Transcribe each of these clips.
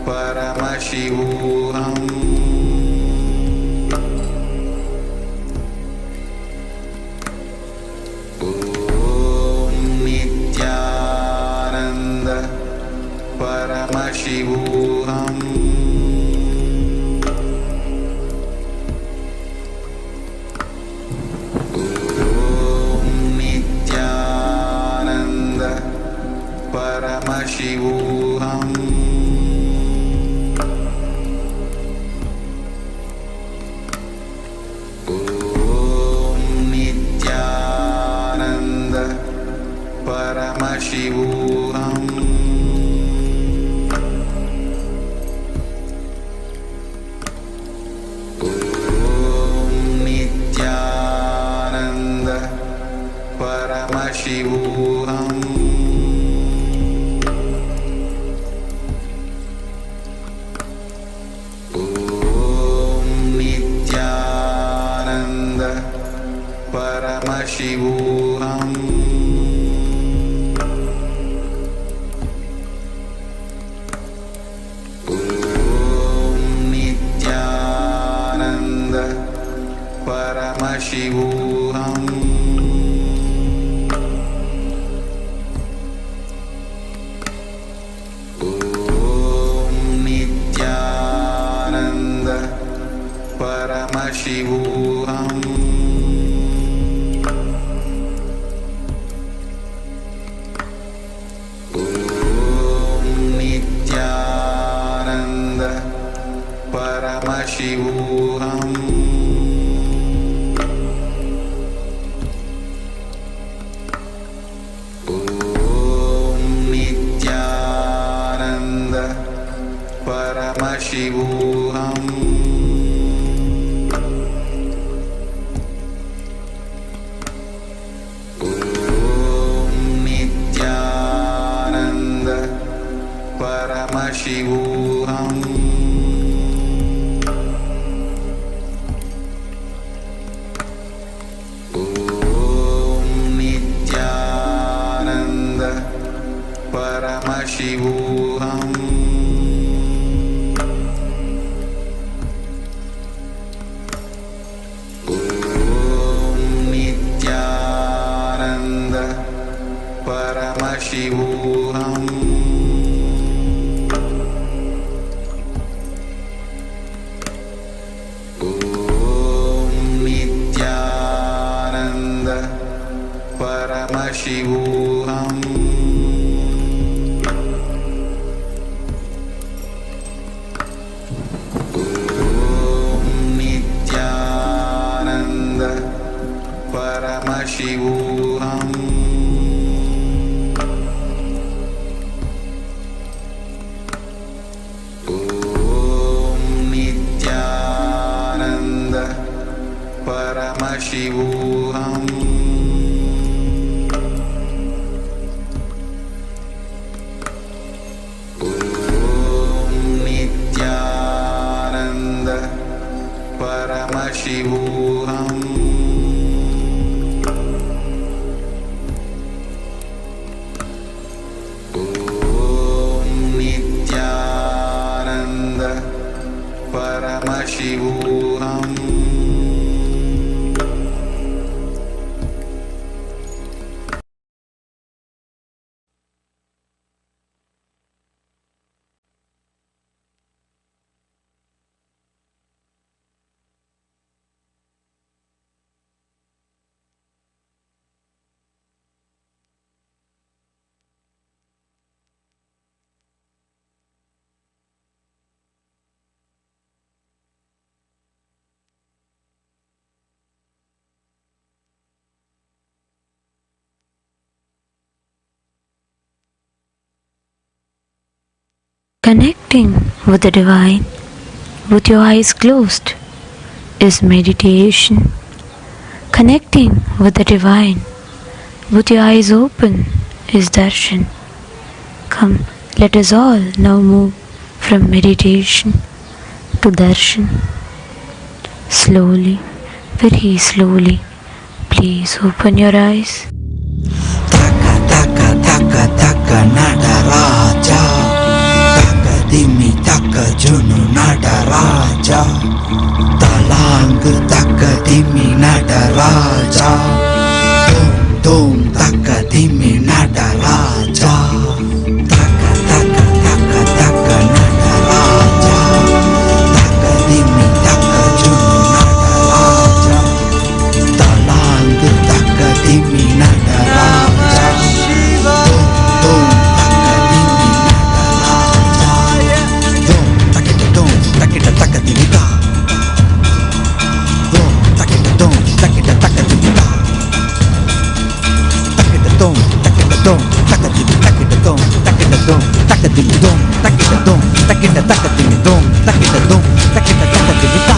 Paramashivoham. Om Nithyananda Paramashivoham. Om Nithyananda Paramashivoham. Paramashivoham. Om Nithyananda Paramashivoham. Om Nithyananda Paramashivoham. Paramashivoham. Om Nithyananda Paramashivoham. Om Nithyananda Paramashivoham. Paramashivoham. Om Nithyananda Paramashivoham. Om Nithyananda Paramashivoham. Paramashivoham. Om Nithyananda Paramashivoham. Om Nithyananda Paramashivoham. Paramashivoham. Om Nithyananda Paramashivoham. Om Nithyananda Paramashivoham. Connecting with the Divine with your eyes closed is meditation. Connecting with the Divine with your eyes open is darshan. Come, let us all now move from meditation to darshan. Slowly, very slowly, please open your eyes. Taka taka taka taka nadaraja. Taka dimita taka junu nadaraja, talangu taka dimi nadaraja, dom taka dimi nadaraja, taka taka taka taka nadaraja, taka dimi taka junu nadaraja, talangu taka dimi nadaraja, dom taka dimi nadaraja, dom takita taka dimi da, dom takita taka dimi da, takita dom taka dimi dom, takita dom taka dimi dom, takita dom taka dimi dom, takita dom taka dimi da.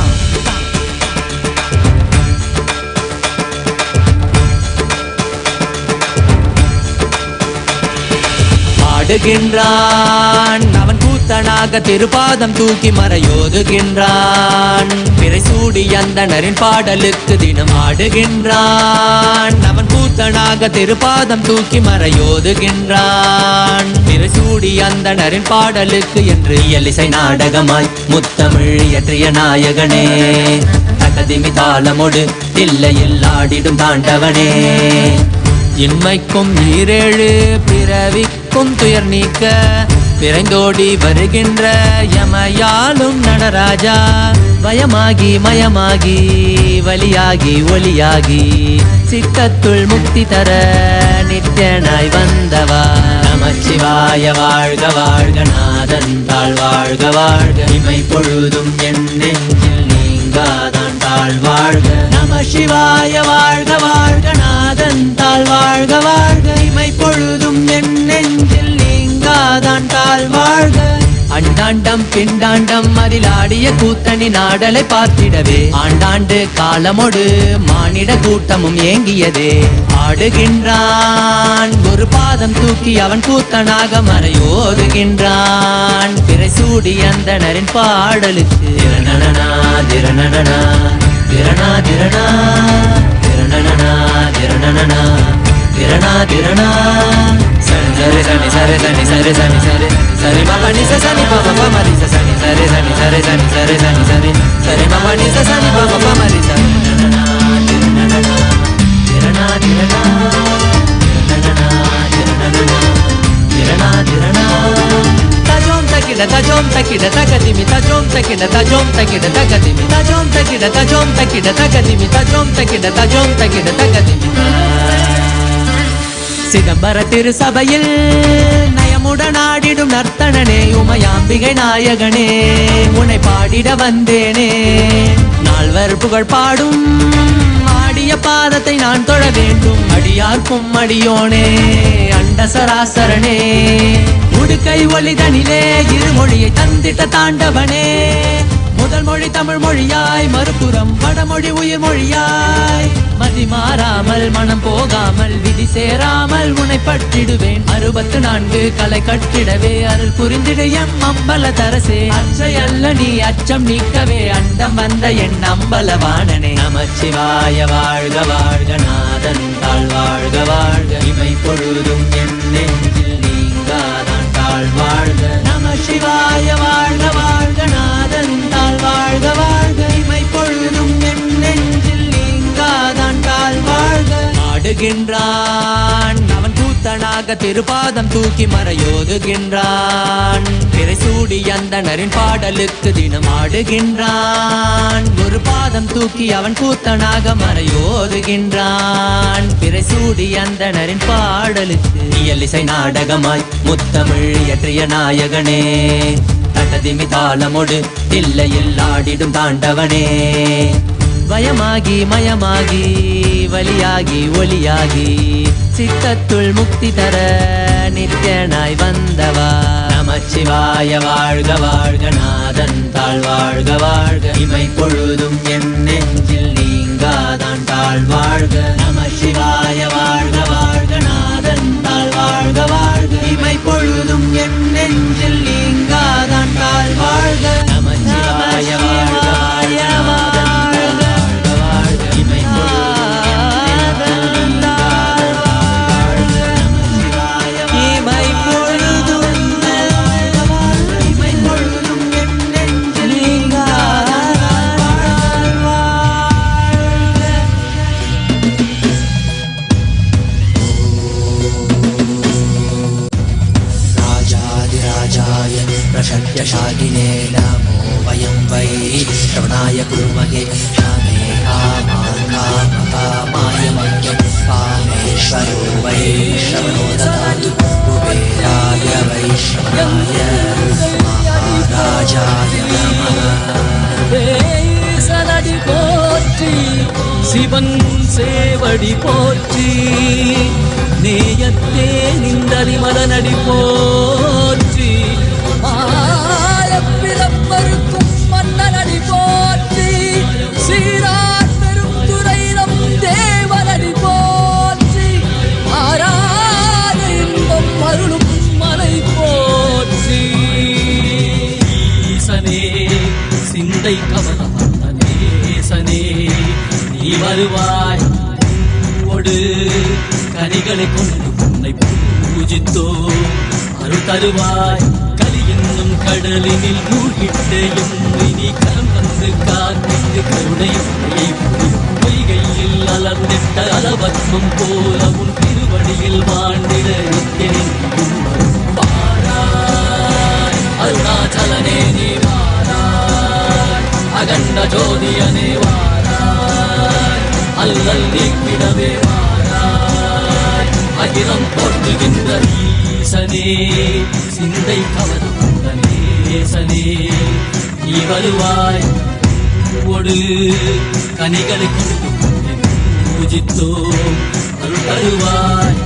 ஆடுகின்றான் அவன் கூத்தனாக திருப்பாதம் தூக்கி மறையோதுகின்றான். பிறை சூடி அந்தணரின் பாடலுக்கு தினம் ஆடுகின்றான். அவன் கூத்தனாக திருப்பாதம் தூக்கி மறையோதுகின்றான். பிறை சூடி அந்தணரின் பாடலுக்கு என்று இயலிசை நாடகமாய் முத்தமிழ் இயற்றிய நாயகனே, தகதிமி தாளமொடு தில்லையில் ஆடிடும் தாண்டவனே. இன்மைக்கும் ஈரேழு பிறவிக்கும் துயர் நீக்க விரைந்தோடி வருகின்ற யமயாலும் நடராஜா. வயமாகி மயமாகி வலியாகி ஒலியாகி சித்தத்துள் முக்தி தர நித்யனாய் வந்தவா. நமச்சிவாய வாழ்க வாழ்க நாதன் தாழ் வாழ்க வாழ்க. இமை பொழுதும் என் நெஞ்சில் நீங்காதான் தாழ் வாழ்க. நமசிவாய வாழ்க வாழ்க நாதன் தாழ் வாழ்க வாழ்க. இமை பொழுதும் என் நெஞ்சில் நீங்காதான் தாழ் வாழ்க. அண்டாண்டம் பிண்டாண்டம் அதில் ஆடிய கூத்தணி நாடலை பார்த்திடவே ஆண்டாண்டு காலமொடு மானிட கூட்டமும் ஏங்கியதே. ஆடுகின்றான் ஒரு பாதம் தூக்கி அவன் கூத்தனாக மறையோதுகின்றான். பிறை சூடி அந்தணரின் பாடலுக்கு திரணனா திரணனா திரணா திரணா திரணனா திரணனா திரணா திரணா. சரி சனி சரி சனி சரி சனி சரி சரி மபனி சனி பப மரி சனி சரி சனி சரி சனி சரி சனி சரி சரி மபனி சனி பப மரி சனி திரணா திரணா திரணனா திரணா திரணா. தஜோம் தகிட தஜோம் தகிட தகதிமி தஜோம் தகிட தஜோம் தகிட தகதிமி தஜோம் தகிட தஜோம் தகிட தகதிமி தஜோம் தகிட தஜோம் தகிட தகதிமி. சிதம்பர திருசபையில் நயமுடன் ஆடிடும் நர்த்தனனே, உமையாம்பிகை நாயகனே, உன்னை பாடிட வந்தேனே. நால்வர் புகழ் பாடும் ஆடிய பாதத்தை நான் தொழ வேண்டும். அடியார்க்கும் அடியோனே அண்ட சராசரனே, உடுக்கை ஒளிதனிலே இருமொழியை தந்திட்ட தாண்டவனே. முதல் மொழி தமிழ் மொழியாய், மறுபுறம் வடமொழி உயிர் மொழியாய். மதி மாறாமல் மனம் போகாமல் விதி சேராமல் உன்னை பற்றிடுவேன். 64 கலை கட்டிடவே அருள் புரிந்திடு எம் அம்பல தரசே. அச்சையல்ல நீ அச்சம் நீக்கவே அண்டம் வந்த என் அம்பலவாணனே. நமச்சிவாய வாழ்க வாழ்க நாதன் தாழ் வாழ்க வாழ்க. இமை பொழுதும் என் நெஞ்சில் நீங்காதான் தாழ் வாழ்க. நமசிவாய வாழ்க வாழ்க நாதன் தாழ் வாழ்க வாழ்க. இமை பொழுதும் என் நெஞ்சில் நீங்காதான் தாழ் வாழ்க. ஆடுகின்றான் அவன் கூத்தனாக திருப்பாதம் தூக்கி மறையோதுகின்றான். பிறை சூடி அந்தணரின் பாடலுக்கு தினம் ஆடுகின்றான். ஒரு பாதம் தூக்கி அவன் கூத்தனாக மறையோதுகின்றான். பிறை சூடி அந்தணரின் பாடலுக்கு இயலிசை நாடகமாய் முத்தமிழ் இயற்றிய நாயகனே, தகதிமி தாளமொடு தில்லையில் ஆடிடும் தாண்டவனே. வயமாகி மயமாகி வலியாகி ஒலியாகி சித்தத்துள் முக்தி தர நித்யனாய் வந்தவா. நமச்சிவாய வாழ்க வாழ்க நாதன் தாழ் வாழ்க வாழ்க. இமை பொழுதும் என் நெஞ்சில் நீங்காதான் தாழ் வாழ்க. நமசிவாய வாழ்க வாழ்க நாதன் தாழ் வாழ்க வாழ்க. இமை பொழுதும் என் நெஞ்சில் நீங்காதான் தாழ் வாழ்க. நமசிவாய வாழ்க வாழ்க நாதன் सत्यशागिने नमो वयं वै श्रवणाय कुर्महे कामे कामाय मह्यं कामेश्वरो वै श्रवणो ददातु कुबेराय वै श्रवणाय महाराजाय नमः சலடி போற்றி சிவன் சேவடி போற்றி நேயத்தே நின்றதி மலனடி போற்றி ஆயப்பிறப்பருக்கும் மன்னனடி போற்றி சீரார் பெரும் துறையிடம் தேவனடி போற்றி ஆராத இன்பம் அருளும் மலை போற்றி ஈசனே சிந்தை கவனம் நேசனே நீ வருவாய் ஒடு கனிகளை கொண்டு உன்னை பூஜித்தோ அருள் தருவாய் கலி என்னும் கடலினில் மூழ்கிட்டு எம்மை நீ கரம் வந்து காத்திட்டு கருணை உன்னையை பொய்கையில் அலர்ந்திட்ட அலபத்மம் போல உன் திருவடியில் வாழ்ந்திட நித்தியன் வாராய் அருணாச்சலனே நீ வாராய் அகண்ட ஜோதியனே வாராய் அல்லல் நீக்கிடவே வாராய் அகிலம் போற்றுகின்ற ஈசனே சிந்தை கவரும் நேசனே நீ வருவாய் ஒடு கனிகளை கொண்டு பூஜித்தோ அருள் தருவாய்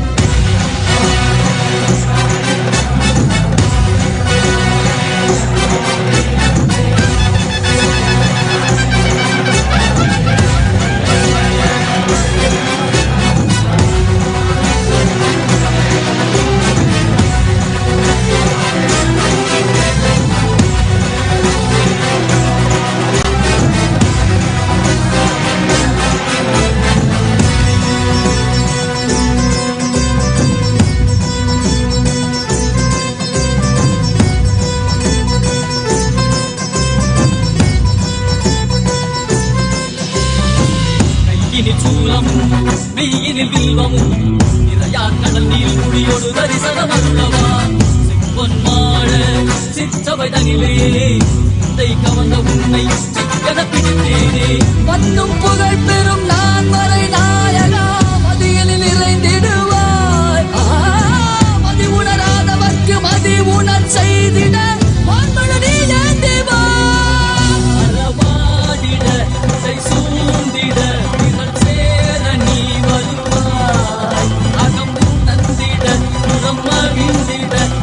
மெய்யினில் வில்வமும் நிறையா கடல் நீர் குடியோடு தரிசனம் அருளவா செம்பொன்மாழ சிற்றவை தனிலே சிந்தை கவர்ந்த உன்னை சிக்கன பிடித்தேனே வந்தும் புகழ் பெறும் நான் வரை நாயகா மதியனில் இறைந்திடுவாய் மதி உணராதவர்க்கு மதி உணர் செய்திட சூழ்ந்திட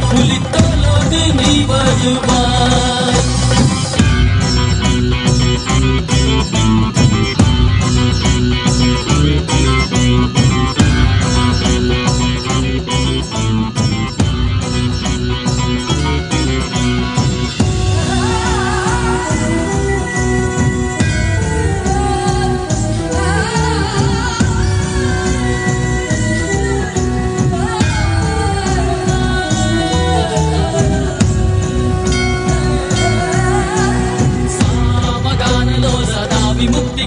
புலித்தோலோடு நீ வருவாய்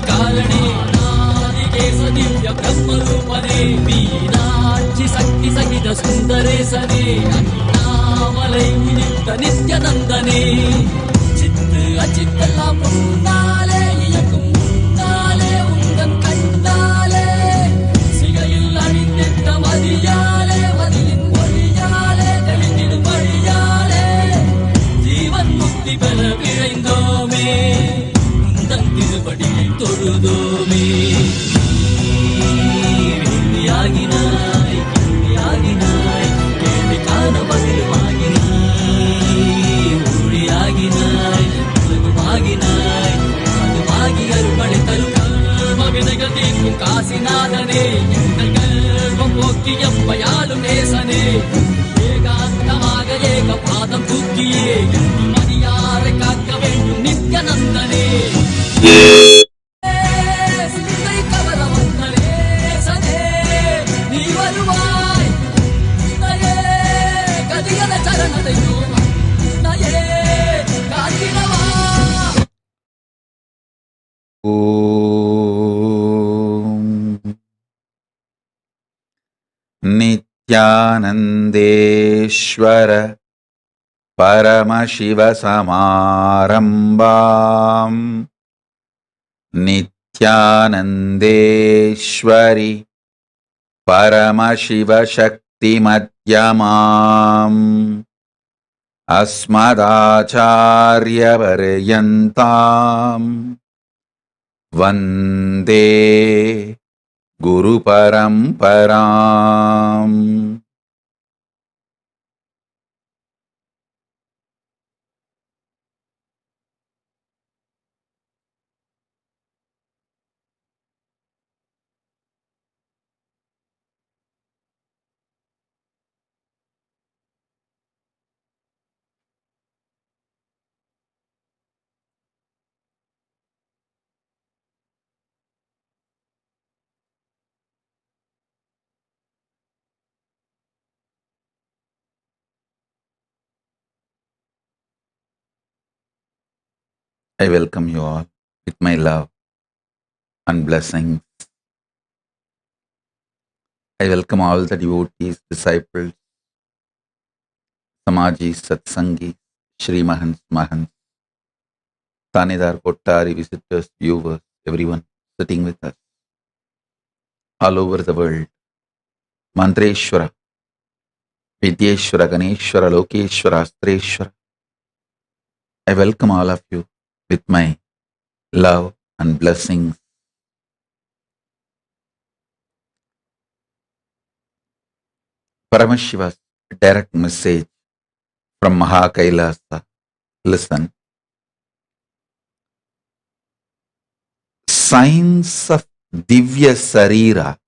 காரணே நாதிகேச திவ்ய பிரம்மரூபனே மீனாட்சி சக்தி சகித சுந்தரேசனே அண்ணாமலை உதித்த நித்யநந்தனே சித்து அச்சித்தெல்லாம் முன்னாலே இயக்கும் முன்னாலே உந்தன் கண்ணாலே சிகையில் அணிந்திட்ட மதியாலே மதியின் மொழியாலே தெளிந்திடும் வழியாலே ஜீவன் முக்தி பெற விழைந்தோமே திருப்படியை தொழுதோமே ஆகினாய் கேள்வி காண பதிலுமாகினாய் ஊழியாகினாய் உலகமாகினாய் அதுமாகி அருள்மழை தரும் கர்ம வினைகள் தீர்க்கும் காசிநாதனே எங்கள் கர்மம் போக்கி எம்மையாளும் நேசனே ஏகாந்தமாக ஏக பாதம் தூக்கியே மதியாரை காக்க வேண்டும் நித்யநந்தனே நீ வருவாய் கதிகன சரணத்தை नित्यानन्देश्वर Paramashiva Samarambam Nithyanandeshwari Paramashiva Shakti Madhyamam Asmadacharya Varyantam Vande Guru Paramparam. I welcome you all with my love and blessings. I welcome all the devotees, disciples, Samajis, Satsangis, Shri Mahants, Mahants, Tanidar, Kottari, visitors, viewers, everyone sitting with us all over the world. Mantreshwara, Vidyeshwara, Ganeshwara, Lokeshwara, Astreshwara. I welcome all of you with my love and blessings. Paramashiva's direct message from MahāKailāsa. Listen. Signs of Divya Sarira.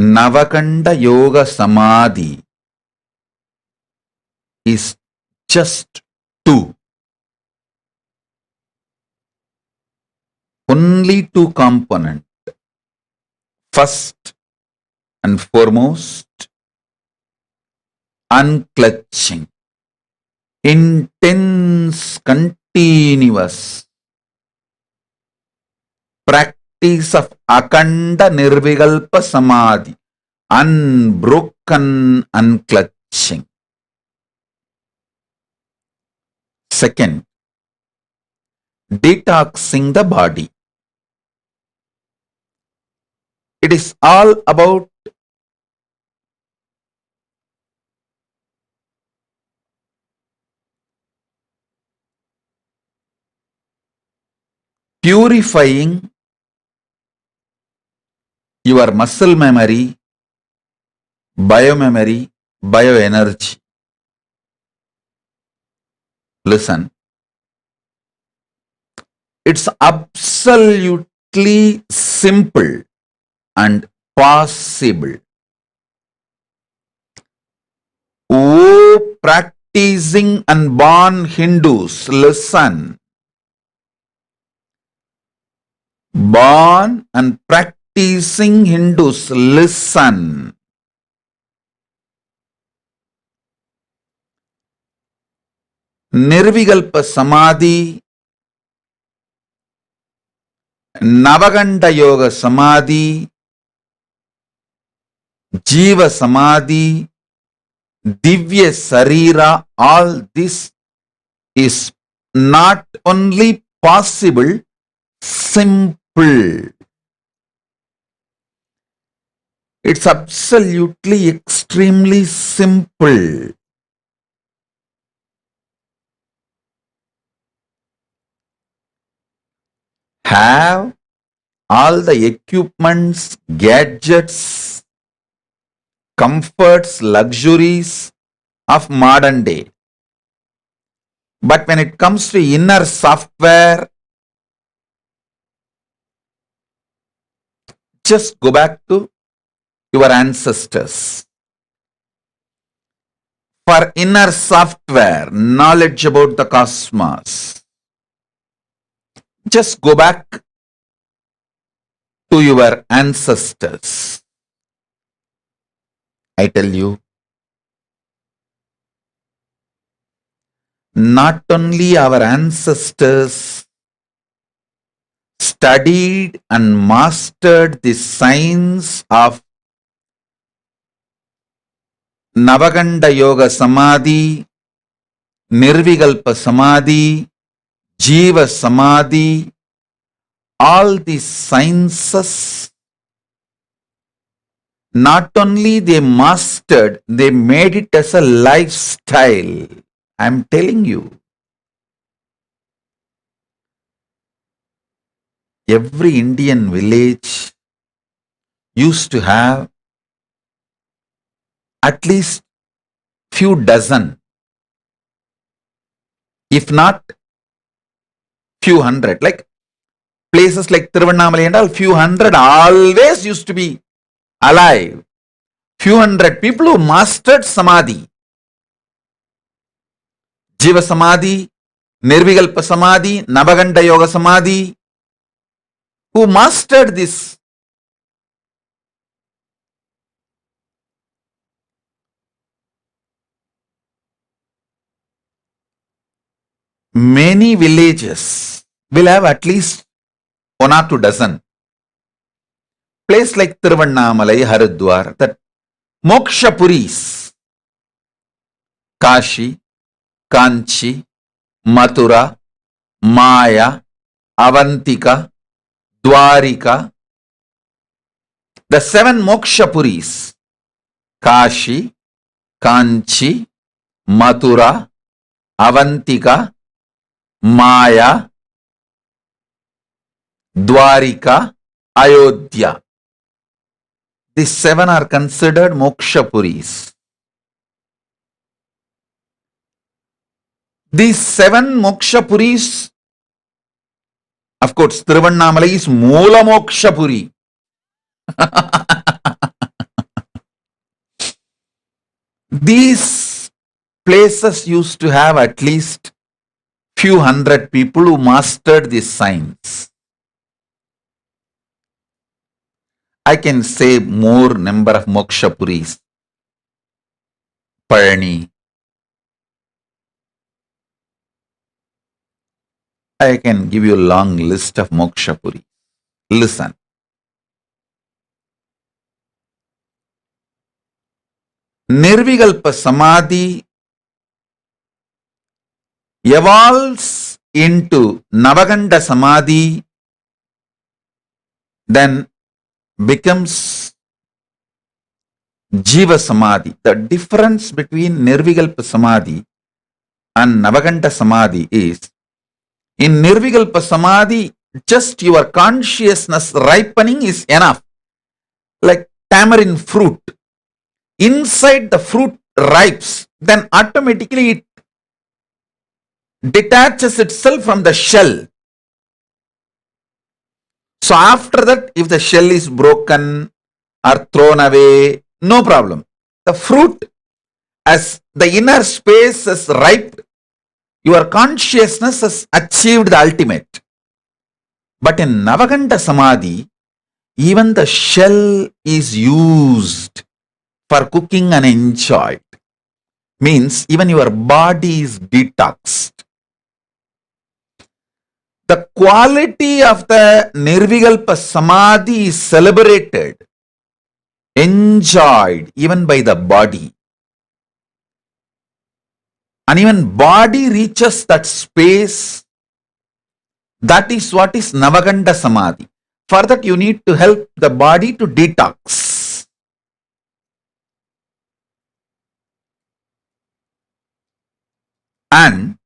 Navakanda Yoga Samadhi is just two. Only two components. First and foremost, unclutching, intense, continuous practice of Akanda Nirvikalpa Samadhi, unbroken unclutching. Second, detoxing the body. It is all about purifying your muscle memory, biomemory, bioenergy. Listen, it's absolutely simple and possible. Oh, practicing unborn Hindus, listen. Born and practicing Hindus, listen. Nirvikalpa Samadhi, Navakanda Yoga Samadhi, Jiva Samadhi, Divya Sarira, all this is not only possible, simple. It's absolutely extremely simple. Have all the equipments, gadgets, comforts, luxuries of modern day. But when it comes to inner software, just go back to your ancestors. For inner software, knowledge about the cosmos, just go back to your ancestors. I tell you, not only our ancestors studied and mastered the science of Navakanda Yoga Samadhi, Nirvikalpa Samadhi, Jiva Samadhi, all these sciences, not only they mastered, they made it as a lifestyle. I am telling you. Every Indian village used to have at least few dozen, if not few hundred. Like places like Tiruvannamalai and all, few hundred always used to be alive. Few hundred people who mastered Samadhi. Jiva Samadhi, Nirvikalpa Samadhi, Navakanda Yoga Samadhi, who mastered this. Many villages will have at least 1 or 2 dozen. Place like Tiruvannamalai, Haridwar, that Moksha Puris, Kashi, Kanchi, Mathura, Maya, Avantika, Dwarika, the 7 Moksha Puris, Kashi, Kanchi, Mathura, Avantika, Maya, Dwarika, Ayodhya. These 7 are considered Moksha Puris. These 7 Moksha Puris, of course, Tiruvannamalai is Moola Moksha Puri. These places used to have at least few hundred people who mastered this science. I can say more number of Moksha Puris. Parani. I can give you a long list of Moksha Puri. Listen. Nirvikalpa Samadhi evolves into Navakanda Samadhi, then becomes Jiva Samadhi. The difference between Nirvikalpa Samadhi and Navakanda Samadhi is, in Nirvikalpa Samadhi, just your consciousness ripening is enough. Like tamarind fruit. Inside the fruit ripes, then automatically it detaches itself from the shell. So after that, if the shell is broken or thrown away, no problem. The fruit, as the inner space is ripe, your consciousness has achieved the ultimate. But in Navakanda Samadhi, even the shell is used for cooking and enjoyed. Means even your body is detoxed. The quality of the Nirvikalpa Samadhi is celebrated, enjoyed even by the body. And even body reaches that space. That is what is Navakanda Samadhi. For that you need to help the body to detox. And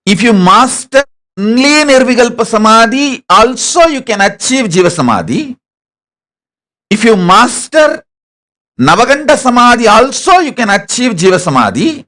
if you master only Nirvikalpa Samadhi, also you can achieve Jiva Samadhi. If you master Navakanda Samadhi, also you can achieve Jiva Samadhi.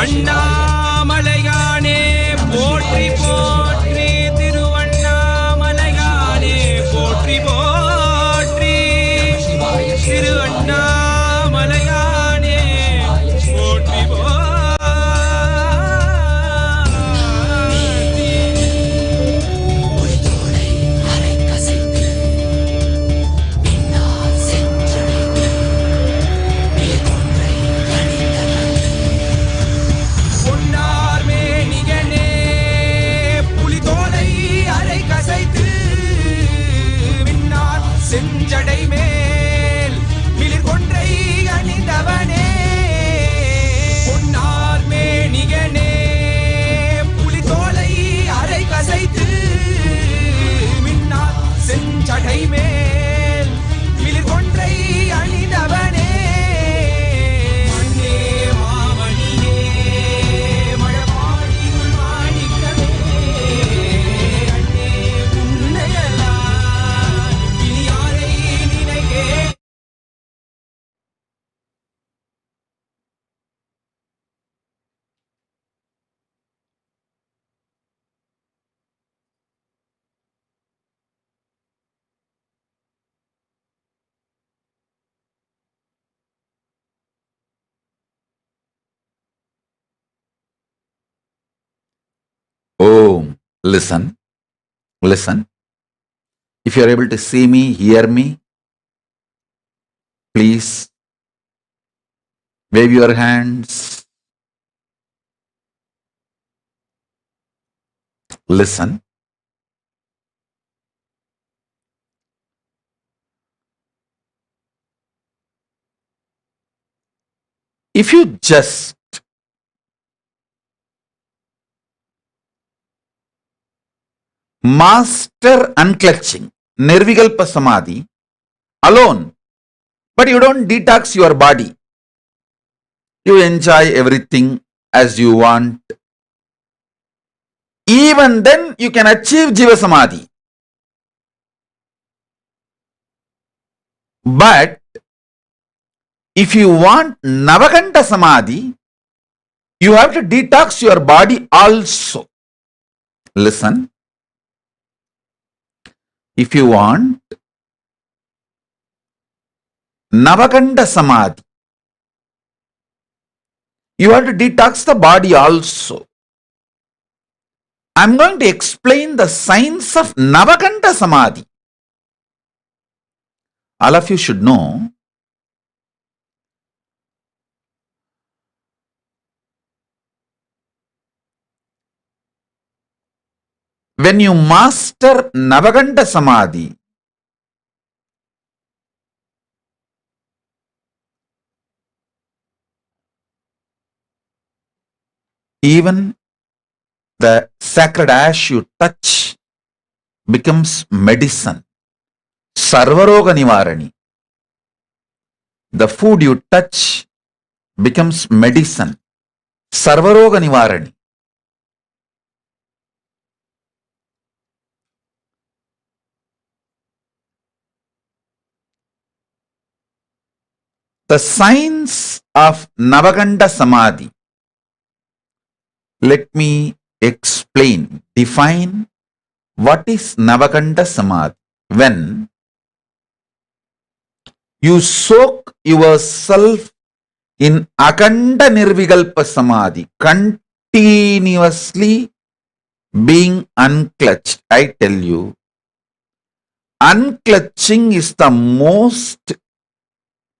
அண்ணாமலையானே போற்றி போ Listen, listen. If you are able to see me, hear me, please wave your hands. Listen. If you just master unclutching, Nirvikalpa Samadhi alone, but you don't detox your body, you enjoy everything as you want, even then you can achieve Jiva Samadhi. But if you want Navakanda Samadhi, you have to detox your body also. Listen. If you want Navakanda Samadhi, you have to detox the body also. I am going to explain the science of Navakanda Samadhi. All of you should know when you master Navakanda Samadhi, even the sacred ash you touch becomes medicine. Sarvaroga Nivarani. The food you touch becomes medicine. Sarvaroga Nivarani. The science of Navakanda Samadhi. Let me explain, define what is Navakanda Samadhi. When you soak yourself in Akanda Nirvikalpa Samadhi, continuously being unclutched. I tell you, unclutching is the most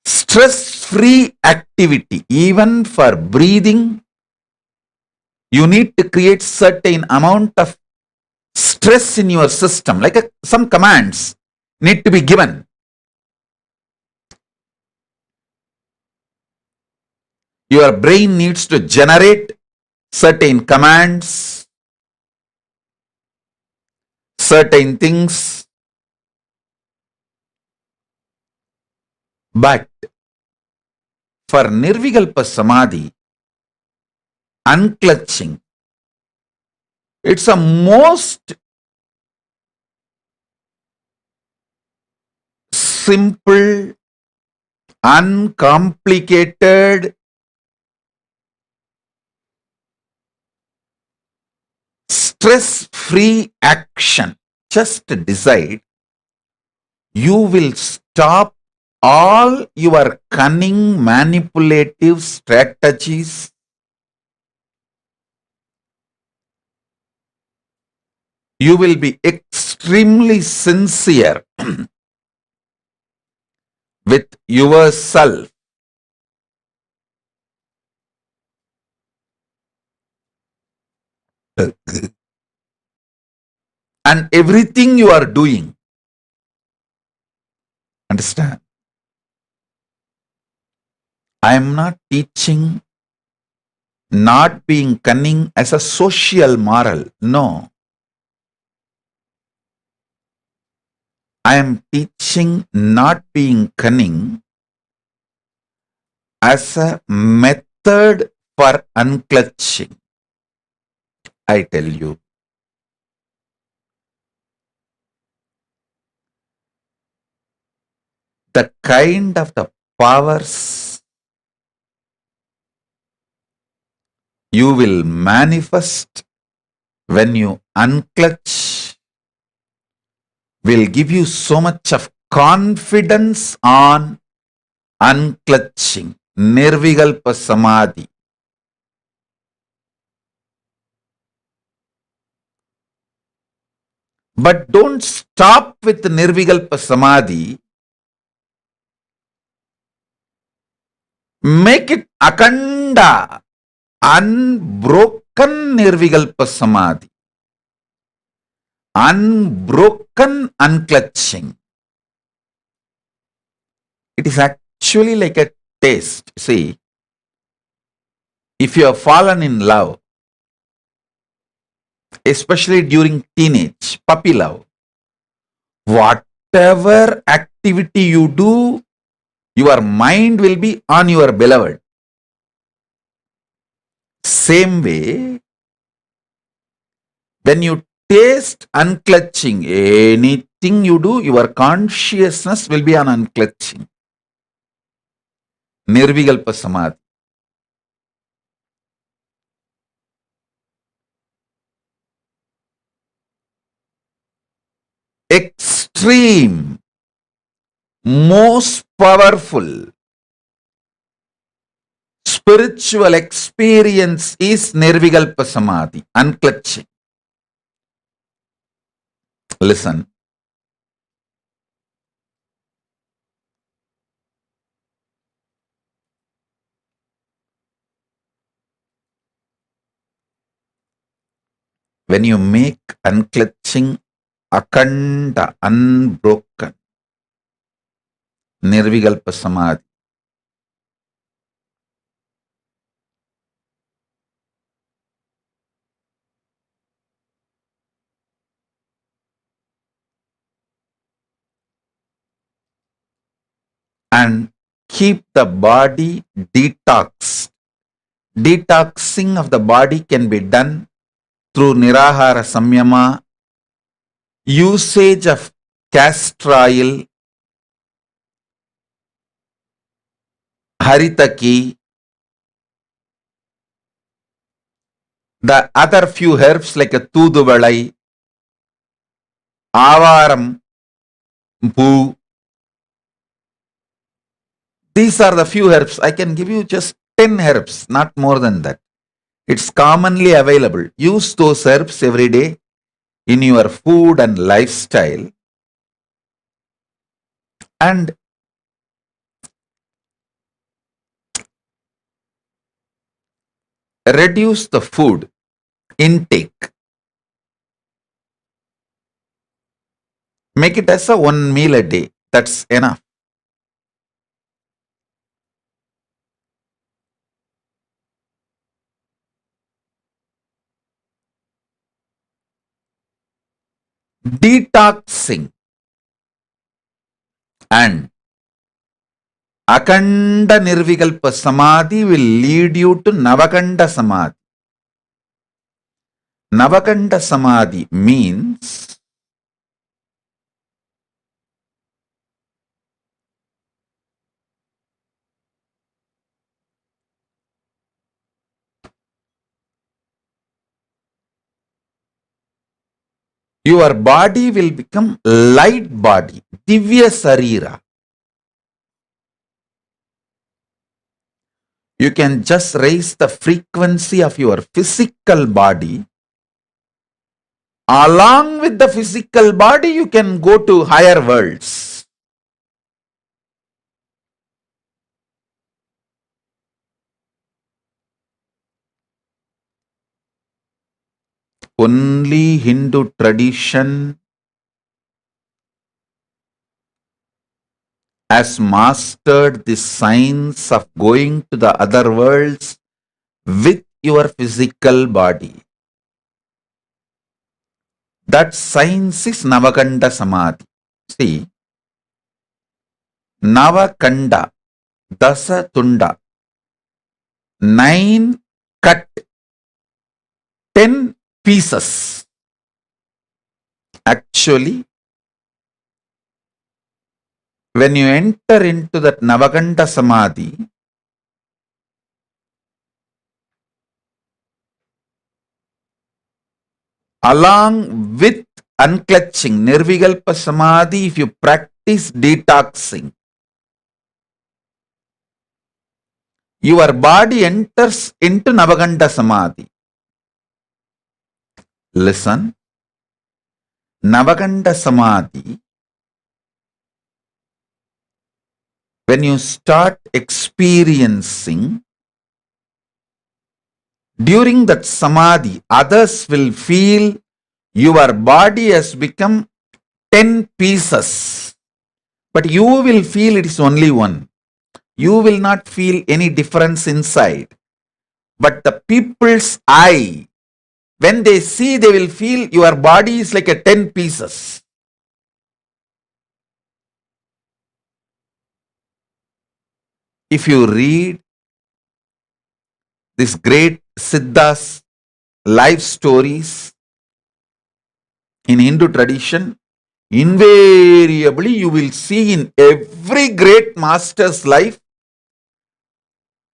stress-free activity. Even for breathing, you need to create certain amount of stress in your system, like some commands need to be given. Your brain needs to generate certain commands, certain things. But for Nirvikalpa Samadhi, unclutching, it's a most simple, uncomplicated, stress-free action. Just decide, you will stop all your cunning, manipulative strategies. You will be extremely sincere with yourself. And everything you are doing. Understand? I am not teaching not being cunning as a social moral. No. I am teaching not being cunning as a method for unclutching. I tell you. The kind of the powers you will manifest when you unclutch will give you so much of confidence on unclutching. Nirvikalpa Samadhi. But don't stop with Nirvikalpa Samadhi. Make it Akanda, unbroken Nirvikalpa Samadhi. Unbroken unclutching. It is actually like a taste. See, if you have fallen in love, especially during teenage, puppy love, whatever activity you do, your mind will be on your beloved. Same way, when you taste unclutching, anything you do, your consciousness will be on unclutching. Nirvikalpa Samadhi. Extreme, most powerful spiritual experience is Nirvikalpa Samadhi, unclutching. Listen. When you make unclutching Akanda, unbroken, Nirvikalpa Samadhi, and keep the body detoxed. Detoxing of the body can be done through Nirahara Samyama, usage of castor oil, haritaki, the other few herbs like a Tuduvalai, Avaram, Poo. These are the few herbs. I can give you just 10 herbs, not more than that. It's commonly available. Use those herbs every day in your food and lifestyle, and reduce the food intake. Make it as a one meal a day. That's enough. Detoxing and Akanda Nirvikalpa Samadhi will lead you to Navakanda Samadhi. Navakanda Samadhi means your body will become light body, Divya Sarira. You can just raise the frequency of your physical body. Along with the physical body, you can go to higher worlds. Only Hindu tradition has mastered the science of going to the other worlds with your physical body. That science is Navakanda Samadhi. See, Navakanda, Dasa Tunda, 9 cut, 10 pieces. Actually, when you enter into that Navakanda Samadhi, along with unclutching, Nirvikalpa Samadhi, if you practice detoxing, your body enters into Navakanda Samadhi. Listen, Navakanda Samadhi, when you start experiencing, during that Samadhi, others will feel your body has become 10 pieces, but you will feel it is only one. You will not feel any difference inside. But the people's eye, when they see, they will feel your body is like a 10 pieces. If you read this great Siddha's life stories in Hindu tradition, invariably you will see in every great master's life,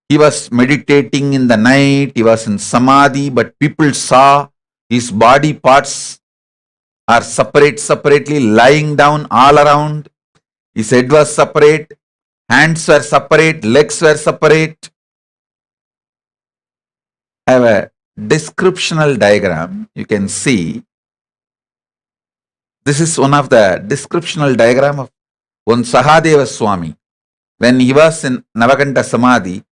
he was meditating in the night, he was in Samadhi, but people saw his body parts are separately lying down all around. His head was separate, hands were separate, legs were separate. I have a descriptional diagram. You can see. This is one of the descriptional diagram of one Sahadeva Swami. When he was in Navakanda Samadhi,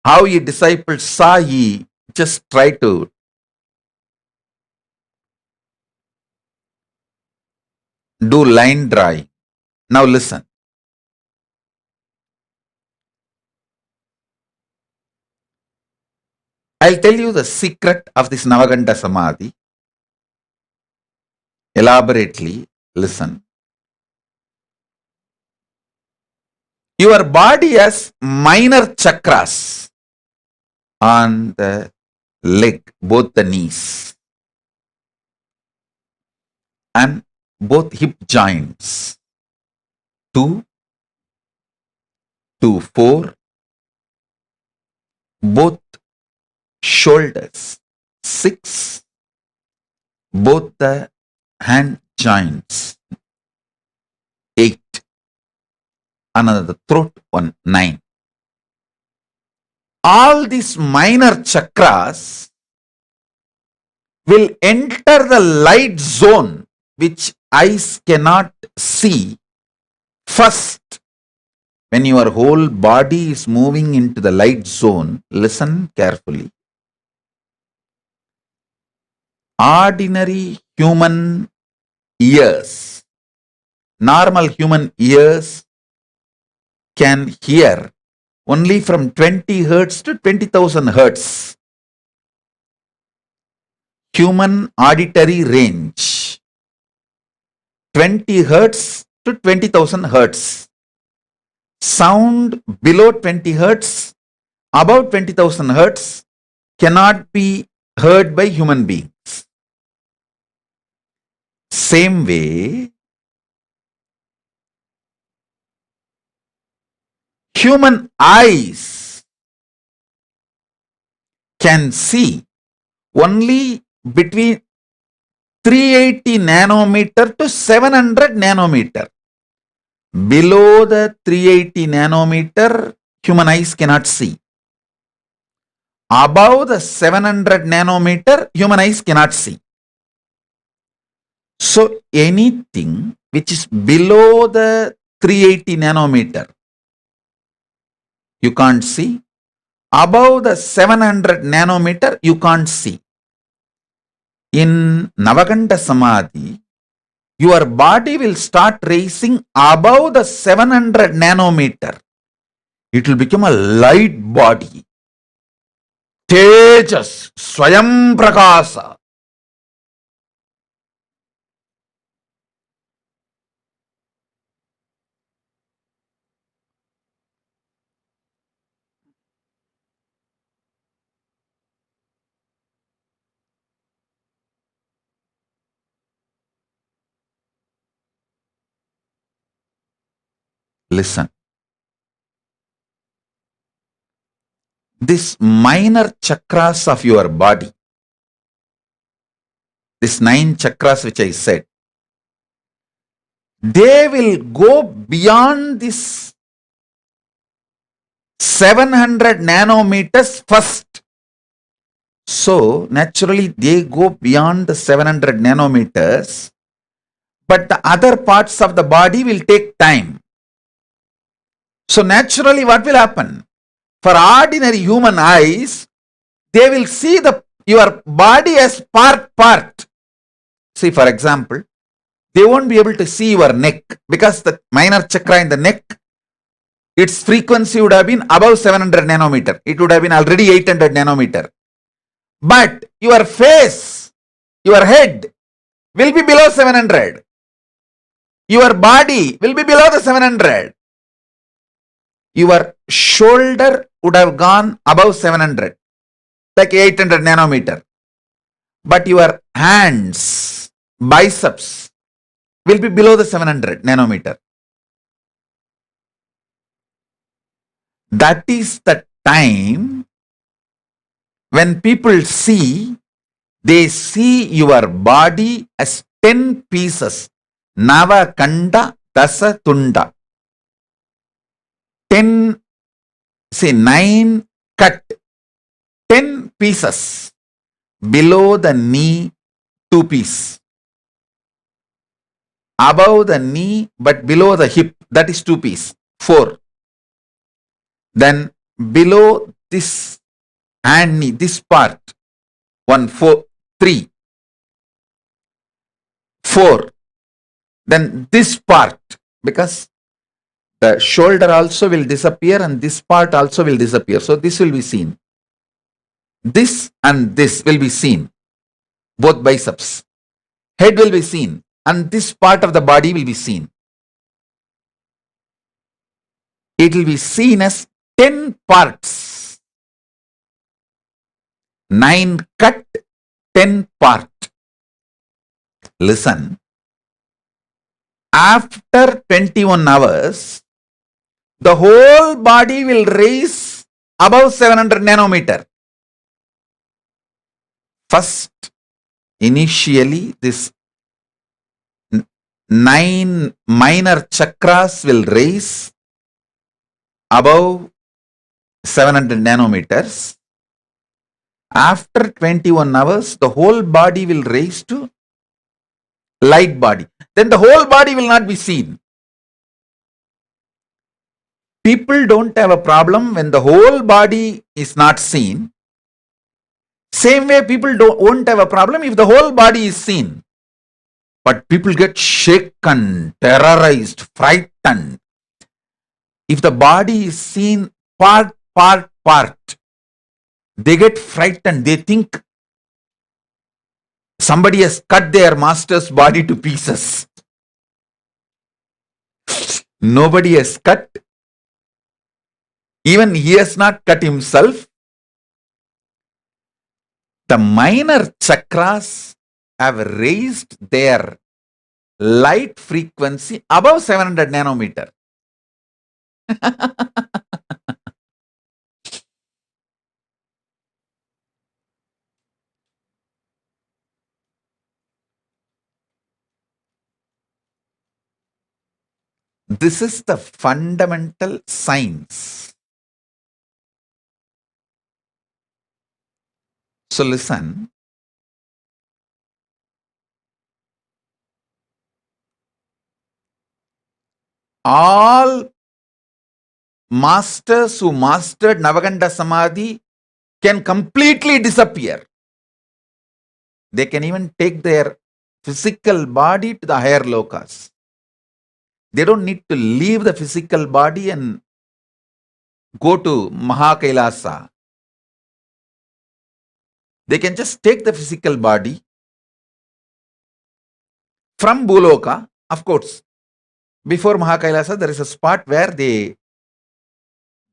how he disciples saw, he just tried to do line drawing. Now listen. I'll tell you the secret of this Navakanda Samadhi. Elaborately, listen. Your body has minor chakras on the leg, both the knees, and both hip joints. 2 to 4, both shoulders. 6, both the hand joints. 8, another throat one. 9. All these minor chakras will enter the light zone which eyes cannot see first. When your whole body is moving into the light zone, listen carefully. Ordinary human ears, normal human ears can hear only from 20 hertz to 20,000 hertz. Human auditory range, 20 hertz to 20,000 hertz. Sound below 20 hertz, above 20,000 hertz cannot be heard by human beings. Same way, human eyes can see only between 380 nanometer to 700 nanometer. Below the 380 nanometer, human eyes cannot see. Above the 700 nanometer, human eyes cannot see. So anything which is below the 380 nanometer, you can't see. Above the 700 nanometer, you can't see. In Navakanda Samadhi, your body will start raising above the 700 nanometer. It will become a light body. Tejas, Swayam Prakasa. Listen. This minor chakras of your body, these 9 chakras which I said, they will go beyond this 700 nanometers first. So naturally they go beyond the 700 nanometers but the other parts of the body will take time. So naturally what will happen? For ordinary human eyes, they will see your body as part. See, for example, they won't be able to see your neck because the minor chakra in the neck, its frequency would have been above 700 nanometer. It would have been already 800 nanometer. But your face, your head will be below 700. Your body will be below the 700. Your shoulder would have gone above 700, like 800 nanometer. But your hands, biceps, will be below the 700 nanometer. That is the time when people see, they see your body as 10 pieces. Navakanda dasa tunda. 10, say 9 cut. 10 pieces. Below the knee, 2 pieces. Above the knee, but below the hip, that is 2 pieces. 4. Then below this hand knee, this part, 1, 4, 3, 4. Then this part, because the shoulder also will disappear and this part also will disappear. So this will be seen. This and this will be seen. Both biceps. Head will be seen and this part of the body will be seen. It will be seen as 10 parts. 9 cut, 10 part. Listen. After 21 hours, the whole body will raise above 700 nanometer. First, initially, this 9 minor chakras will raise above 700 nanometers. After 21 hours, the whole body will raise to light body. Then the whole body will not be seen. People don't have a problem when the whole body is not seen. Same way people won't have a problem if the whole body is seen. But people get shaken, terrorized, frightened. If the body is seen part, they get frightened. They think somebody has cut their master's body to pieces. Nobody has cut. Even he has not cut himself. The minor chakras have raised their light frequency above 700 nanometer. This is the fundamental science. So listen. All masters who mastered Navakanda Samadhi can completely disappear. They can even take their physical body to the higher lokas. They don't need to leave the physical body and go to MahāKailāsa. They can just take the physical body from Bhuloka. Of course, before MahāKailāsa, there is a spot where they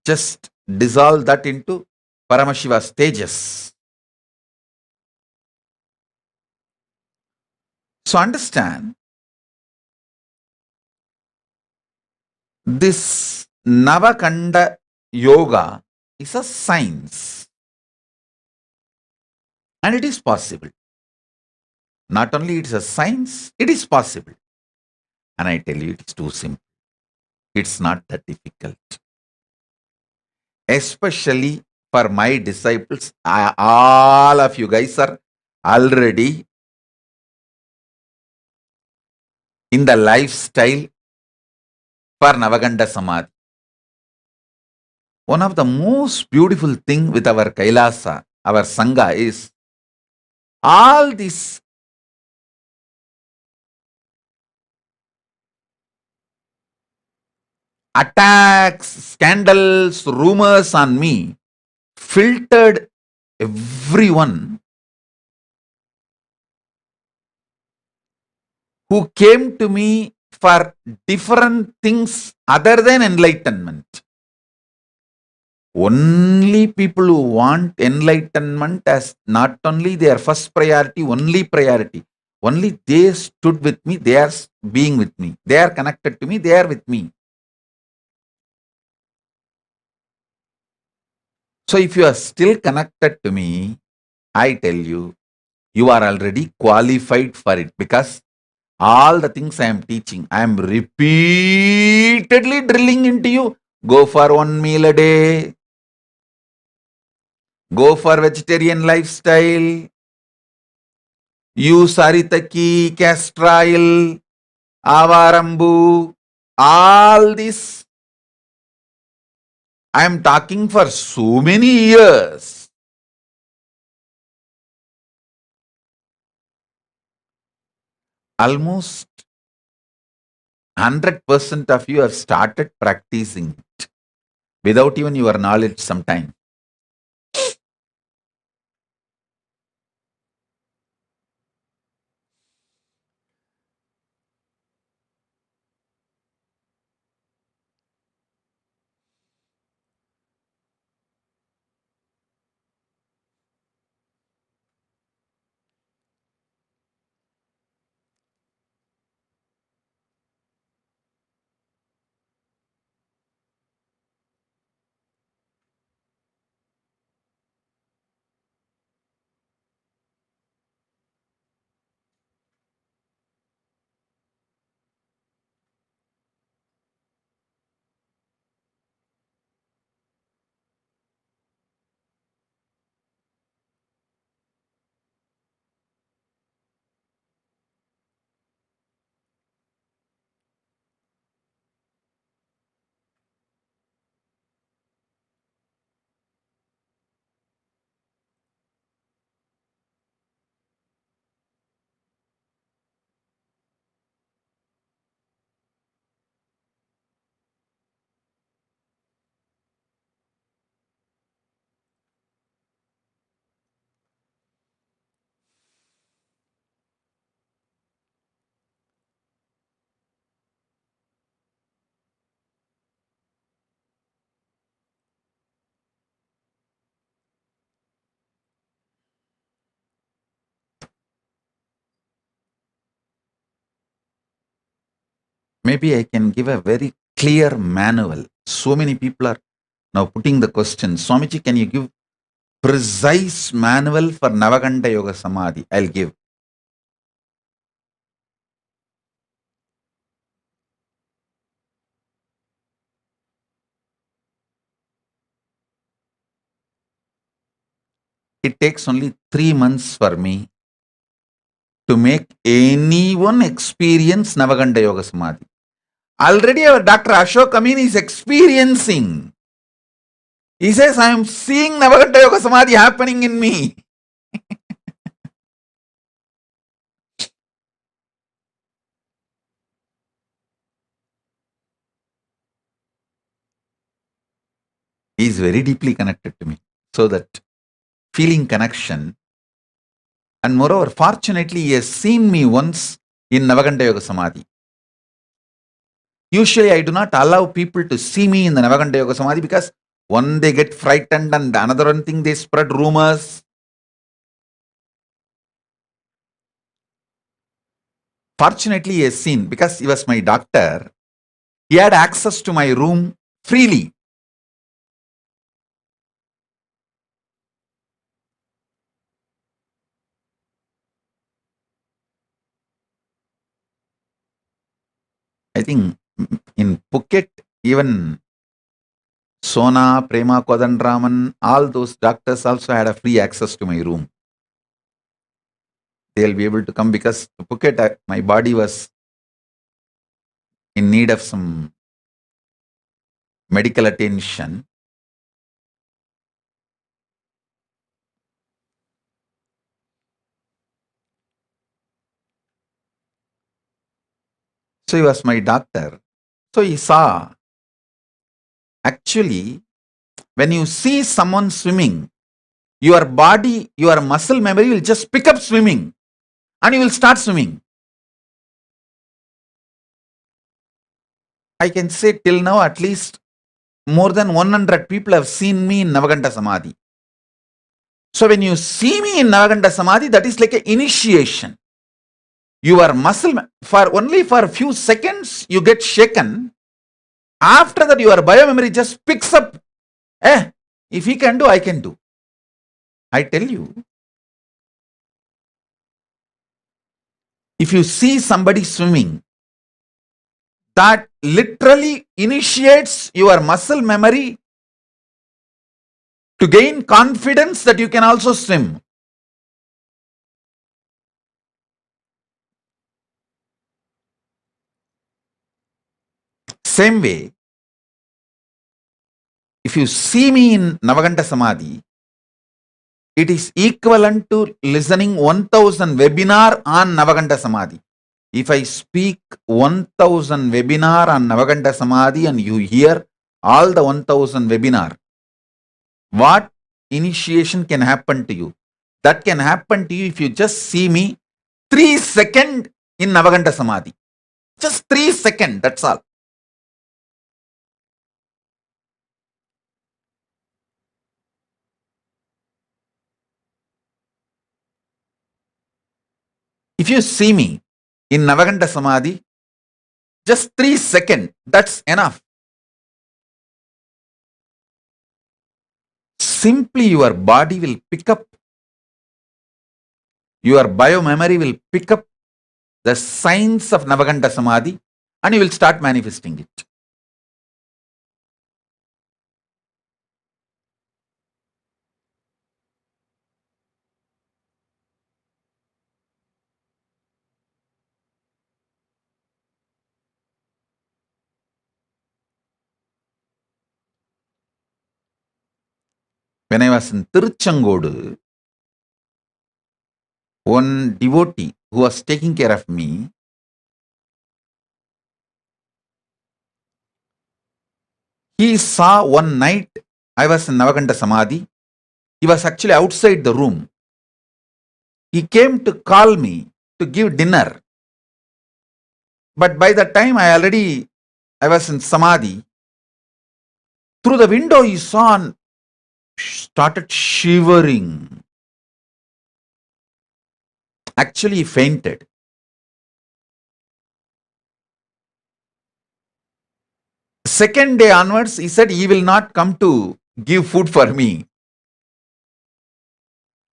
just dissolve that into Paramashiva stages. So understand, this Navakanda yoga is a science. And it is possible. Not only it is a science, it is possible. And I tell you, it's too simple. It's not that difficult. Especially for my disciples, all of you guys are already in the lifestyle for Navakanda Samadhi. One of the most beautiful thing with our Kailasa, our Sangha, is all these attacks, scandals, rumors on me filtered everyone who came to me for different things other than enlightenment. Only people who want enlightenment as not only their first priority, only priority. Only they stood with me, they are being with me. They are connected to me, they are with me. So if you are still connected to me, I tell you, you are already qualified for it, because all the things I am teaching, I am repeatedly drilling into you. Go for 1 meal a day. Go for vegetarian lifestyle. Use Saritaki, castor oil, avarambu. All this I am talking for so many years. Almost 100% of you have started practicing it without even your knowledge sometime. Maybe I can give a very clear manual. So many people are now putting the question, Swamiji, can you give precise manual for Navakanda Yoga Samadhi? I'll give. It takes only 3 months for me to make anyone experience Navakanda Yoga Samadhi. Already our Dr. Ashok Amin is experiencing. He says, I am seeing Navakanda Yoga Samadhi happening in me. He is very deeply connected to me. So that feeling connection, and moreover, fortunately, he has seen me once in Navakanda Yoga Samadhi. Usually, I do not allow people to see me in the Navakanda Yoga Samadhi, because one, they get frightened, and another one thing, they spread rumors. Fortunately, he has seen, because he was my doctor, he had access to my room freely. I think in Phuket, even Sona, Prema Kodandraman, all those doctors also had a free access to my room. They'll be able to come, because Phuket, my body was in need of some medical attention. So he was my doctor. So he saw, actually, when you see someone swimming, your body, your muscle memory will just pick up swimming and you will start swimming. I can say till now at least more than 100 people have seen me in Navakanda Samadhi. So when you see me in Navakanda Samadhi, that is like an initiation. Your muscle, for only for a few seconds, you get shaken. After that, your biomemory just picks up. If he can do, I can do. I tell you, if you see somebody swimming, that literally initiates your muscle memory to gain confidence that you can also swim. Same way, if you see me in Navakanda Samadhi, it is equivalent to listening 1000 webinar on Navakanda Samadhi. If I speak 1000 webinar on Navakanda Samadhi and you hear all the 1000 webinar, what initiation can happen to you? That can happen to you if you just see me 3 seconds in Navakanda Samadhi. Just 3 seconds, that's all. If you see me in Navakanda Samadhi, just 3 seconds, that's enough. Simply your body will pick up, your biomemory will pick up the signs of Navakanda Samadhi and you will start manifesting it. When I was in Tiruchangodu, one devotee who was taking care of me, he saw one night I was in Navakanda Samadhi. He was actually outside the room. He came to call me to give dinner. But by the time I was in Samadhi, through the window he saw and started shivering. Actually, he fainted. Second day onwards, he said he will not come to give food for me.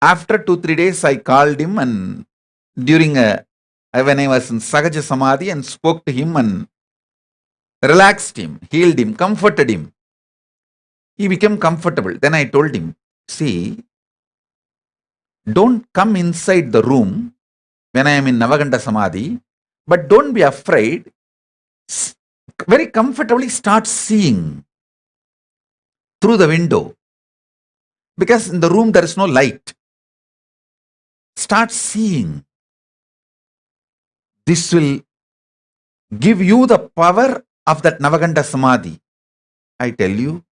After 2-3 days, I called him and when I was in Sahaja Samadhi and spoke to him and relaxed him, healed him, comforted him. He became comfortable. Then I told him, see, don't come inside the room when I am in Navakanda Samadhi, but don't be afraid. Very comfortably start seeing through the window. Because in the room there is no light. Start seeing. This will give you the power of that Navakanda Samadhi. I tell you,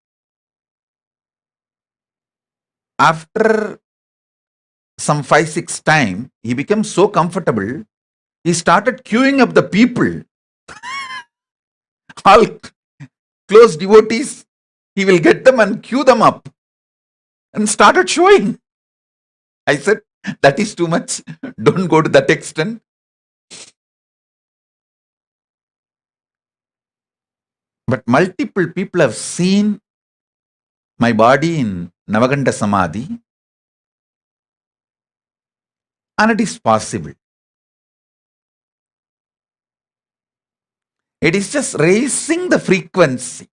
after some 5-6 times, he became so comfortable, he started queuing up the people. All close devotees, he will get them and queue them up and started showing. I said, that is too much. Don't go to that extent. But multiple people have seen my body in Navakanda Samadhi and it is possible. It is just raising the frequency.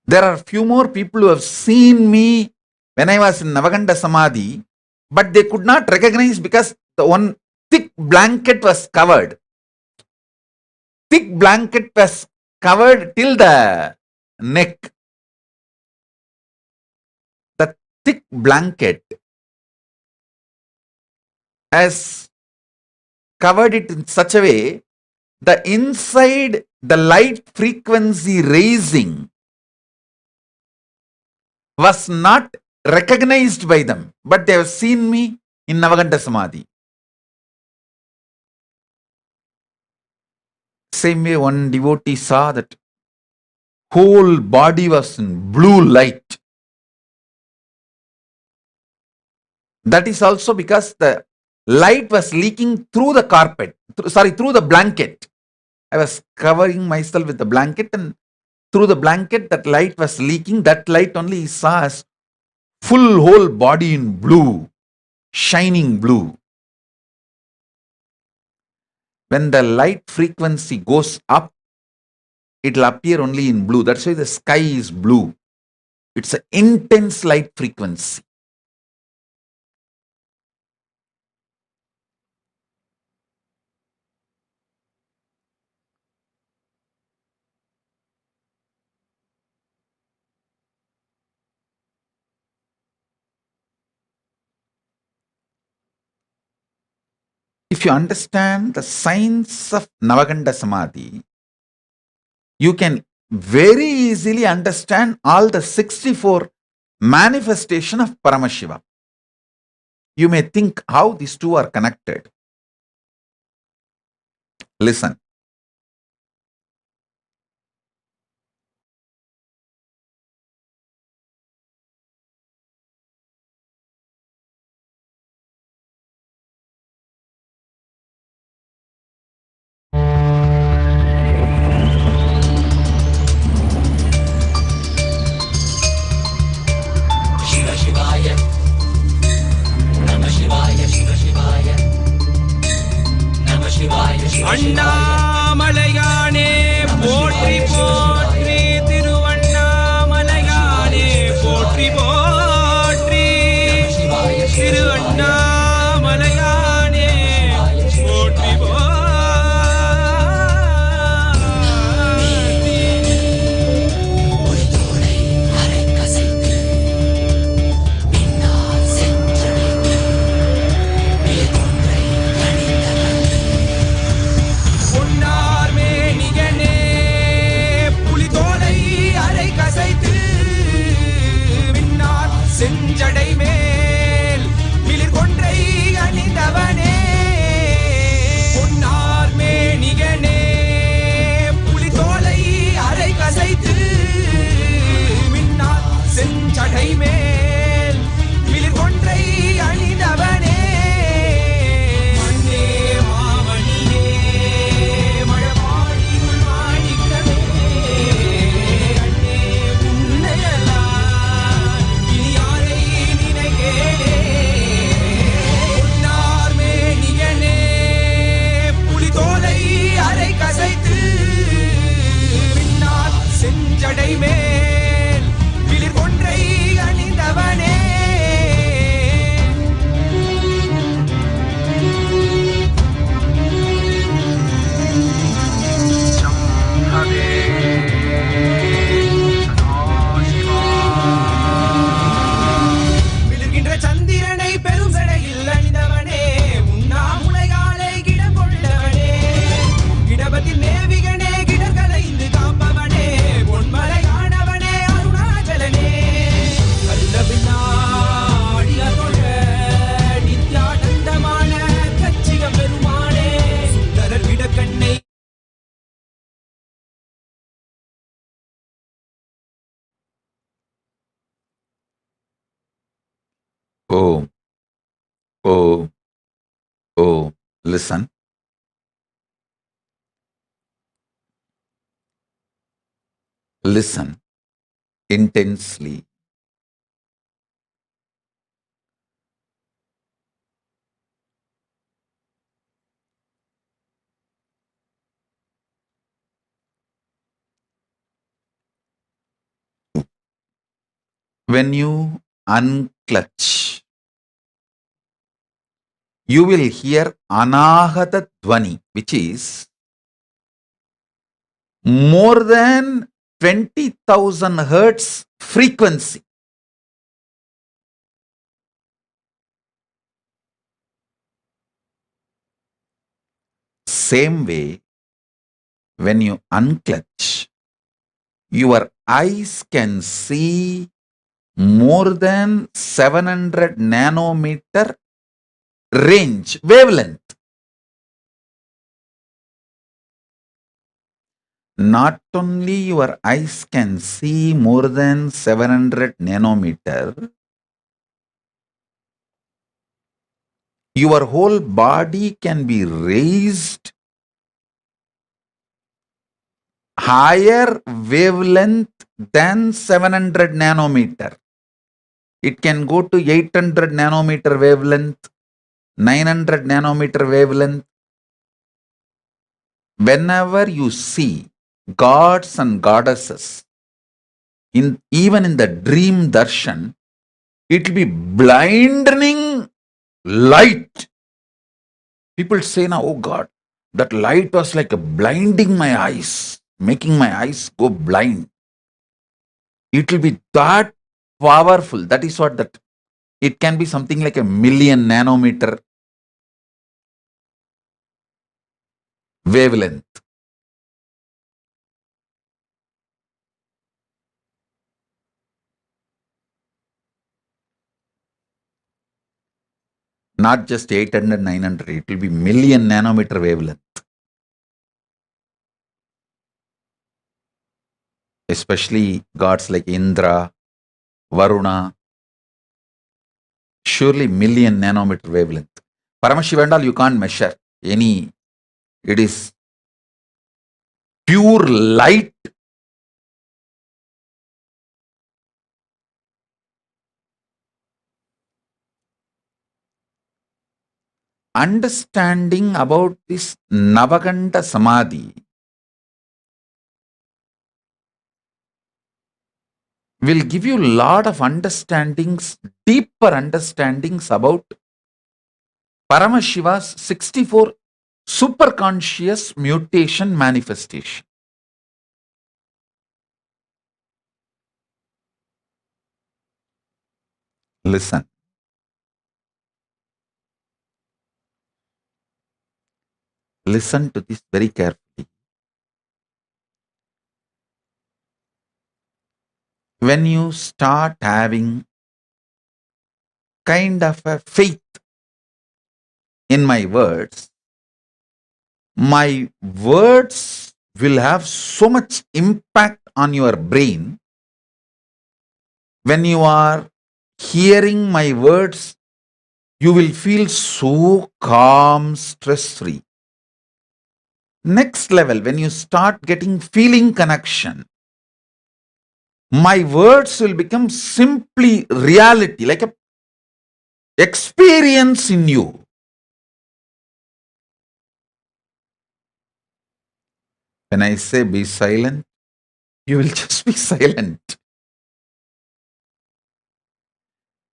There are few more people who have seen me when I was in Navakanda Samadhi, but they could not recognize because the one thick blanket was covered. Thick blanket was covered till the neck. The thick blanket has covered it in such a way the inside, the light frequency raising was not recognized by them, but they have seen me in Navakanda Samadhi. Same way, one devotee saw that whole body was in blue light. That is also because the light was leaking through the carpet, through the blanket. I was covering myself with the blanket, and through the blanket that light was leaking. That light only he saw as full whole body in blue, shining blue. When the light frequency goes up, it will appear only in blue. That's why the sky is blue. It's an intense light frequency. If you understand the science of Navakanda Samadhi, you can very easily understand all the 64 manifestation of Paramashiva. You may think how these two are connected. Listen. அண்ணாமலையானே போற்றி போற்றி திருவண்ணாமலையானே போற்றி போற்றி திரு அண்ணாமலையானே போற்றி செஞ்சடை மேல் மிளிர் கொன்றை அணிந்தவனே பொன்னார் மேனிகனே புலிதோலை அரை கசைத்து மின்னார் செஞ்சடை மேல் மிளிர் கொன்றை அணிந்தவனே மண்ணே மாமணியே மழமாடி உள்வாணிக்கமே அண்ணே உன்னையலா செஞ்சடை மேல் மிளிர் கொன்றை அணிந்தவனே மிளிர்கின்ற சந்திரனை பெரும் சடையில் அணிந்தவனே உண்ணாமுலைகாலை கிடம் கொண்டவனே இடபத்தில் நேவிகனே கிடற்கலைந்து காப்பவனே பொன்மலையானவனே அருணாச்சலனே கருத பின்னாடியதொழ நித்யானந்தமான கச்சிக பெருமானே Sundarar விடக்கண்ணை Oh, oh, oh, listen. Listen intensely. when you unclutch, you will hear anahata dhvani, which is more than 20,000 hertz frequency. Same way, when you unclutch, your eyes can see more than 700 nanometer range, wavelength. Not only your eyes can see more than 700 nanometer, your whole body can be raised higher wavelength than 700 nanometer. It can go to 800 nanometer wavelength, 900 nanometer wavelength. Whenever you see gods and goddesses, even in the dream darshan, it will be blinding light. People say now, oh God, that light was like blinding my eyes, making my eyes go blind. It will be that powerful. That is what that. It can be something like 1,000,000 nanometer wavelength. Not just 800, 900, it will be 1,000,000 nanometer wavelength. Especially gods like Indra, Varuna, surely 1,000,000 nanometer wavelength. Paramashiva and all you can't measure any. It is pure light. Understanding about this Navakanda Samadhi will give you a lot of understandings, deeper understandings about Paramashiva's 64 superconscious mutation manifestation. Listen. Listen to this very carefully. When you start having kind of a faith in my words will have so much impact on your brain. When you are hearing my words, you will feel so calm, stress-free. Next level, when you start getting feeling connection, my words will become simply reality, like a experience in you. When I say be silent, you will just be silent.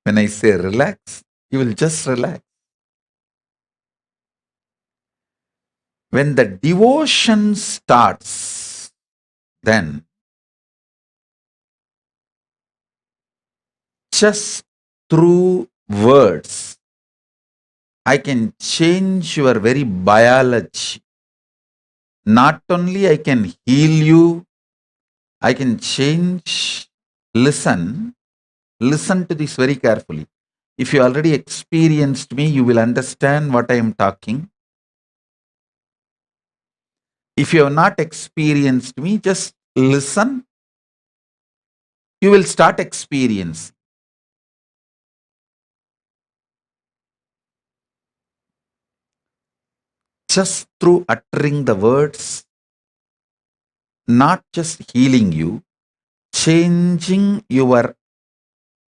When I say relax, you will just relax. When the devotion starts, then just through words, I can change your very biology. Not only I can heal you, I can change. Listen to this very carefully. If you already experienced me, you will understand what I am talking. If you have not experienced me, just listen. You will start experience. Just through uttering the words, not just healing you, changing your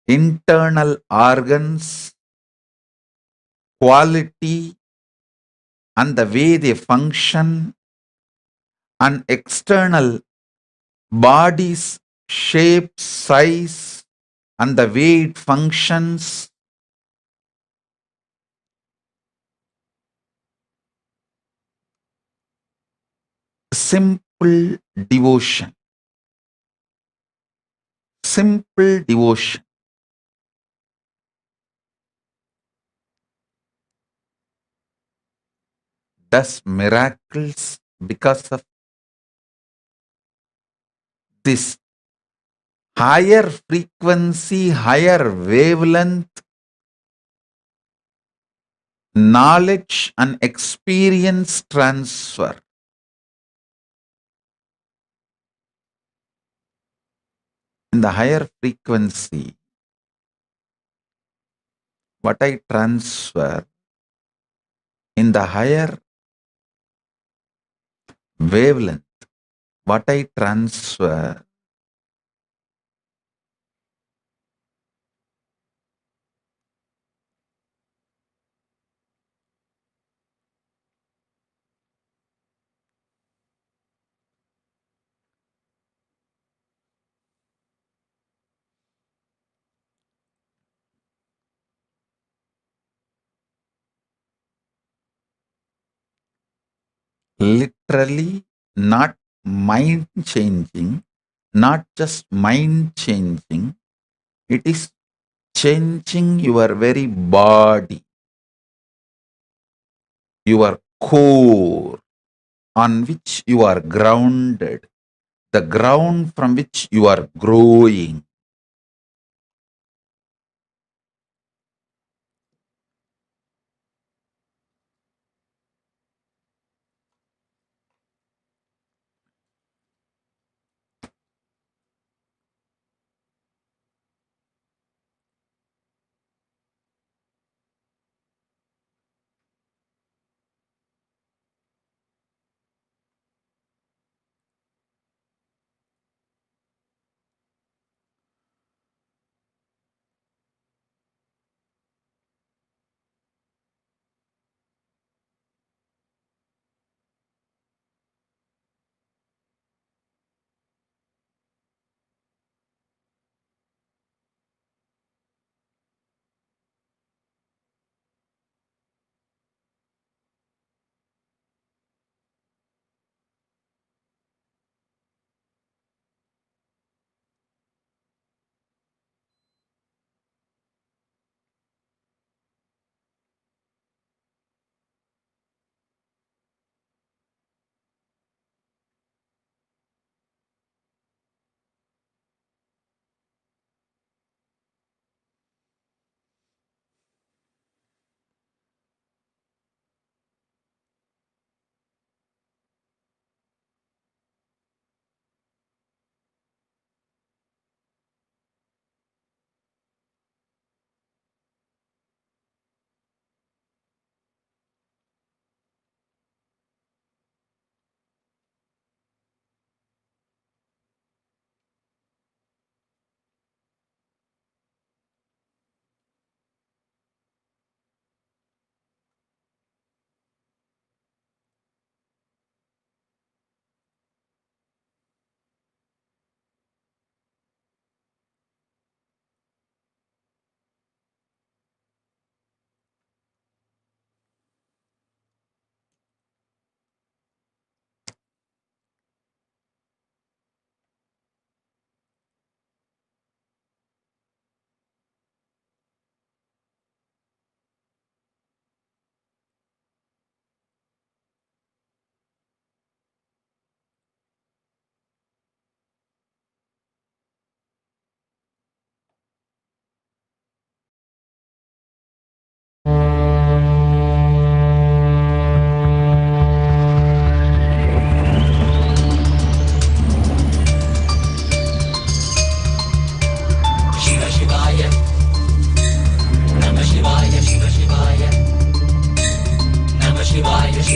internal organs, quality, and the way they function, and external body's shape, size, and the way it functions, simple devotion. Simple devotion. Does miracles because of this higher frequency, higher wavelength, knowledge and experience transfer. In the higher frequency, what I transfer, in the higher wavelength, what I transfer, literally not mind changing, not just mind changing, it is changing your very body, your core on which you are grounded, the ground from which you are growing.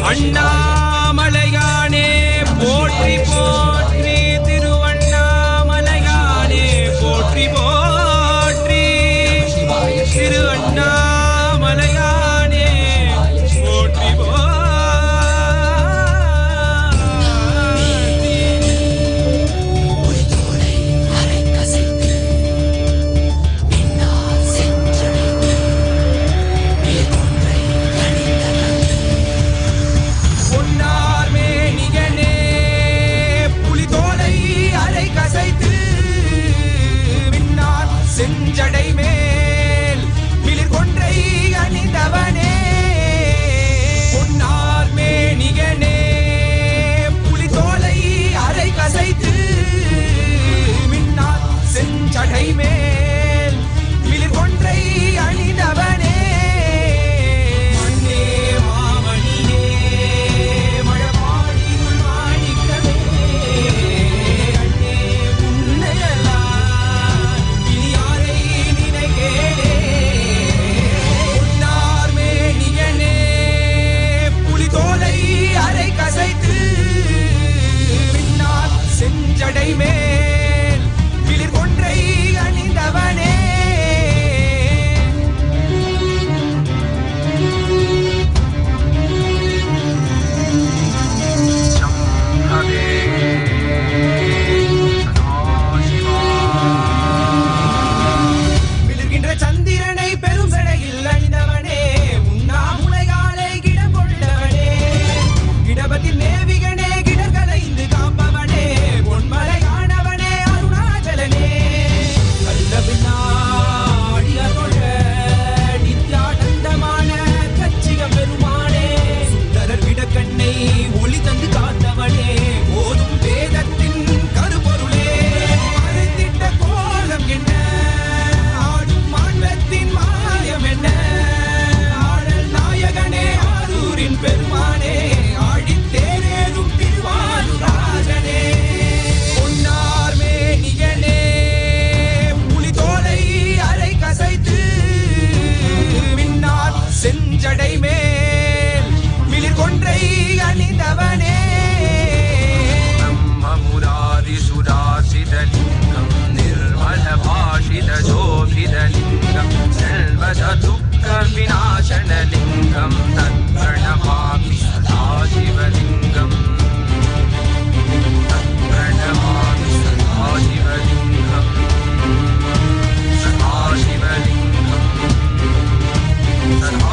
அண்ணாமலையானே போற்றி போற்றி, திருவண்ணாமலையானே போற்றி போற்றி, திரு அண்ணாமலையானே போற்றி போற்றி.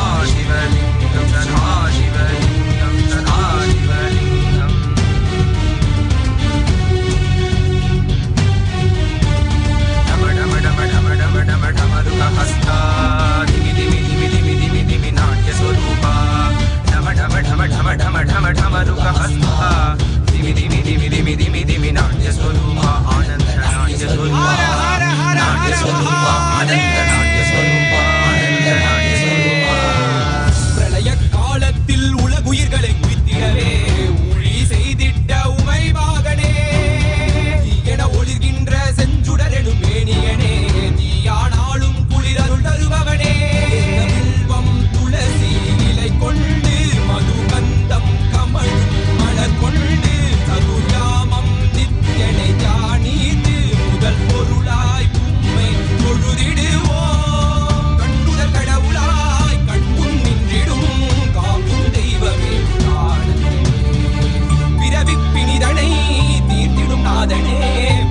சதாசிவலிங்கம் சதாசிவலிங்கம் சதாசிவலிங்கம் டம டம டம டம டம டம டமருகஹஸ்தா திமி திமி திமி திமி திமி திமி நாட்யஸ்வரூபா டம டம டம டம டம டம டமருகஹஸ்தா திமி திமி திமி திமி திமி திமி நாட்யஸ்வரூபா ஆனந்த நாட்யஸ்வரூபா நாட்யஸ்வரூபா ஆனந்த நாட்யஸ்வரூபா ஆனந்த நாட்யஸ்வரூபா பிரளய காலத்தில் உலகுயிர்களை குவித்திடவே ஊழி செய்திட்ட உமை மகனே என ஒளிர்கின்ற செஞ்சுடரெனும் மேனியனே தீயானாலும் குளிரருள் தருபவனே வில்வம் துளசி இலை கொண்டு மதுகந்தம் கமழும் மலர் கொண்டு சதுர்யாமம் நித்யனை தியானித்து முதல் பொருளாய் உம்மை தொழுதிடுவோம் கண்ணுதல் கடவுளாய் கண்முன் நின்றிடும் காக்கும் தெய்வமே பிறவி பிணிதனை தீர்த்திடும் நாதனே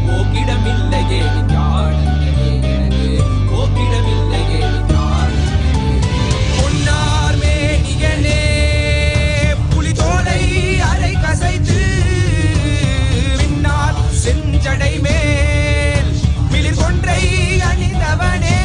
போக்கிடமில்லையே ஞானந்தனே எனக்கு போக்கிடமில்லையே பொன்னார் மேனியனே புலிதோலை அரை கசைத்து பின்னால் செஞ்சடை மேல் மிளிர் கொன்றை அணிந்தவனே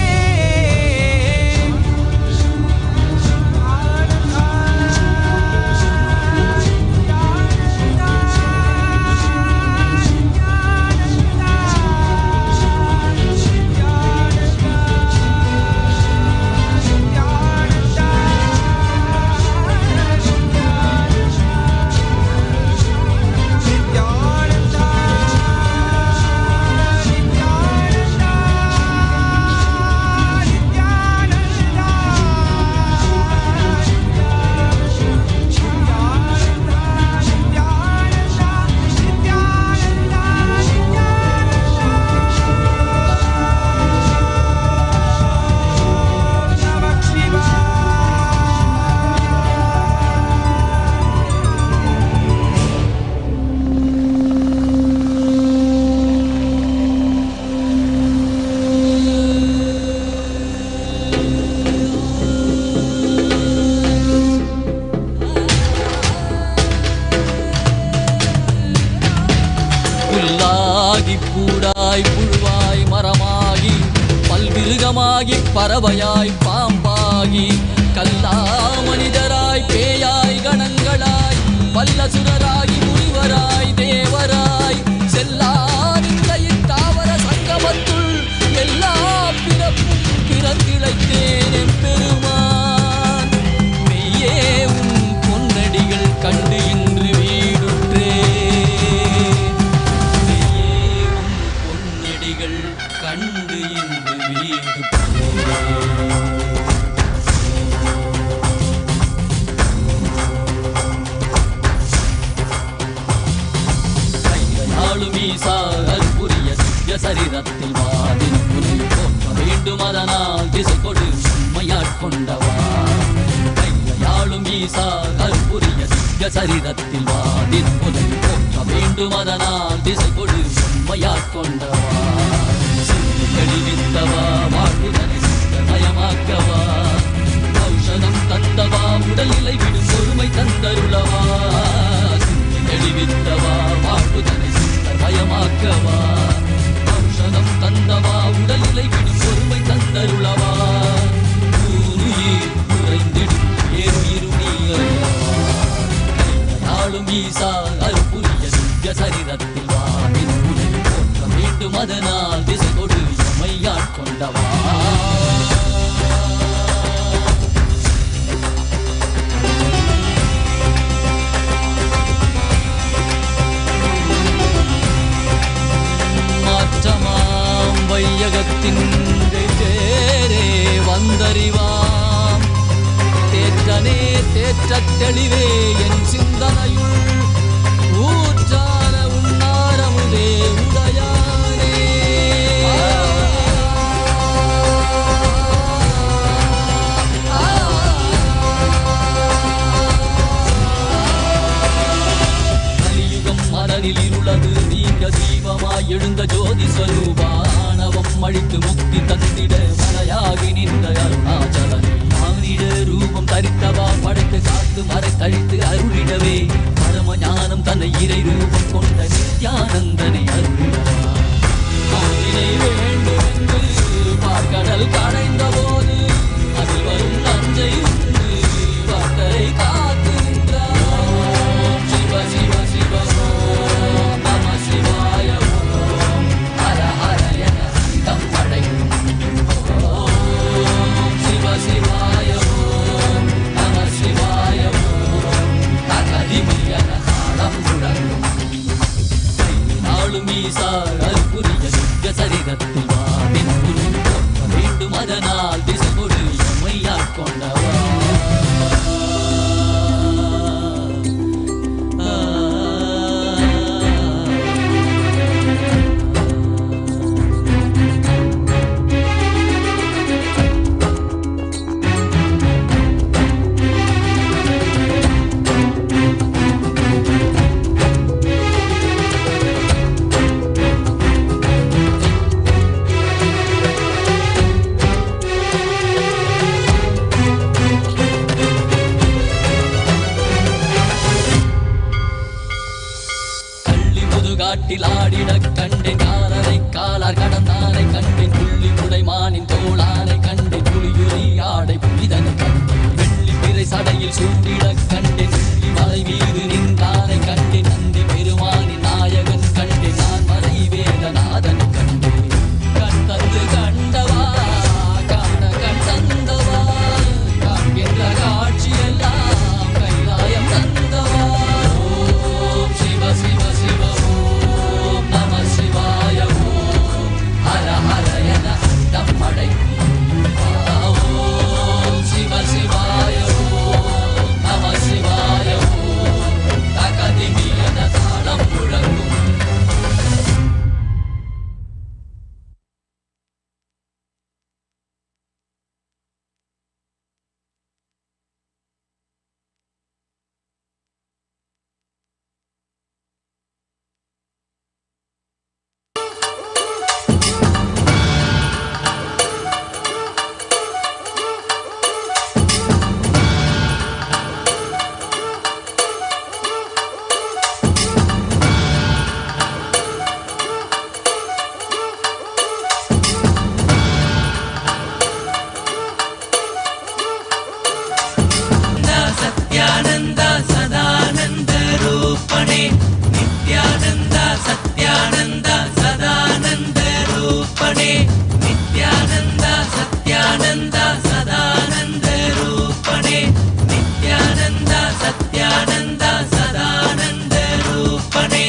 புல்லாகி பூடாய் புழுவாய் மரமாகி பல்விருகமாகி பறவையாய் பாம்பாகி கல்லா மனிதராய் பேயாய் கணங்களாய் வல்லசுரராகி முனிவராய் தேவராய் செல்லாரின் தாவர சங்கமத்துள் எல்லா பிறப்பும் பிறந்திழைத்தேன் எம்பெருமான் மெய்யே உன் பொன்னடிகள் கண்டு இன்று வீடுற்றே பொன்னடிகள் கண்டு இன்று வீடு கையாளும் ஈசா அற்புரிய திவ்ய சரீரத்தில் வாதின் புனை போற்ற வேண்டும் அதனால் திசை கொடு உண்மையாட்கொண்டவா கையாளும் ஈசா அற்புரிய திவ்ய சரீரத்தில் வாதின் புனை போற்ற வேண்டும் அதனால் திசை கொடு உண்மையாட்கொண்டவா தெளிவித்தவா வாழ்வுதனை மயமாக்கவா ஔஷதம் தந்தவா உடல்நிலை விடும் பொறுமை தந்தருளவா தெளிவித்தவா வாழ்வுதனை மயமாக்கவா ஔஷதம் தந்தவா உடல்நிலை விடும் பொறுமை தந்தருளவா ஊருயிர் குறைந்திடும் ஏறுயிருமீ அறியவா கையாளும் ஈசா அற்புரிய திவ்ய சரீரத்தில் வானின் புனை போற்ற வேண்டும் அதனால் திசை கொடு எம்மையாட்கொண்டவா மாற்றமாம் வையகத்தின் தேரே வந்தறிவாம் தேற்றனே தேற்றத் தெளிவே என் சிந்தனையுள் ஊற்றான உன்னாரமுதே உதயானே கலியுகம் மனதில் இருளது நீங்க தீபமாய் எழுந்த ஜோதி ஸ்வரூபானவம் அழித்து முக்தி தந்திட மலையாகி நின்ற அருணாச்சலன் மானிட ரூபம் தரித்தவா படைத்து காத்து மறைத்தழித்து அருளிடவே பரம ஞானம் தன்னை இறை ரூபம் கொண்ட நித்யானந்தனை அருளிடவா ஆதினை வேண்டும் என்று பார்க்கடல் கடைந்த போது அதில் வரும் நஞ்சை உண்டு பக்தரை காத்து நின்றார். சிவ சிவ சிவ ஓம் நம சிவாய ஓம் ஹர ஹர என சங்கம் படைக்கும் ஓம் சிவ சிவாய ஓம் நம சிவாய ஓம் தகதிமி என தாளம் முழங்கும் நாளும் ஈசா அற்புரிய நித்திய சரீரத்தில் வாதின் புரிந்து கொள்ள வேண்டும் அதனால் திசை கொடு எம்மையாட் கொண்டவா காட்டில் ஆடிடக் கண்டேன் காலரை காலார் கடந்தானை கண்டேன் புள்ளி முளைமானின் தோளானை கண்டேன் புலியுரி ஆடை புலிதனை கண்டேன் வெள்ளி பிறை சடையில் சூடிடக் கண்டேன் வெள்ளி மலை மீது நின்றானை கண்டேன் நந்தி பெருமானின் நாயகன் கண்டேன் நான் மறை வேதநாதனை கண்டேன் கண் தந்து கண்டவா காண கண் தந்தவா காண்கின்ற காட்சியெல்லாம் கைலாயம் தந்தவா ஓம் சிவ சிவ சிவ ஓம் நம சிவாய ஓம் ஹர ஹர என அண்டம் அடைக்கும் ஓம் சிவ சிவாய ஓம் நம சிவாய ஓம் தகதிமி என தாளம் முழங்கும் சத்யானந்த சதானந்த ரூபணே நித்யானந்த சத்யானந்த சதானந்த ரூபணே நித்யானந்த சத்யானந்த சதானந்த ரூபணே நித்யானந்த சத்யானந்த சதானந்த ரூபணே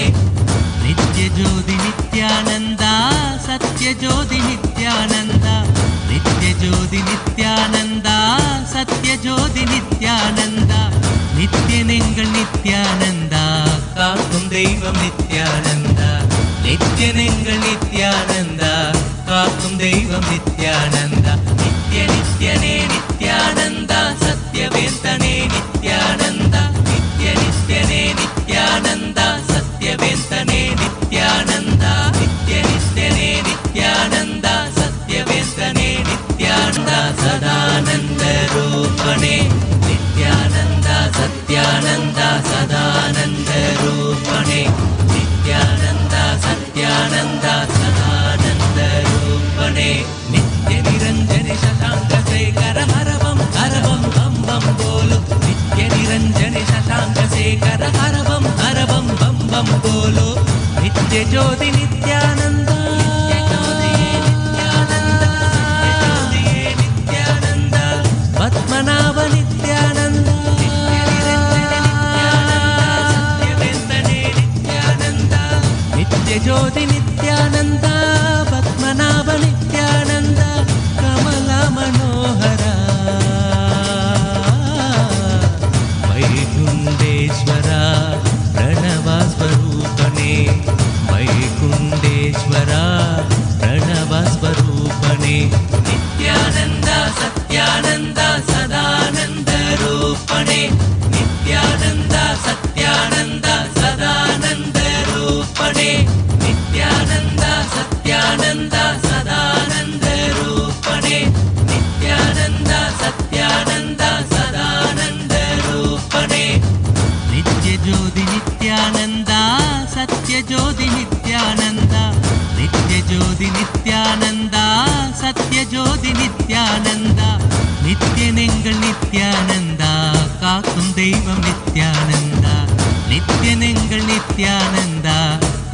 நித்ய ஜோதி நித்யானந்த சத்ய ஜோதி நித்யானந்த நித்ய ஜோதி நித்யானந்த சத்ய ஜோதி நித்யானந்தா நித்யனெங்கள் நித்யானந்தா காக்கும் தெய்வம் நித்யானந்தா நித்யனெங்கள் நித்யானந்தா காக்கும் தெய்வம் நித்யானந்தா நித்ய நித்யனே நித்யானந்தா சத்யவேந்தனே நித்யானந்தா நித்ய நித்யனே நித்யானந்தா சத்யவேந்தனே நித்யானந்தா நித்ய நித்யனே நித்யானந்தா சத்யவேந்தனே நித்யானந்தா சதானந்த ரூபணே நித்யானந்த சத்யானந்த சதானந்த ரூபணே நித்யானந்த சத்யானந்த சதானந்த ரூபணே நித்ய நிரஞ்சனி சசாங்க சேகர ஹரவம் ஹரவம் பம் பம் போலோ நித்ய நிரஞ்சனி சசாங்க சேகர ஹரவம் ஹரவம் பம் பம் போலோ நித்ய ஜோதி நித்யானந்த பத்மநாப நித்யானந்த சத்யவேந்தனே நித்யானந்த நித்ய ஜோதி நித்யானந்த பத்மநாப நித்யானந்த கமல மனோகர வைகுண்டேஸ்வர பிரணவஸ்வரூபணே வைகுண்டேஸ்வர பிரணவஸ்வரூபணே நித்யானந்த சத்யானந்த சதானந்த ரூபணே நித்யானந்த சத்யானந்த சதானந்த ரூபணே நித்யானந்த சத்ய நித்யானந்தா காக்கும் தெய்வம் நித்யானந்தா நித்யனெங்கள் நித்யானந்தா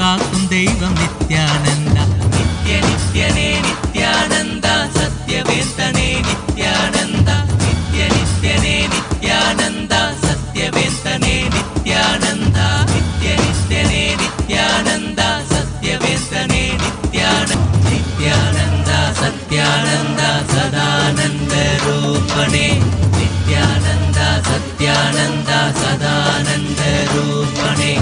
காக்கும் தெய்வம் நித்யானந்தா நித்ய நித்யனே நித்யானந்தா சத்யவேந்தனே நித்யானந்தா நித்ய நித்யனே நித்யானந்தா சத்யவேந்தனே நித்யானந்தா நித்ய நித்யனே நித்யானந்தா சத்யவேந்தனே நித்யானந்தா சத்யானந்தா சதானந்த ரூபணே நித்யானந்தா சத்யானந்தா சதானந்த ரூபணே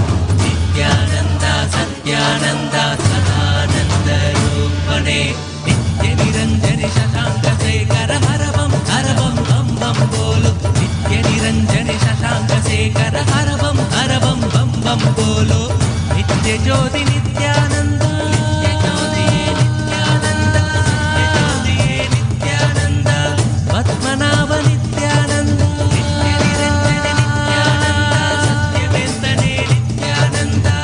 நித்யானந்தா சத்யானந்தா சதானந்த ரூபணே நித்ய நிரஞ்சனி சசாங்க சேகர ஹரவம் ஹரவம் பம் பம் போலோ நித்ய நிரஞ்சனி சசாங்க சேகர ஹரவம் ஹரவம் பம் பம் போலோ நித்ய ஜோதி நித்யானந்தா நித்ய ஜோதியே நித்யானந்தா நித்ய ஜோதியே நித்யானந்தா பத்மநாப நித்யானந்தா நித்ய நிரஞ்சனி நித்யானந்தா சத்யவேந்தனே நித்யானந்தா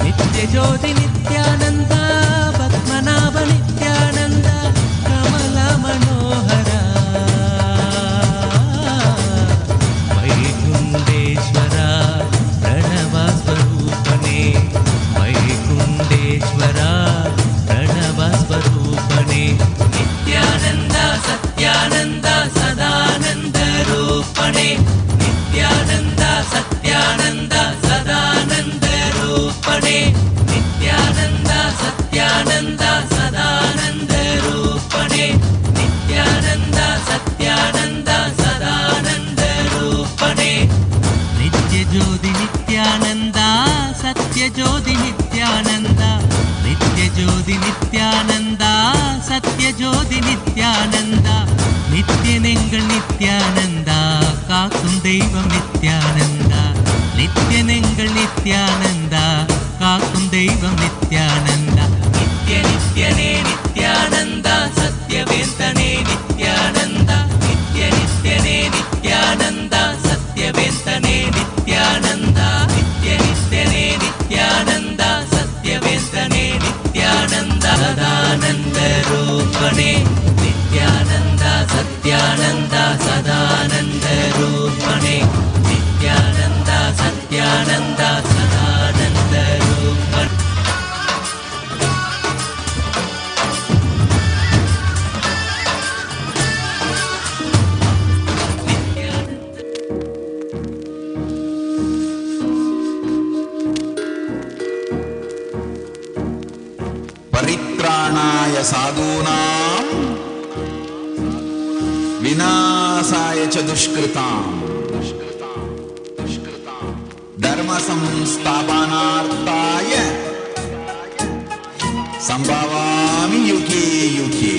நித்ய ஜோதி நித்யானந்தா பத்மநாப நித்யானந்தா கமல மனோஹரா வைகுண்டேஸ்வரா பிரணவஸ்வரூபனே வைகுண்டேஸ்வரா பிரணவஸ்வரூபனே நித்யானந்தா சத்யானந்தா சதானந்த ரூபணே நித்யானந்தா சத்யானந்தா சதானந்த ரூபணே நித்யானந்தா சத்யானந்தா சதானந்த ரூபணே நித்யானந்தா சத்யானந்தா சதானந்த ரூபணே நித்ய ஜோதி நித்யானந்தா சத்ய ஜோதி நித்யானந்தா நித்ய ஜோதி நித்யானந்தா சத்ய ஜோதி நித்யானந்தா நித்யனெங்கள் நித்யானந்தா காக்கும் தெய்வம் நித்யானந்தா நித்யனெங்கள் நித்யானந்தா காக்கும் தெய்வம் நித்யானந்தா நித்ய நித்யனே நித்யானந்தா சத்யவேந்தனே நித்யானந்தா நித்ய நித்யனே நித்யானந்தா சத்யவேந்தனே நித்யானந்தா நித்ய நித்யனே நித்யானந்தா சத்யவேந்தனே நித்யானந்தா சதானந்த ரூபணே நித்யானந்தா சத்யானந்தா சதானந்த ரூபணே நித்யானந்தா சத்யானந்தா சதானந்த ரூபணே परित्राणाय साधूनां विनाशाय च दुष्कृतां धर्म संस्थापनार्थाय संभवामि युगे युगे.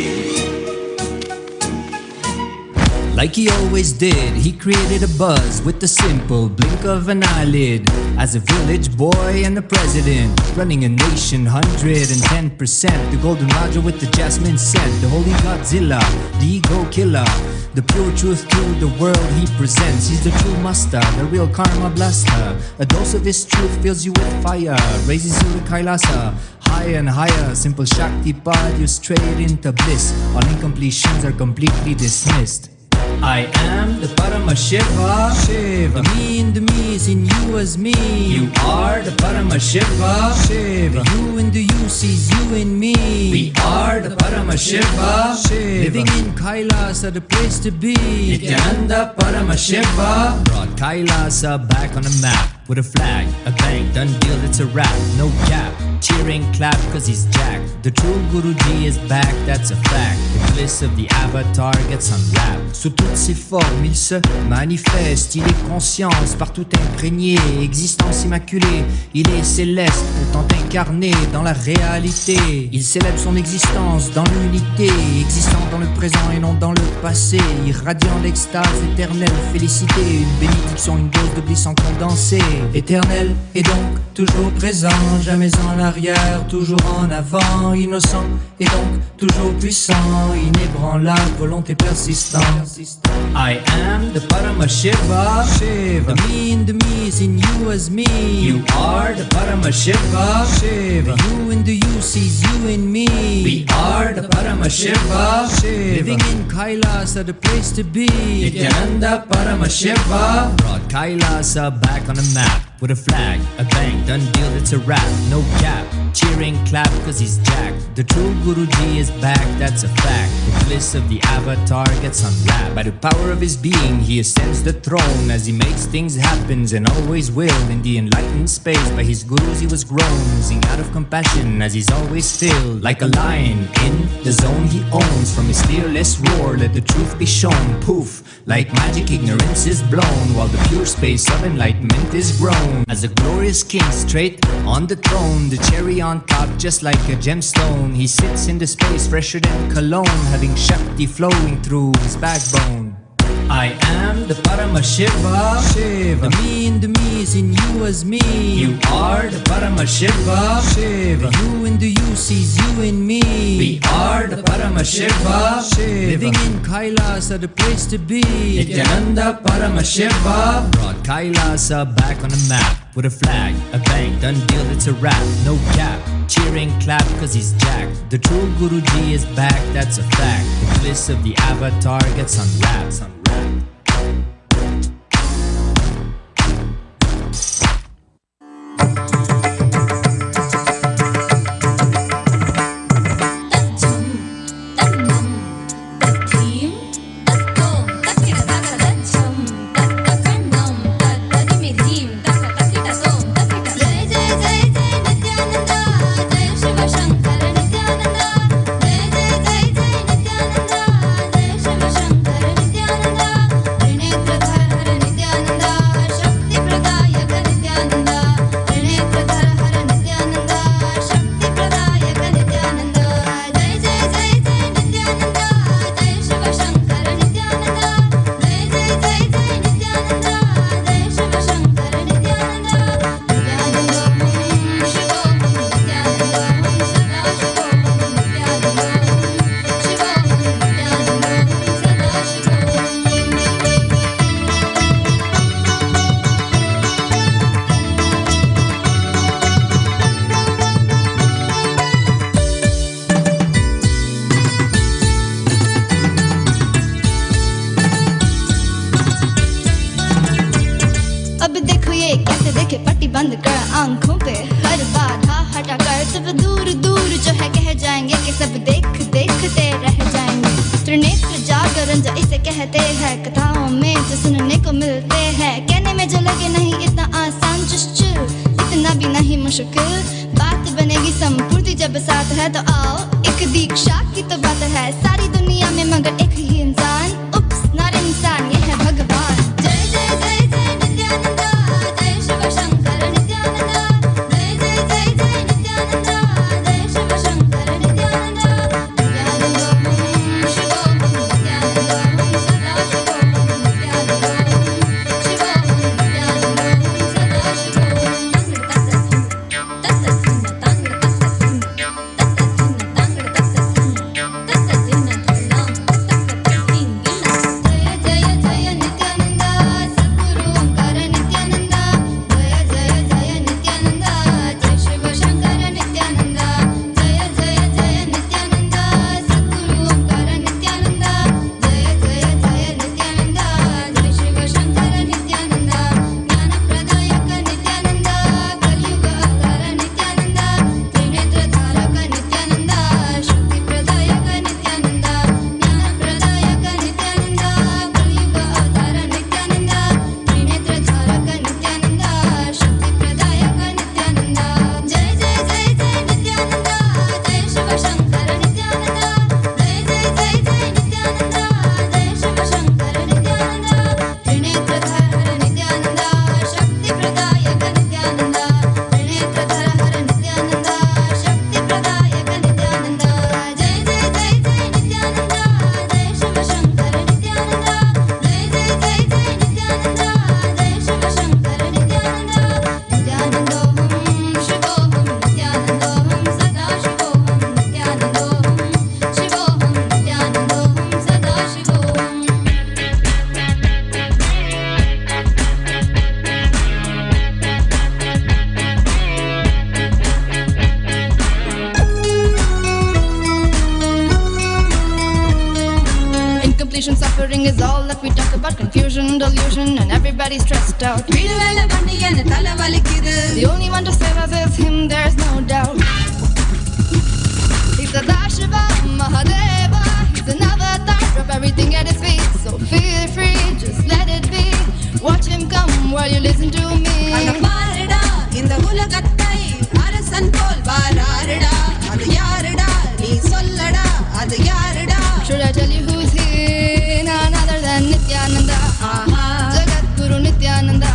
Like he always did, he created a buzz with the simple blink of an eyelid. As a village boy and the president, running a nation 110%. The golden Raja with the jasmine scent, the holy Godzilla, the ego killer. The pure truth to the world he presents. He's the true master, the real karma blaster. A dose of his truth fills you with fire, raises you to Kailāsa. Higher and higher, simple Shakti path, you straight into bliss. All incompletions are completely dismissed. I am the Paramashiva. Shiva. The me in the me is in you as me. You are the Paramashiva. Shiva. The you in the you sees you in me. We are the Paramashiva. Shiva. Living in Kailāsa, the place to be. Nithyananda Paramashiva. Brought Kailāsa back on the map. With a flag, a bang, done deal, it's a wrap. No gap, cheering, clap, cause he's jacked. The true Guruji is back, that's a fact. The bliss of the avatar gets unwrapped. Sous toutes ses formes, il se manifeste. Il est conscience, partout imprégné. Existence immaculée, il est céleste. Pourtant incarné dans la réalité. Il célèbre son existence dans l'unité. Existant dans le présent et non dans le passé. Irradiant l'extase éternelle, félicité. Une bénédiction, une dose de bliss en condensé. Éternel et donc toujours présent, jamais en arrière. regard toujours en avant, innocent et donc toujours puissant, inébranlable, volonté persistante. I am the Paramashiva, Shiva. The me in the me is in you as me. You are the Paramashiva, Shiva. The you in the you sees you in me. We are the Paramashiva, Shiva. Living in Kailāsa, the place to be. Nithyananda Paramashiva brought Kailāsa back on the map. With a flag, a bang, done deal, it's a wrap. No cap, cheering, clap, cause he's jacked. The true Guruji is back, that's a fact. The bliss of the avatar gets unwrapped. By the power of his being, he ascends the throne. As he makes things happen and always will. In the enlightened space, by his gurus he was grown. Oozing out of compassion as he's always filled. Like a lion in the zone he owns. From his fearless roar, let the truth be shown. Poof, like magic ignorance is blown. While the pure space of enlightenment is grown. As a glorious king straight on the throne, the cherry on top just like a gemstone. He sits in the space fresher than cologne, having Shakti flowing through his backbone. I am the Paramashiva, Shiva. The me in the me is in you as me. You are the Paramashiva, Shiva. The you in the you sees you in me. We are the Paramashiva, Shiva. Living in Kailāsa, the place to be. Nithyananda Paramashiva brought Kailāsa back on the map. With a flag, a bang, done deal, it's a wrap. No cap, cheering, clap, cause he's jacked. The true Guruji is back, that's a fact. The bliss of the avatar gets unwrapped. बंद कर आंखों पे हर बाधा हटा कर सब दूर दूर जो है कह जाएंगे कि सब देखते रह जाएंगे। त्रिनेत्र जागरण जो इसे कहते हैं कथाओं में जो सुनने को मिलते हैं, कहने में जो लगे नहीं इतना आसान चुश्चुर इतना भी नहीं मुश्किल, बात बनेगी संपूर्ति जब साथ है तो आओ एक दीक्षा की तो बात है सारी दुनिया में मगर एक ही इंसान, उप्स नॉट इंसान ये है भगवान। जय जय जय जय नित्यानंदा जय शिव शंकर नित्यानंदा जय जय जय जय नित्यानंदा जय शिव शंकर नित्यानंदा नित्यानंदा शिवोहम नित्यानंदा सदा शिवोहम नित्यानंदा शिवोहम नित्यानंदा सदा शिवोहम तत्तसिंह तत्तसिंह तत्तसिंह तत्तसिंह suffering is all that we talk about. Confusion, delusion, and everybody's stressed out. The only one to save us is him, there's no doubt. He's a Sadashiva, Mahadeva. He's an avatar, drop everything at his feet. So feel free, just let it be. Watch him come while you listen to me. இந்த உலகத்தை அரசன் போல் வாராருடா. அது யாருடா நீ சொல்லடா, அது யாருடா? Should I tell you who's here? None other than Nithyananda. Jagat Guru Nithyananda.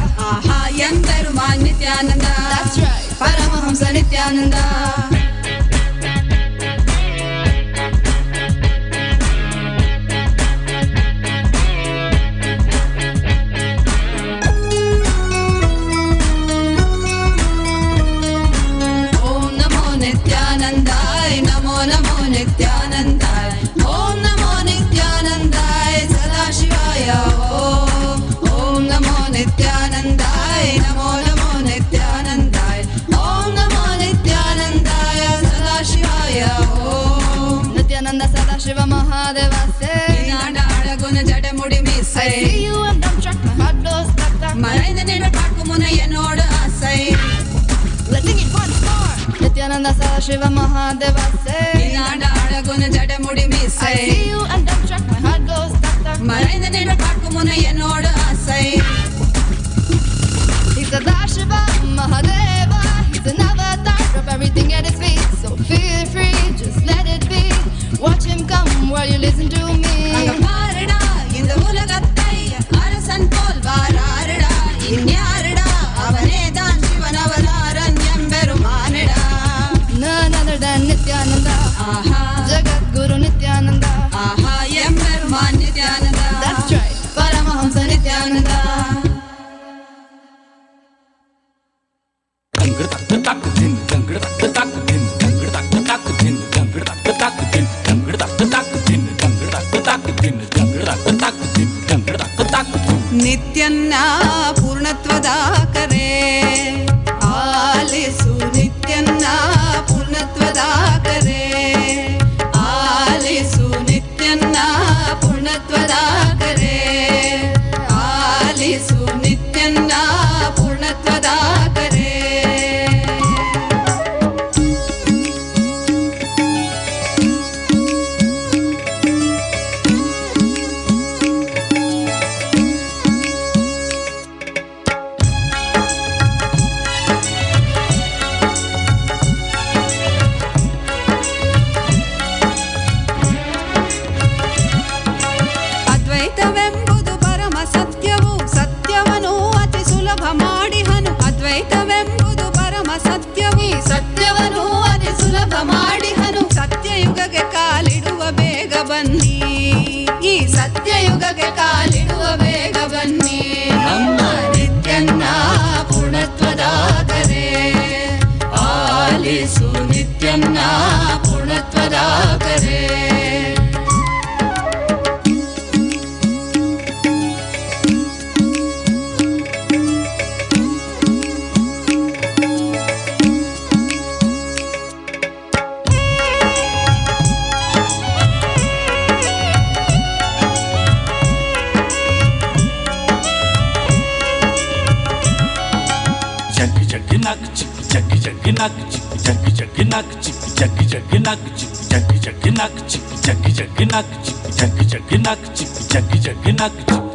எம்பெருமான் Nithyananda. That's right, Paramahamsa Nithyananda. Namo Namo नित्यानंदाय, Om NaMo नित्यानंदाय सदाशिवाय, Om NaMo नित्यानंदाय, Namo Namo नित्यानंदाय, Om NaMo नित्यानंदाय सदाशिवाय, Nithyananda Sadashiva Mahadeva say, ಅಳಗುನ ಜಡಮುಡಿ ಮೀಸೈ. I see you and don't track my heart goes stuck stuck. ಮರೈದ ನಿಡ pak Munaiah ನೋಡು ಆಸೈ. Let's sing it once more. Nithyananda Sadashiva Mahadeva say, ಅಳಗುನ ಜಡಮುಡಿ ಮೀಸೈ. I see you and don't track my heart goes stuck stuck. ಮರೈದ ನಿಡ pak Munaiah ನೋಡು ಆಸೈ. He's Sadashiva Mahadeva. He's an avatar, drop everything at his feet. So feel free, just let it be. Watch him come while you listen to me. பாருடா இந்த உலகத்தை அரசன் போல் வாராருடா. இன்யாருடா அவனே தான் Sivan Avataran எம்பெருமானிடா. None other than Nithyananda. Jagat Guru Nithyananda. எம்பெருமான் Nithyananda. That's right, Paramahamsa Nithyananda. ನಿತ್ಯನ್ನ ಪೂರ್ಣತ್ವದ ಕರೆ ಆಲಿಸು, ನಿತ್ಯನ್ನ ಪೂರ್ಣತ್ವದ ಕರೆ ಆಲಿಸು, ನಿತ್ಯನ್ನ ಪೂರ್ಣತ್ವದ ಕರೆ ಆಲಿಸು, ನಿತ್ಯನ್ನ ಪೂರ್ಣತ್ವದ ಕರೆ. ಅದ್ವೈತವೆಂಬುದು ಪರಮ ಸತ್ಯವು, ಸತ್ಯವನ್ನು ಅತಿ ಸುಲಭ ಮಾಡಿಹನು. ಅದ್ವೈತವೆಂಬುದು ಪರಮ ಸತ್ಯವು, ಸತ್ಯವನ್ನು ಅತಿ ಸುಲಭ ಮಾಡಿಹನು. ಸತ್ಯಯುಗಕ್ಕೆ ಕಾಲಿಡುವ ಬೇಗ ಬನ್ನಿ, ಈ ಸತ್ಯಯುಗಕ್ಕೆ ಕಾಲಿಡುವ ಬೇಗ ಬನ್ನಿ. ನಮ್ಮ ನಿತ್ಯನ್ನ ಪೂರ್ಣತ್ವದ ಕರೆ ಆಲಿಸು, ನಿತ್ಯನ್ನ ಪೂರ್ಣತ್ವದ ಕರೆ.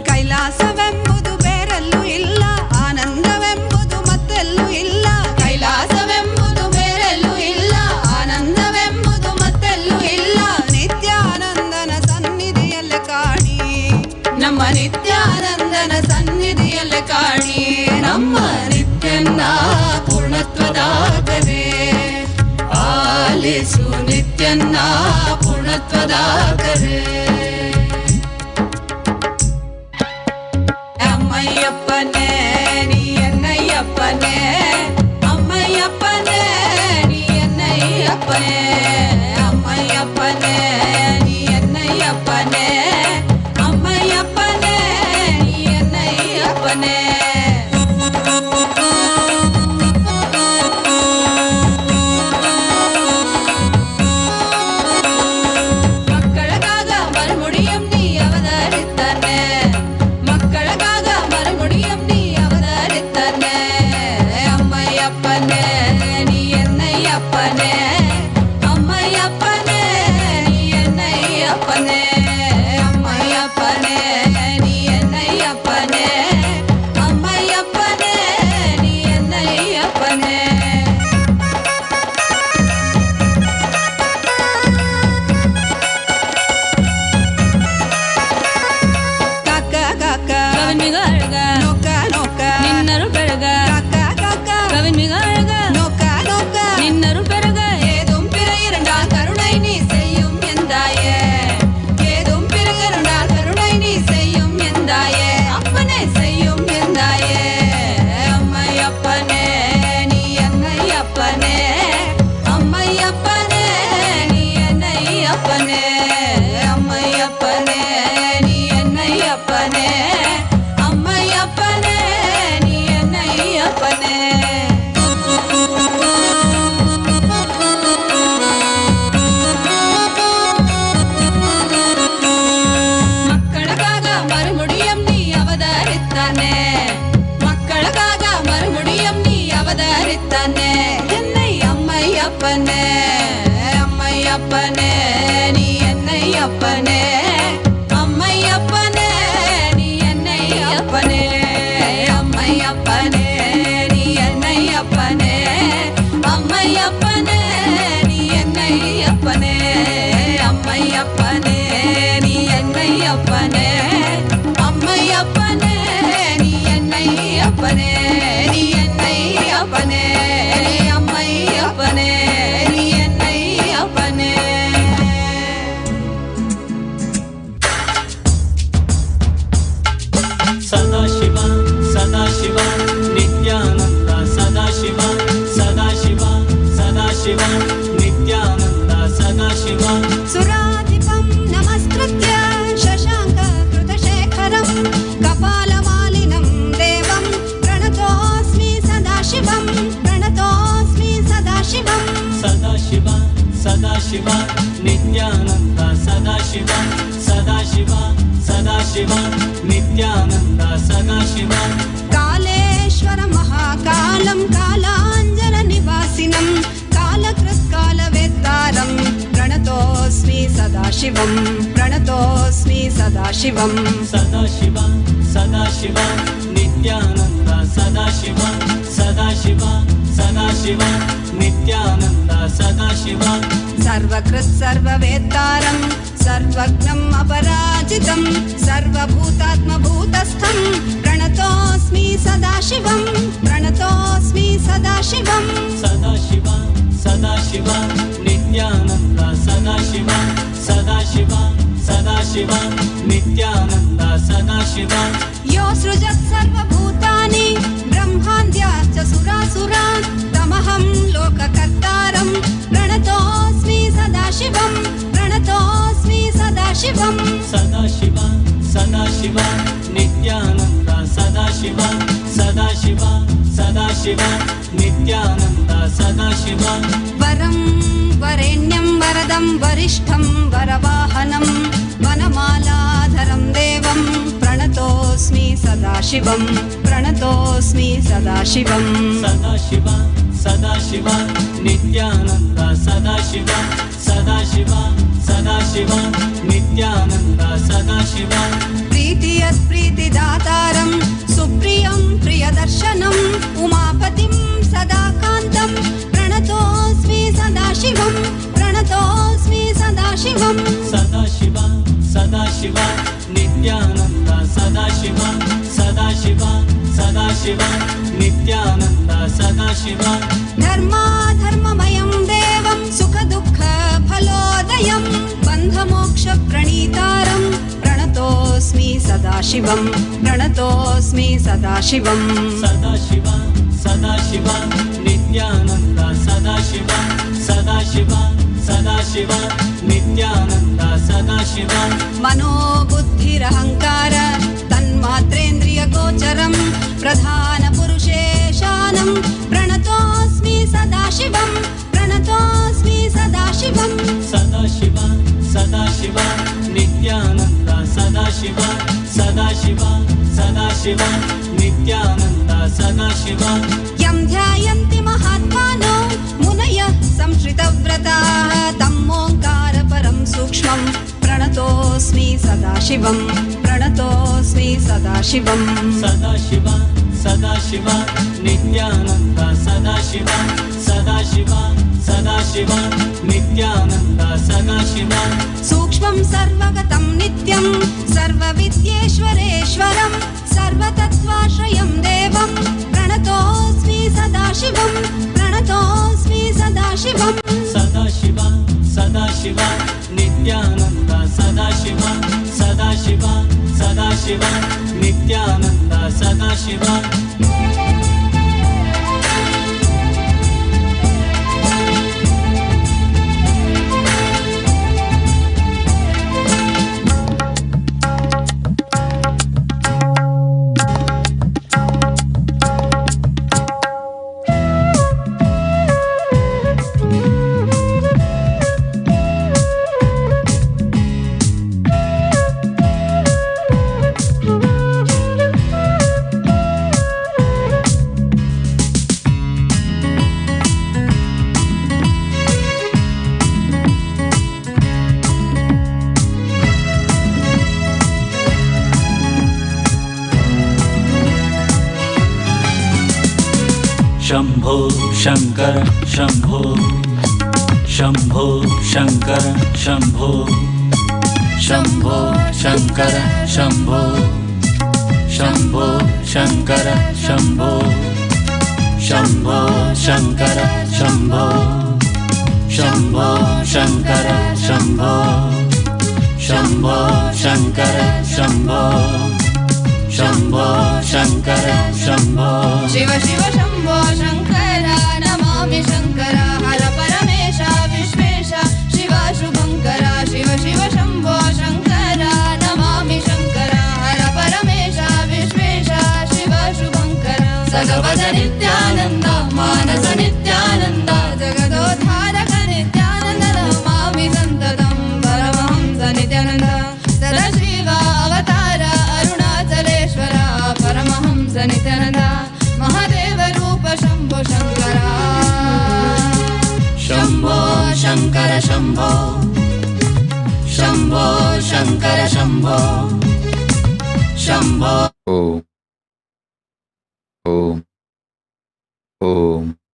ಕೈಲಾಸವೆಂಬುದು ಬೇರೆಲ್ಲೂ ಇಲ್ಲ, ಆನಂದವೆಂಬುದು ಮತ್ತೆಲ್ಲೂ ಇಲ್ಲ. ಕೈಲಾಸವೆಂಬುದು ಬೇರೆಲ್ಲೂ ಇಲ್ಲ, ಆನಂದವೆಂಬುದು ಮತ್ತೆಲ್ಲೂ ಇಲ್ಲ. ನಿತ್ಯಾನಂದನ ಸನ್ನಿಧಿಯಲ್ಲೇ ಕಾಣಿ, ನಮ್ಮ ನಿತ್ಯಾನಂದನ ಸನ್ನಿಧಿಯಲ್ಲೇ ಕಾಣಿ. ನಮ್ಮ ನಿತ್ಯನ್ನ ಪೂರ್ಣತ್ವದ ಕರೆ ಆಲಿಸು, ನಿತ್ಯನ್ನ ಪೂರ್ಣತ್ವದ ಕರೆ. ಅಮ್ಮಯ್ಯಪ್ಪನೇ ನೀ ಎನ್ನಯ್ಯಪ್ಪನೇ, ಅಮ್ಮಯ್ಯಪ್ಪನೇ ನೀ ಎನ್ನಯ್ಯಪ್ಪನೇ, ಅಮ್ಮಯ್ಯಪ್ಪನೇ ನೀ ಎನ್ನಯ್ಯಪ್ಪನೇ, ಅಮ್ಮಯ್ಯಪ್ಪನೇ ನೀ ಎನ್ನಯ್ಯಪ್ಪನೇ. ಮಕ್ಕಳಗಾಗ ಮರುಮುಡಿಯಂ ನೀ ಅವತರಿಸಿ Sadashiva, Sadashiva, Nithyananda, Sadashiva, Sadashiva, Sadashiva, Nithyananda, Sadashiva. सुराधिपं नमस्कृत्य शशाङ्ककृतशेखरं कपालमालिनं देवं प्रणतोऽस्मि सदाशिवं प्रणतोऽस्मि सदाशिवं Sadashiva, Sadashiva, Nithyananda, Sadashiva, Sadashiva, Sadashiva, Nithyananda, Sadashiva. Kaleshwar महाकालं कालाञ्जननिवासिनं कालकृत्कालवेत्तारं प्रणतोऽस्मि सदाशिवं प्रणतोऽस्मि सदाशिवं Sadashiva, Sadashiva, Nithyananda, Sadashiva, Sadashiva, Sadashiva, Nithyananda, Sadashiva. सर्वकृत् सर्ववेत्तारं सर्वज्ञम् अपराजितं सर्वभूतात्मभूतस्थं प्रणतोऽस्मि सदाशिवं प्रणतोऽस्मि सदाशिवं Sadashiva, Sadashiva, Nithyananda, Sadashiva, Sadashiva, Sadashiva, Nithyananda, Sadashiva. यो सृजत् सर्वभूतानि ब्रह्माद्याश्च सुरासुरान् तमहं लोककर्तारं प्रणतोऽस्मि सदाशिवं प्रणतोऽस्मि सदाशिवं Sadashiva, Sadashiva, Nithyananda, Sadashiva, Sadashiva, Sadashiva, Nithyananda, Sadashiva. वरं वरेण्यं वरदं वरिष्ठं वरवाहनं वनमालाधरं देवं प्रणतोऽस्मि सदाशिवं प्रणतोऽस्मि सदाशिवं Sadashiva, Sadashiva, Nithyananda, Sadashiva, Sadashiva, Sadashiva, Nithyananda, Sadashiva. प्रीतियत् प्रीतिदातारं सुप्रियं प्रियदर्शनम् उमापतिं सदाकान्तं प्रणतोऽस्मि सदाशिवं प्रणतोऽस्मि सदाशिवं Sadashiva, Sadashiva, Nithyananda, Sadashiva, Sadashiva, Sadashiva, Nithyananda, Sadashiva. धर्माधर्ममयं देवं सुखदुःखफलोदयं बन्धमोक्षप्रणीतारं प्रणतोऽस्मि सदाशिवं प्रणतोऽस्मि सदाशिवं Sadashiva, Sadashiva, Nithyananda, Sadashiva, Sadashiva, Sadashiva, Nithyananda, Sadashiva. मनोबुद्धिरहङ्कार तन्मात्रेन्द्रियगोचरं प्रधानपुरुषेशानं प्रणतोऽस्मि सदाशिवं प्रणतोऽस्मि सदाशिवं Sadashiva, Sadashiva, Nithyananda, Sadashiva, Sadashiva, Sadashiva, Nithyananda, Sadashiva. यं ध्यायन्ति महात्मानो मुनयः संश्रितव्रताः तमोङ्कारपरं सूक्ष्मं प्रणतोऽस्मि सदाशिवं प्रणतोऽस्मि सदाशिवं Sadashiva, Sadashiva, Nithyananda, Sadashiva, Sadashiva, Sadashiva, Nithyananda, Sadashiva. सूक्ष्मं सर्वगतं नित्यं सर्वविद्येश्वरेश्वरं सर्वतत्त्वाश्रयं देवं प्रणतोऽस्मि सदाशिवं प्रणतोऽस्मि सदाशिवं Sadashiva, Sadashiva, Nithyananda, Sadashiva, Sadashiva, Sadashiva, Nithyananda, Sadashiva. Shambho Shankar Shambho Shambho Shankar Shambho Shambho Shankar Shambho Shambho Shankar Shambho Shambho Shankar Shambho Shambho Shankar Shambho Shambho Shankar Shambho Shambho Shankar Shambho Shiv Shiv Shambho Shankar Namami Shankar हर परमेश विश्वेश शिव शुभङ्कर शिव शिव शम्भो शङ्कर नमामि शङ्कर हर परमेश विश्वेश शिव शुभङ्कर भगवद नित्यानन्द मानस नित्यानन्द जगदोद्धारक नित्यानन्द नमामि सन्ततं परमहंस नित्यानन्द सदाशिव अवतार अरुणाचलेश्वर परमहंस नित्यानन्द महादेव रूप Shambho Shankar Shambho Shankar Shambho Shambho Shankar Shambho Shambho Om. Om. Om.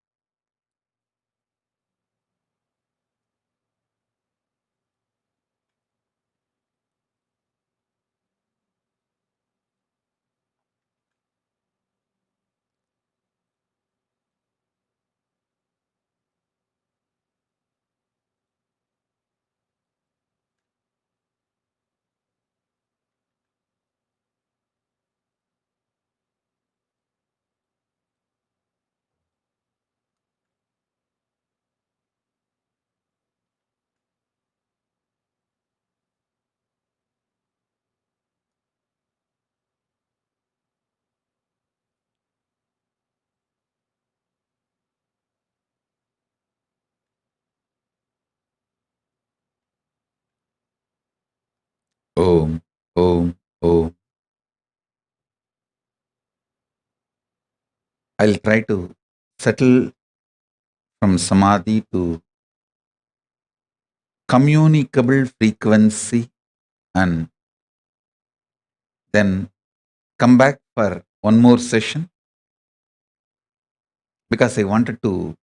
Om. Om. Om. I'll try to settle from Samadhi to communicable frequency and then come back for one more session because I wanted to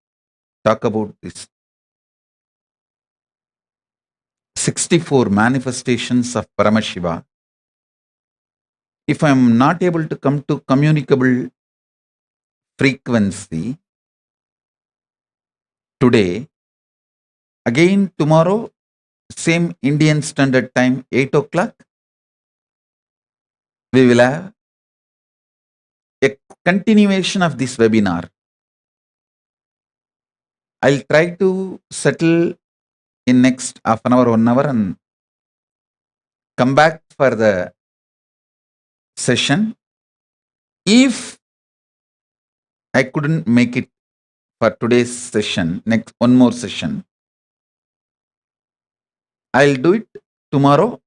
talk about this 64 manifestations of Paramashiva. If I am not able to come to communicable frequency today, again tomorrow, same Indian Standard Time, 8 o'clock, we will have a continuation of this webinar. I'll try to settle in next half an hour, 1 hour and come back for the session. If I couldn't make it for today's session, next one more session, I'll do it tomorrow.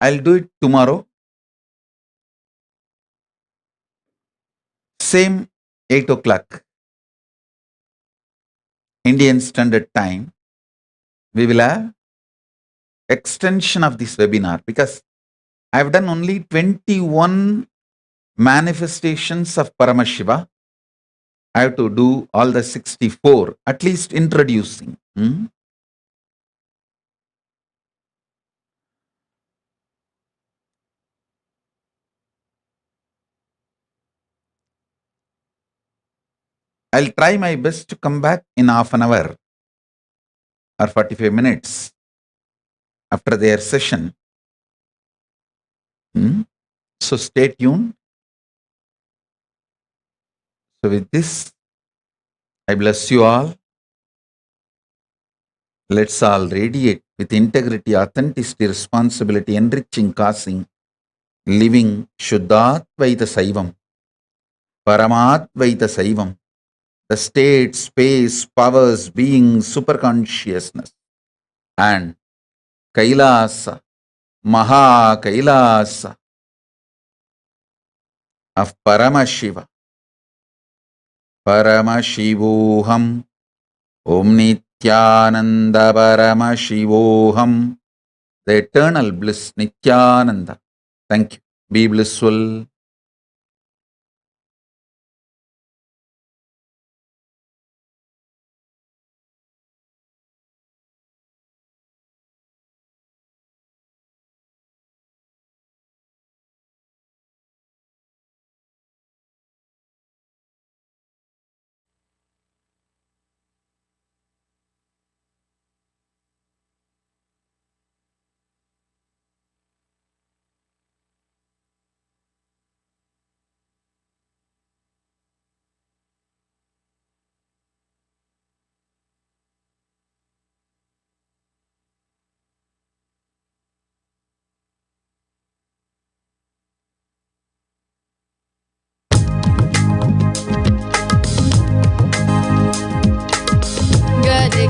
I'll do it tomorrow. Same 8 o'clock Indian Standard Time. We will have extension of this webinar because I've done only 21 manifestations of Paramashiva. I have to do all the 64, at least introducing. I'll try my best to come back in half an hour or 45 minutes after their session. So stay tuned. So with this, I bless you all. Let's all radiate with integrity, authenticity, responsibility, enriching, causing, living Shuddhatvaita Saivam, Paramatvaita Saivam, the state, space, powers, being, superconsciousness, and Kailāsa, MahāKailāsa of Paramashiva, Paramashivoham, Om Nithyananda Paramashivoham, the eternal bliss, Nithyananda. Thank you. Be blissful.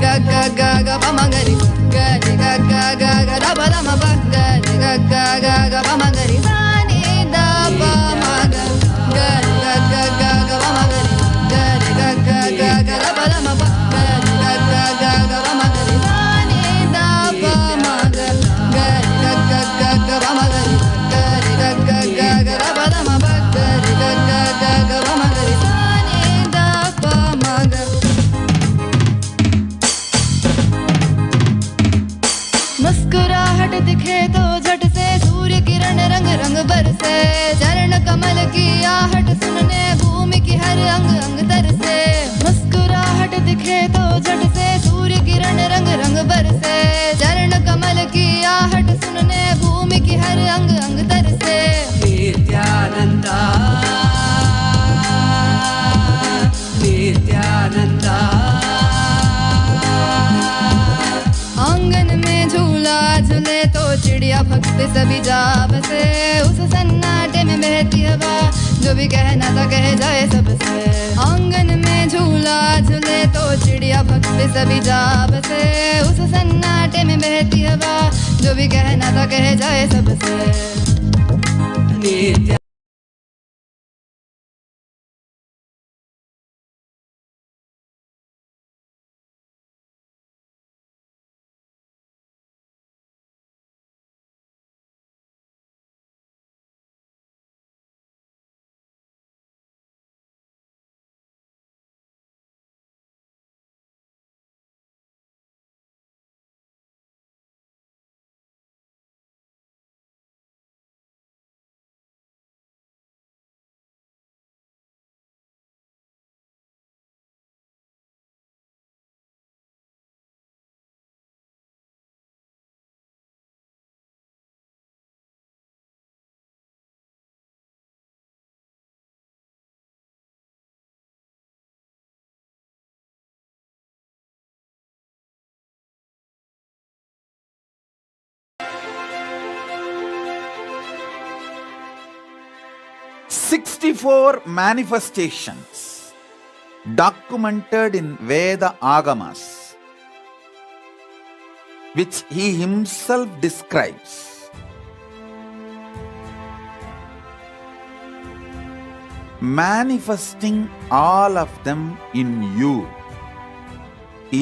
ga ga ga ga pa ma ga ri ga ri ga ga ga ga da pa da ma pa ga ri ga ga ga ga pa ma ga ri sa ni da pa ma ga ga ri ga ga ga ga pa ma ga ri ga ri ga ga ga ga da pa da ma pa ga ri ga ga ga ga pa ma ga ri sa ni da pa ma ga ga ri ga ga ga ga pa ma ga ri ga ri ga ga ga ga da pa da ma pa ga ri ga ga ga ga pa ma ga ri sa ni da pa ma ga मुस्कुराहट दिखे तो झट से सूर्य किरण रंग रंग बरसे चरण कमल की आहट सुनने भूमि की हर अंग अंग तरसे मुस्कुराहट दिखे तो झट से सूर्य किरण रंग रंग बरसे चरण कमल की आहट सुनने भूमि की हर अंग अंग तरसे नित्यानंदा नित्यानंदा आंगन में झूला झूले तो चिड़िया भक्त सभी जा बसे उस सन्नाटे में बहती हवा जो भी कहना था कह जाए सबसे आंगन में झूला झूले तो चिड़िया भक्त सभी जा बसे उस सन्नाटे में बहती हवा जो भी कहना था कह जाए सबसे नित्या "64 manifestations documented in Veda Agamas, which he himself describes. Manifesting all of them in you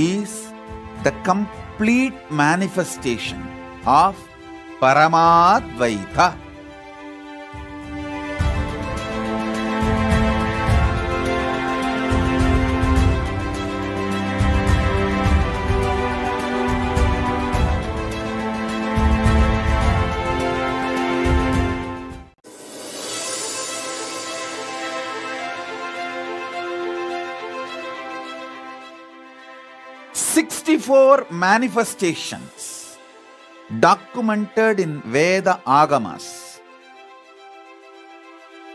is the complete manifestation of Paramadvaita." "64 manifestations documented in Veda Agamas,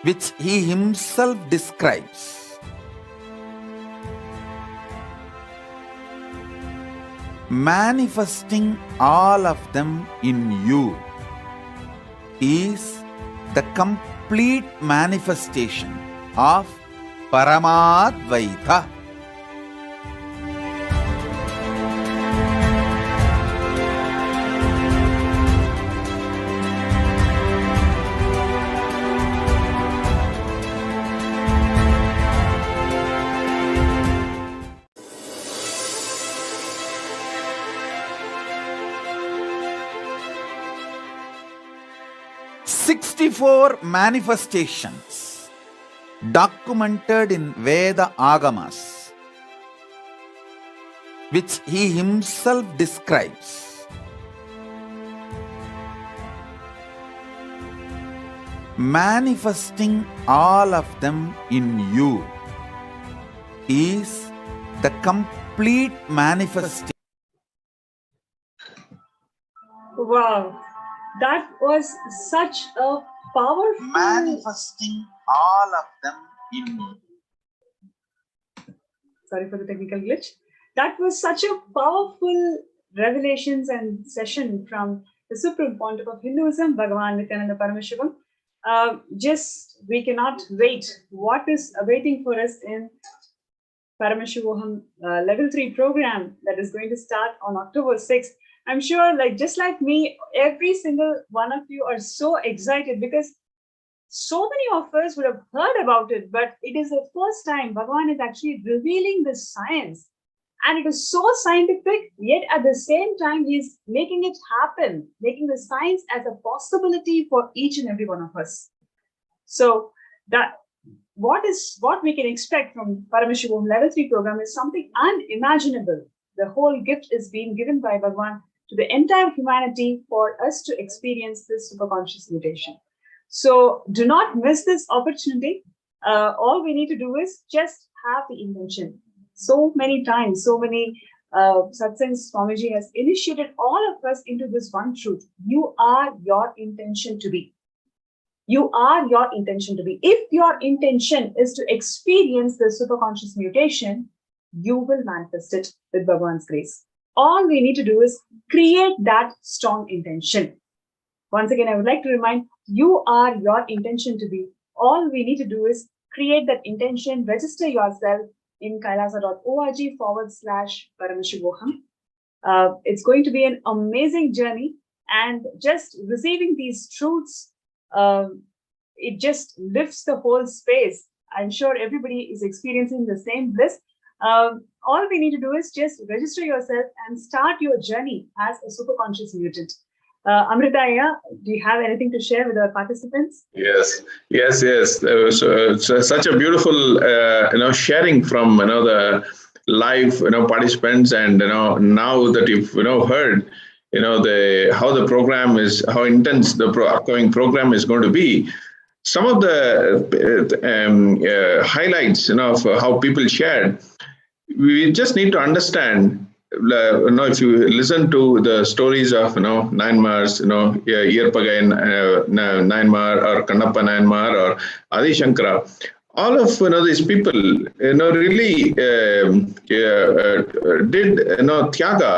which he himself describes. Manifesting all of them in you is the complete manifestation of Paramadvaita." "64 manifestations documented in Veda Agamas, which he himself describes. Manifesting all of them in you is the complete manifestation. Wow, that was such a powerful. Manifesting all of them in you. Sorry for the technical glitch. That was such a powerful revelations and session from the Supreme Pontiff of Hinduism, Bhagavan Nithyananda Paramashivam. Just we cannot wait. What is awaiting for us in Paramashivoham level 3 program that is going to start on October 6th. I'm sure, just like me, every single one of you are so excited because so many of us would have heard about it, but it is the first time Bhagavan is actually revealing the science. And it is so scientific, yet at the same time, he's making it happen, making the science as a possibility for each and every one of us. So that what we can expect from Paramashivoham level 3 program is something unimaginable. The whole gift is being given by Bhagavan to the entire humanity for us to experience this superconscious mutation. So do not miss this opportunity. All we need to do is just have the intention. So many times, so many satsangs Swamiji has initiated all of us into this one truth. You are your intention to be. You are your intention to be. If your intention is to experience the superconscious mutation, you will manifest it with Bhagavan's grace. All we need to do is create that strong intention. Once again, I would like to remind, you are your intention to be. All we need to do is create that intention, register yourself in kailasa.org/Paramashivoham. It's going to be an amazing journey, and just receiving these truths, it just lifts the whole space. I'm sure everybody is experiencing the same bliss. All we need to do is just register yourself and start your journey as a superconscious mutant. Amritaya, do you have anything to share with our participants? Yes. So such a beautiful, sharing from, the live, participants, and, now that you've, heard, how the program is, how intense the upcoming program is going to be. Some of the highlights, of how people shared, we just need to understand. If you listen to the stories of Nayanmars, Yerpagai Nayanmar or Kannappa Nayanmar or Adi Shankara, all of these people really did Tyaga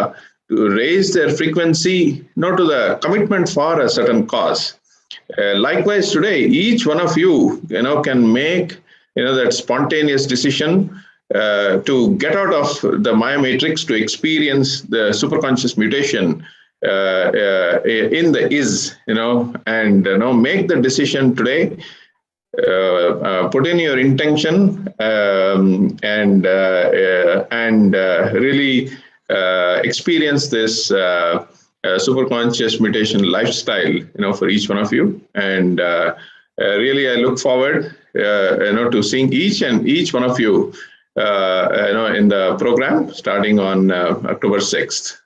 to raise their frequency to the commitment for a certain cause. Likewise today, each one of you can make that spontaneous decision to get out of the Maya matrix, to experience the superconscious mutation in the is, and make the decision today. Put in your intention and really experience this superconscious mutation lifestyle, for each one of you. And really, I look forward, to seeing each one of you. In the program starting on October 6th.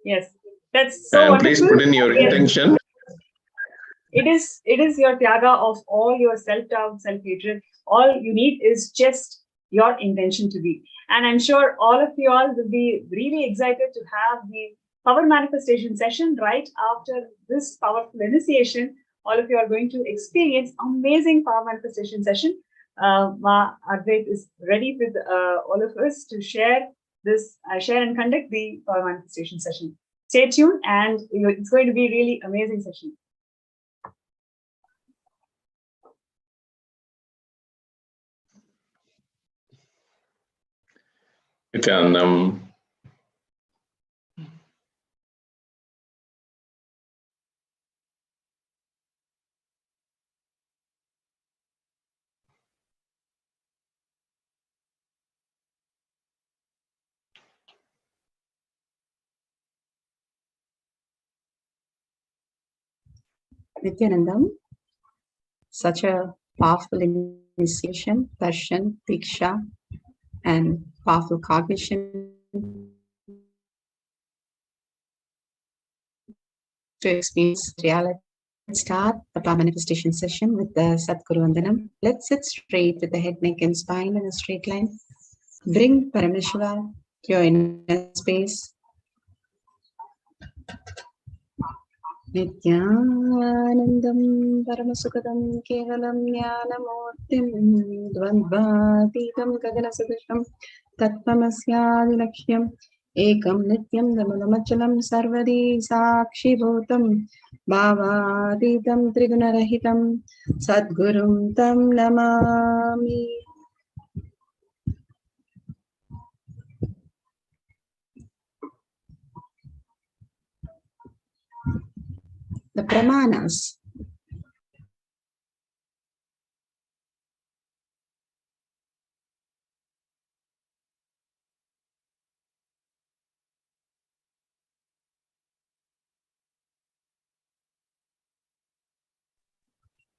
Yes, that's so wonderful. Please put in your intention. It is your tyaga of all your self-doubt, self-hatred. All you need is just your intention to be. And I'm sure all of you all will be really excited to have the power manifestation session right after this powerful initiation. All of you are going to experience amazing power manifestation session. Advait is ready with all of us to share and conduct the power manifestation session. Stay tuned, and it's going to be a really amazing session. Nithyanandam. Nithyanandam, such a powerful initiation, darshan, diksha, and powerful cognition to experience reality. Let's start the power manifestation session with the Satguru Vandanam. Let's sit straight with the head, neck, and spine in a straight line. Bring Paramashiva to your inner space. Nithyanandam Paramasukadam Kevalam Jnanamurtim Dvandvātītam Gaganasudasham Tattvamasyaadilaksham Ekam Nityam Namachalam Sarvadi Sakshibhutam Bhavātītam Trigunarahitam Sadgurum Tam Namami. The Pramanas.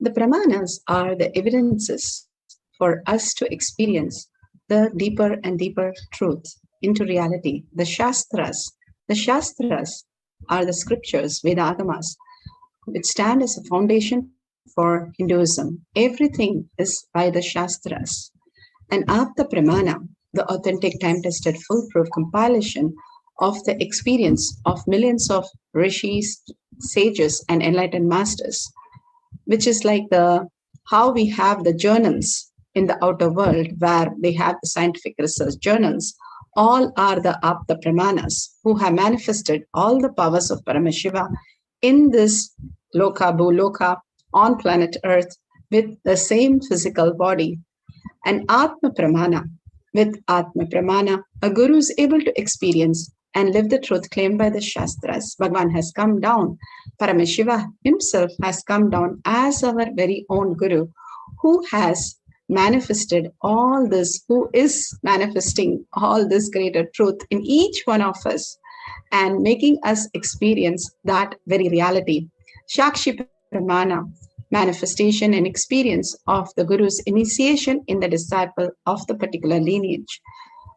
The Pramanas are the evidences for us to experience the deeper and deeper truth into reality. The Shastras are the scriptures, Vedagamas, which stand as a foundation for Hinduism. Everything is by the Shastras. And Apta Pramana, the authentic, time-tested, foolproof compilation of the experience of millions of rishis, sages, and enlightened masters, which is like how we have the journals in the outer world where they have the scientific research journals. All are the Apta Pramanas who have manifested all the powers of Paramashiva in this Loka Bhuloka on planet Earth with the same physical body. And Atma Pramana, with Atma Pramana, a guru is able to experience and live the truth claimed by the Shastras. Bhagavan has come down. Paramashiva himself has come down as our very own guru, who has manifested all this, who is manifesting all this greater truth in each one of us and making us experience that very reality. Shakshi Pramana, manifestation and experience of the guru's initiation in the disciple of the particular lineage.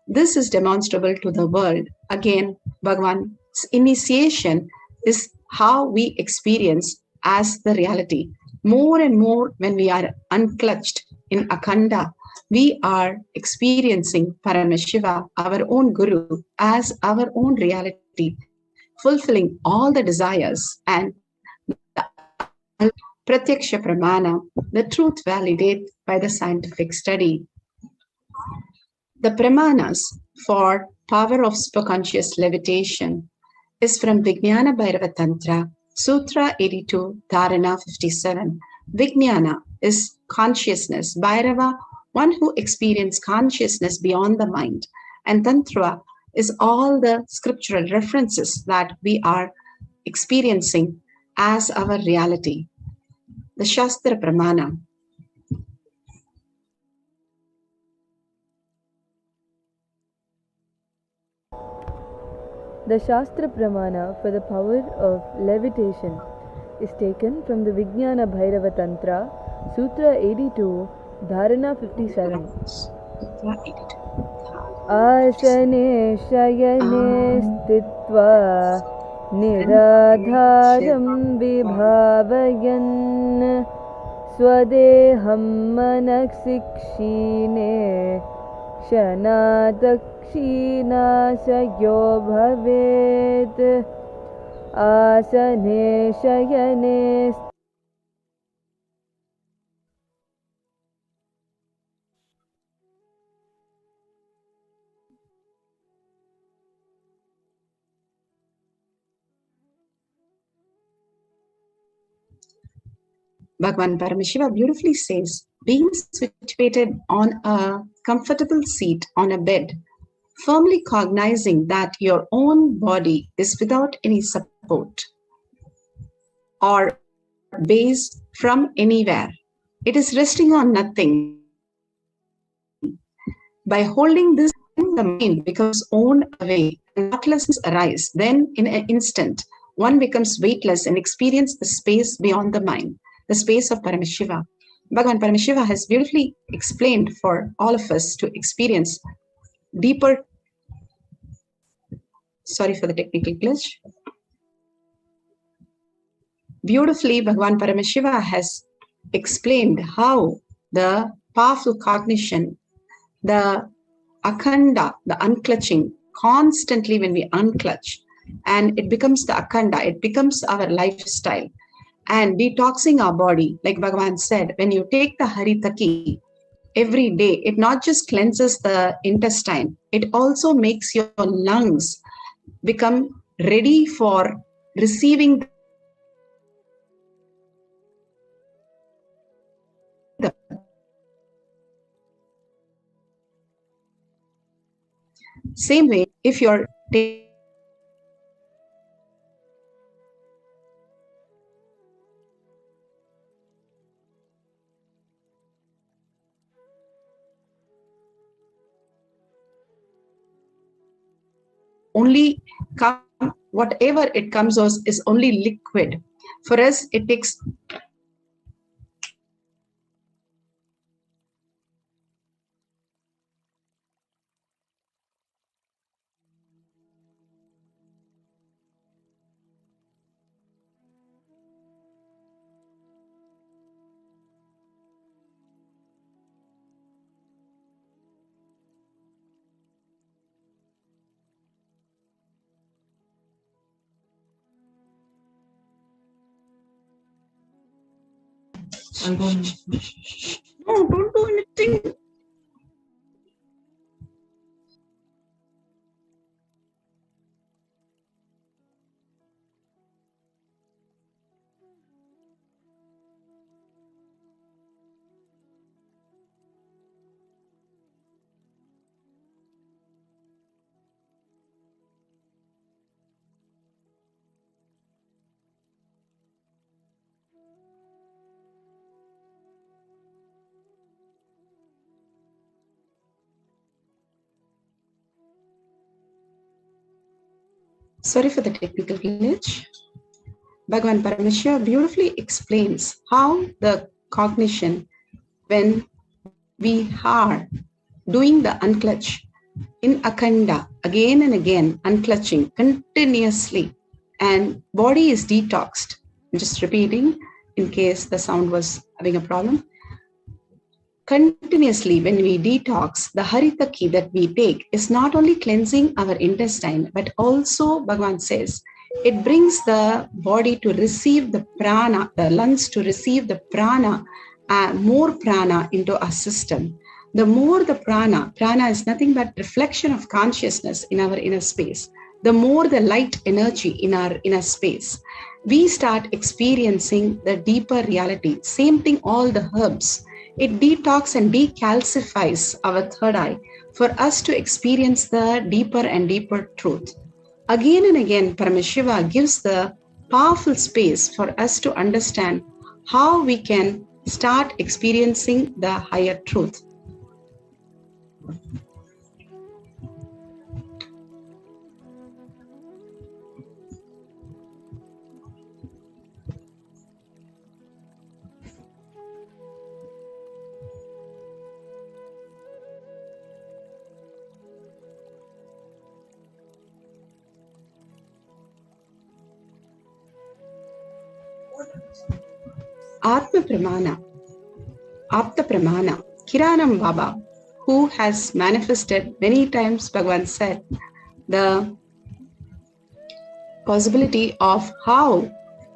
This is demonstrable to the world. Again, Bhagavan's initiation is how we experience as the reality. More and more when we are unclutched in Akhanda, we are experiencing Paramashiva, our own guru, as our own reality, fulfilling all the desires, and the Pratyaksha Pramana, the truth validated by the scientific study. The Pramanas for power of superconscious levitation is from Vijnana Bhairava Tantra, Sutra 82, Dharana 57. Vijnana is consciousness. Bhairava, one who experiences consciousness beyond the mind. And Tantra is all the scriptural references that we are experiencing as our reality. The Shastra Pramana. The Shastra Pramana for the power of levitation is taken from the Vijnana Bhairava Tantra, Sutra 82, Dharana 57. Asane shayane stitva niradharam vibhavayan swadeham manaksikshine shanadakshinasayo bhavet asane shayane. Bhagavan Paramashiva beautifully says, being situated on a comfortable seat on a bed, firmly cognizing that your own body is without any support or base from anywhere. It is resting on nothing. By holding this, the mind becomes worn away and thoughtlessness arises. Then in an instant, one becomes weightless and experiences the space beyond the mind, the space of Paramashiva. Bhagavan Paramashiva has beautifully explained for all of us to experience deeper. Sorry for the technical glitch. Beautifully, Bhagavan Paramashiva has explained how the powerful cognition, the akhanda, the unclutching, constantly when we unclutch, and it becomes the akhanda, it becomes our lifestyle. And detoxing our body, like Bhagavan said, when you take the Haritaki every day, it not just cleanses the intestine, it also makes your lungs become ready for receiving the same way. If you're only come, whatever it comes as is only liquid. For us, it takes no, don't do anything. Sorry for the technical glitch. Bhagavan Paramashiva beautifully explains how the cognition, when we are doing the unclutch in Akanda, again and again, unclutching continuously, and body is detoxed. I'm just repeating in case the sound was having a problem. Continuously, when we detox, the Harita key that we take is not only cleansing our intestine, but also, Bhagavan says, it brings the body to receive the prana, the lungs to receive the prana, more prana into our system. The more the prana is nothing but reflection of consciousness in our inner space. The more the light energy in our inner space, we start experiencing the deeper reality. Same thing, all the herbs. It detox and decalcifies our third eye for us to experience the deeper and deeper truth. Again and again, Paramashiva gives the powerful space for us to understand how we can start experiencing the higher truth. Atma Pramana, Apta Pramana, Kiranam Baba, who has manifested many times, Bhagavan said, the possibility of how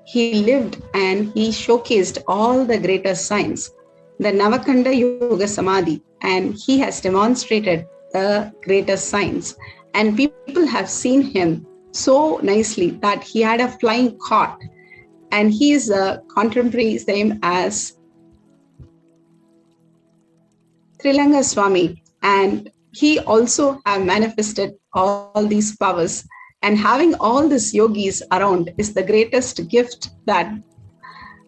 he lived and he showcased all the greater signs, the Navakanda Yoga Samadhi, and he has demonstrated the greater signs. And people have seen him so nicely that he had a flying cart. And he is a contemporary same as Trilanga Swami. And he also have manifested all these powers. And having all these yogis around is the greatest gift that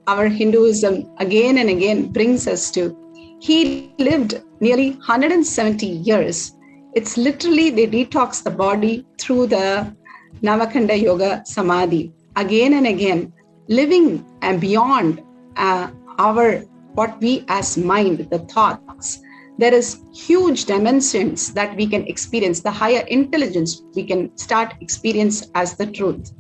our Hinduism again and again brings us to. He lived nearly 170 years. It's literally they detox the body through the Navakanda Yoga Samadhi. Again and again, living and beyond our what we as mind, the thoughts. There is huge dimensions that we can experience, the higher intelligence we can start experience as the truth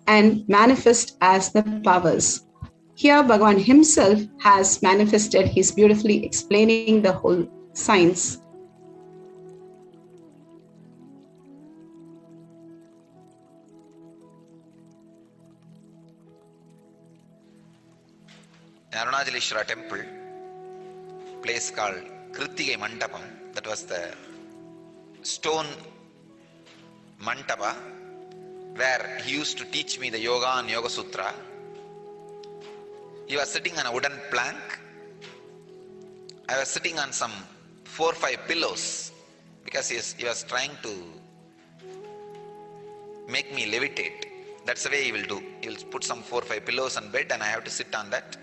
and manifest as the powers. Here Bhagavan himself has manifested, he's beautifully explaining the whole science. Arunachaleshwara temple, place called Kritikai Mandapam, that was the stone Mandapa where he used to teach me the yoga and Yoga Sutra. He was sitting on a wooden plank. I was sitting on some 4 or 5 pillows because he was trying to make me levitate. That's the way he will do. He will put some 4 or 5 pillows on bed and I have to sit on that.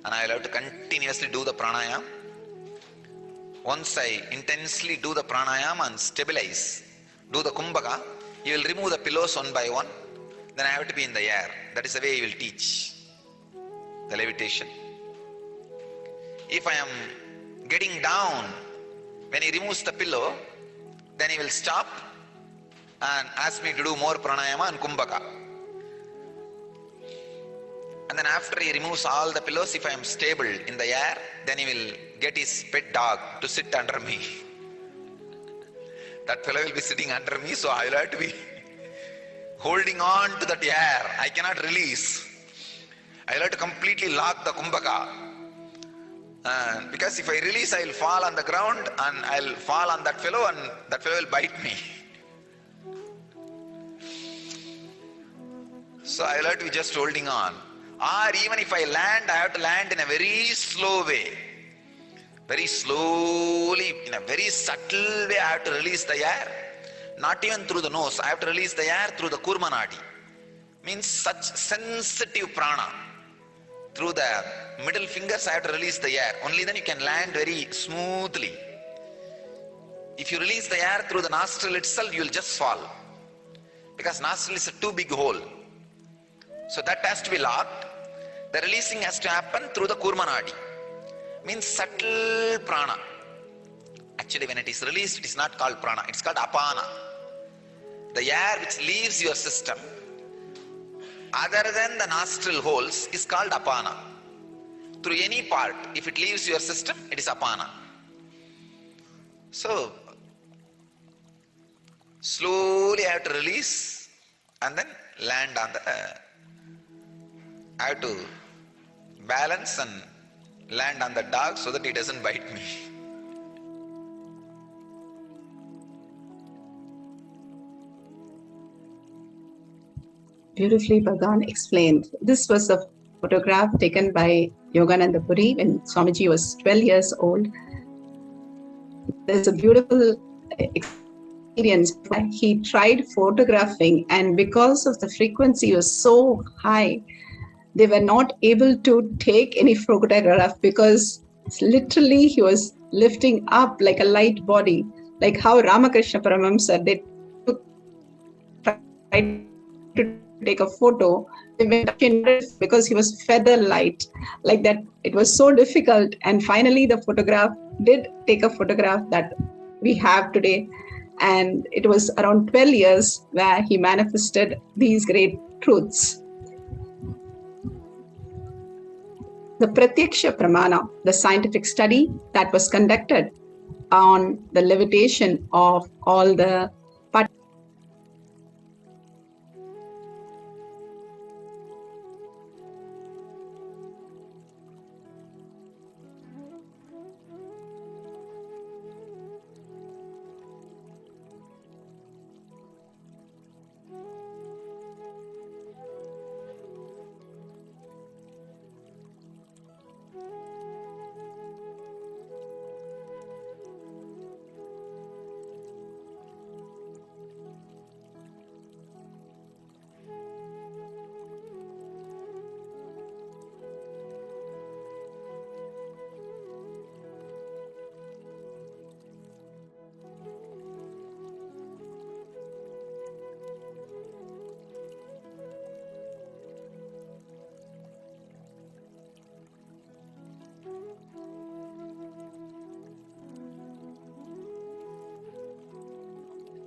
And I will have to continuously do the pranayama. Once I intensely do the pranayama and stabilize, do the kumbhaka, He will remove the pillows one by one. Then I have to be in the air. That is the way he will teach the levitation. If I am getting down, when he removes the pillow, then he will stop and ask me to do more pranayama and kumbhaka. And then after he removes all the pillows, if I am stable in the air, then he will get his pet dog to sit under me. That fellow will be sitting under me, so I will have to be holding on to that air. I cannot release. I will have to completely lock the kumbhaka. Because if I release, I will fall on the ground and I will fall on that fellow and that fellow will bite me. So I will have to be just holding on. Or even if I land, I have to land in a very slow way. Very slowly, in a very subtle way, I have to release the air. Not even through the nose, I have to release the air through the kurmanadi. Means such sensitive prana. Through the middle fingers, I have to release the air. Only then you can land very smoothly. If you release the air through the nostril itself, you will just fall. Because nostril is a too big hole. So that has to be locked. The releasing has to happen through the kurmanadi. Means subtle prana. Actually, when it is released, it is not called prana, it's called apana. The air which leaves your system, other than the nostril holes, is called apana. Through any part, if it leaves your system, it is apana. So, slowly I have to release and then land on the... I have to balance and land on the dog so that it doesn't bite me. Beautifully Bhagavan explained. This was a photograph taken by Yogananda Puri when Swamiji was 12 years old. There's a beautiful experience. He tried photographing, and because of the frequency was so high, they were not able to take any photograph because literally he was lifting up like a light body, like how Ramakrishna Paramahamsa, they tried to take a photo, they went because he was feather light, like that. It was so difficult, and finally the photograph did take a photograph that we have today, and it was around 12 years where he manifested these great truths. The Pratyaksha Pramana, the scientific study that was conducted on the levitation of all the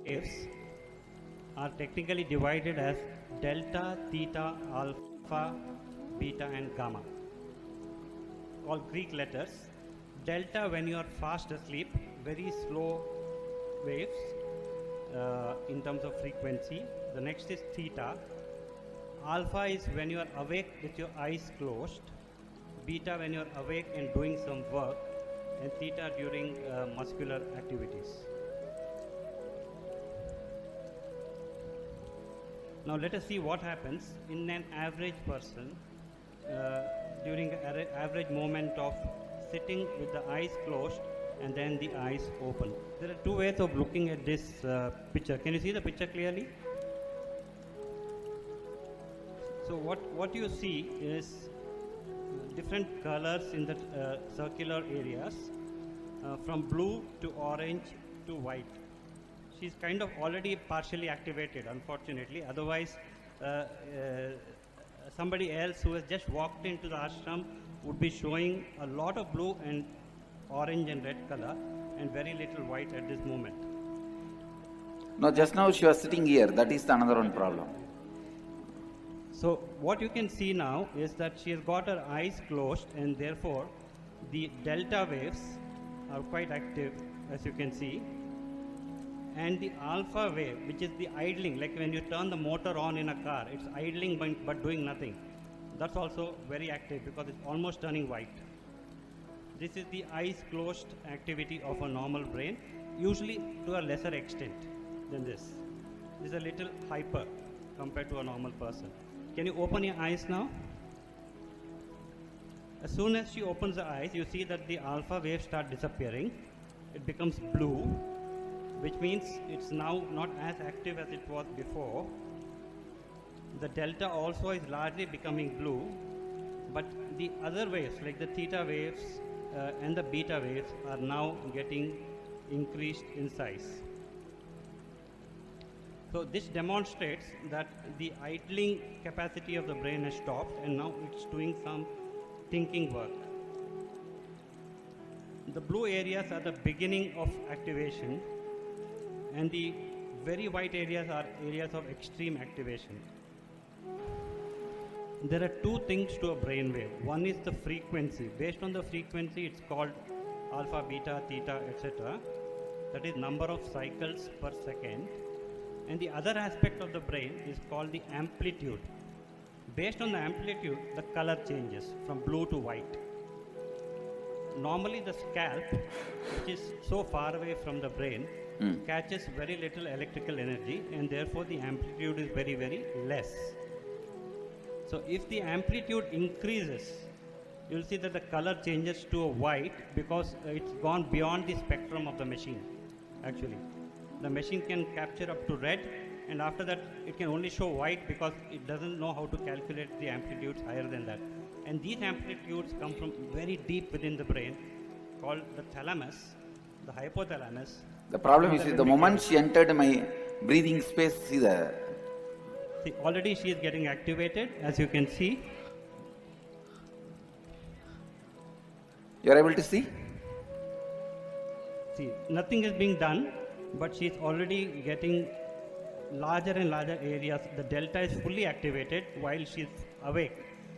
waves are technically divided as delta, theta, alpha, beta and gamma. All Greek letters. Delta when you are fast asleep, very slow waves in terms of frequency. The next is theta. Alpha is when you are awake with your eyes closed. Beta when you are awake and doing some work. And theta during muscular activities. Now let us see what happens in an average person during an average moment of sitting with the eyes closed and then the eyes open. There are two ways of looking at this picture. Can you see the picture clearly? So what you see is different colors in the circular areas from blue to orange to white. she's kind of already partially activated, unfortunately. Otherwise, somebody else who has just walked into the ashram would be showing a lot of blue and orange and red color and very little white at this moment. No, just now she was sitting here. That is the another one problem. So what you can see now is that she has got her eyes closed, and therefore the delta waves are quite active, as you can see. And the alpha wave, which is the idling, like when you turn the motor on in a car, it's idling but doing nothing. That's also very active because it's almost turning white. This is the eyes closed activity of a normal brain, usually to a lesser extent than this. This is a little hyper compared to a normal person. Can you open your eyes now? As soon as she opens the eyes, you see that the alpha waves start disappearing. It becomes blue, which means it's now not as active as it was before. The delta also is largely becoming blue, but the other waves, like the theta waves and the beta waves, are now getting increased in size. So this demonstrates that the idling capacity of the brain has stopped, and now it's doing some thinking work. The blue areas are the beginning of activation, and the very white areas are areas of extreme activation. There are two things to a brain wave. One is the frequency. Based on the frequency, it's called alpha, beta, theta, etc. That is number of cycles per second. And the other aspect of the brain is called the amplitude. Based on the amplitude, the color changes from blue to white. Normally the scalp, which is so far away from the brain, catches very little electrical energy, and therefore the amplitude is very, very less. So if the amplitude increases, you'll see that the color changes to a white because it's gone beyond the spectrum of the machine, actually. The machine can capture up to red, and after that it can only show white because it doesn't know how to calculate the amplitudes higher than that. And these amplitudes come from very deep within the brain, called the thalamus, the hypothalamus. The problem is the moment she entered my breathing space, see, already she is getting activated, as you can see. You are able to see? See, nothing is being done, but she is already getting larger and larger areas. The delta is fully activated while she is awake.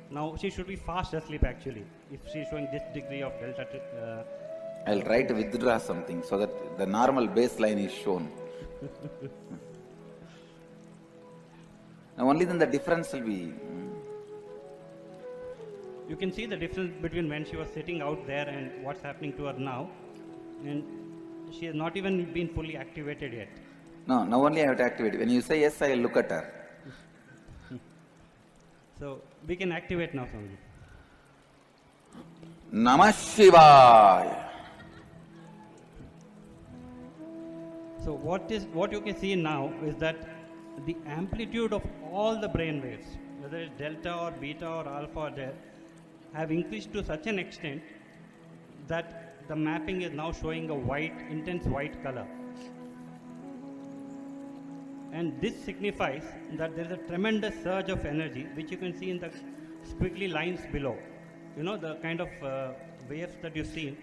Now she should be fast asleep, actually, if she is showing this degree of delta. I'll try to withdraw something so that the normal baseline is shown. Now only then the difference will be. You can see the difference between when she was sitting out there and what's happening to her now. And she has not even been fully activated yet. No, now only I have to activate. When you say yes, I will look at her. So we can activate now, Swami. Namah. So what you can see now is that the amplitude of all the brain waves, whether it's delta or beta or alpha or delta, have increased to such an extent that the mapping is now showing a white, intense white color. And this signifies that there is a tremendous surge of energy, which you can see in the squiggly lines below. You know, the kind of waves that you've seen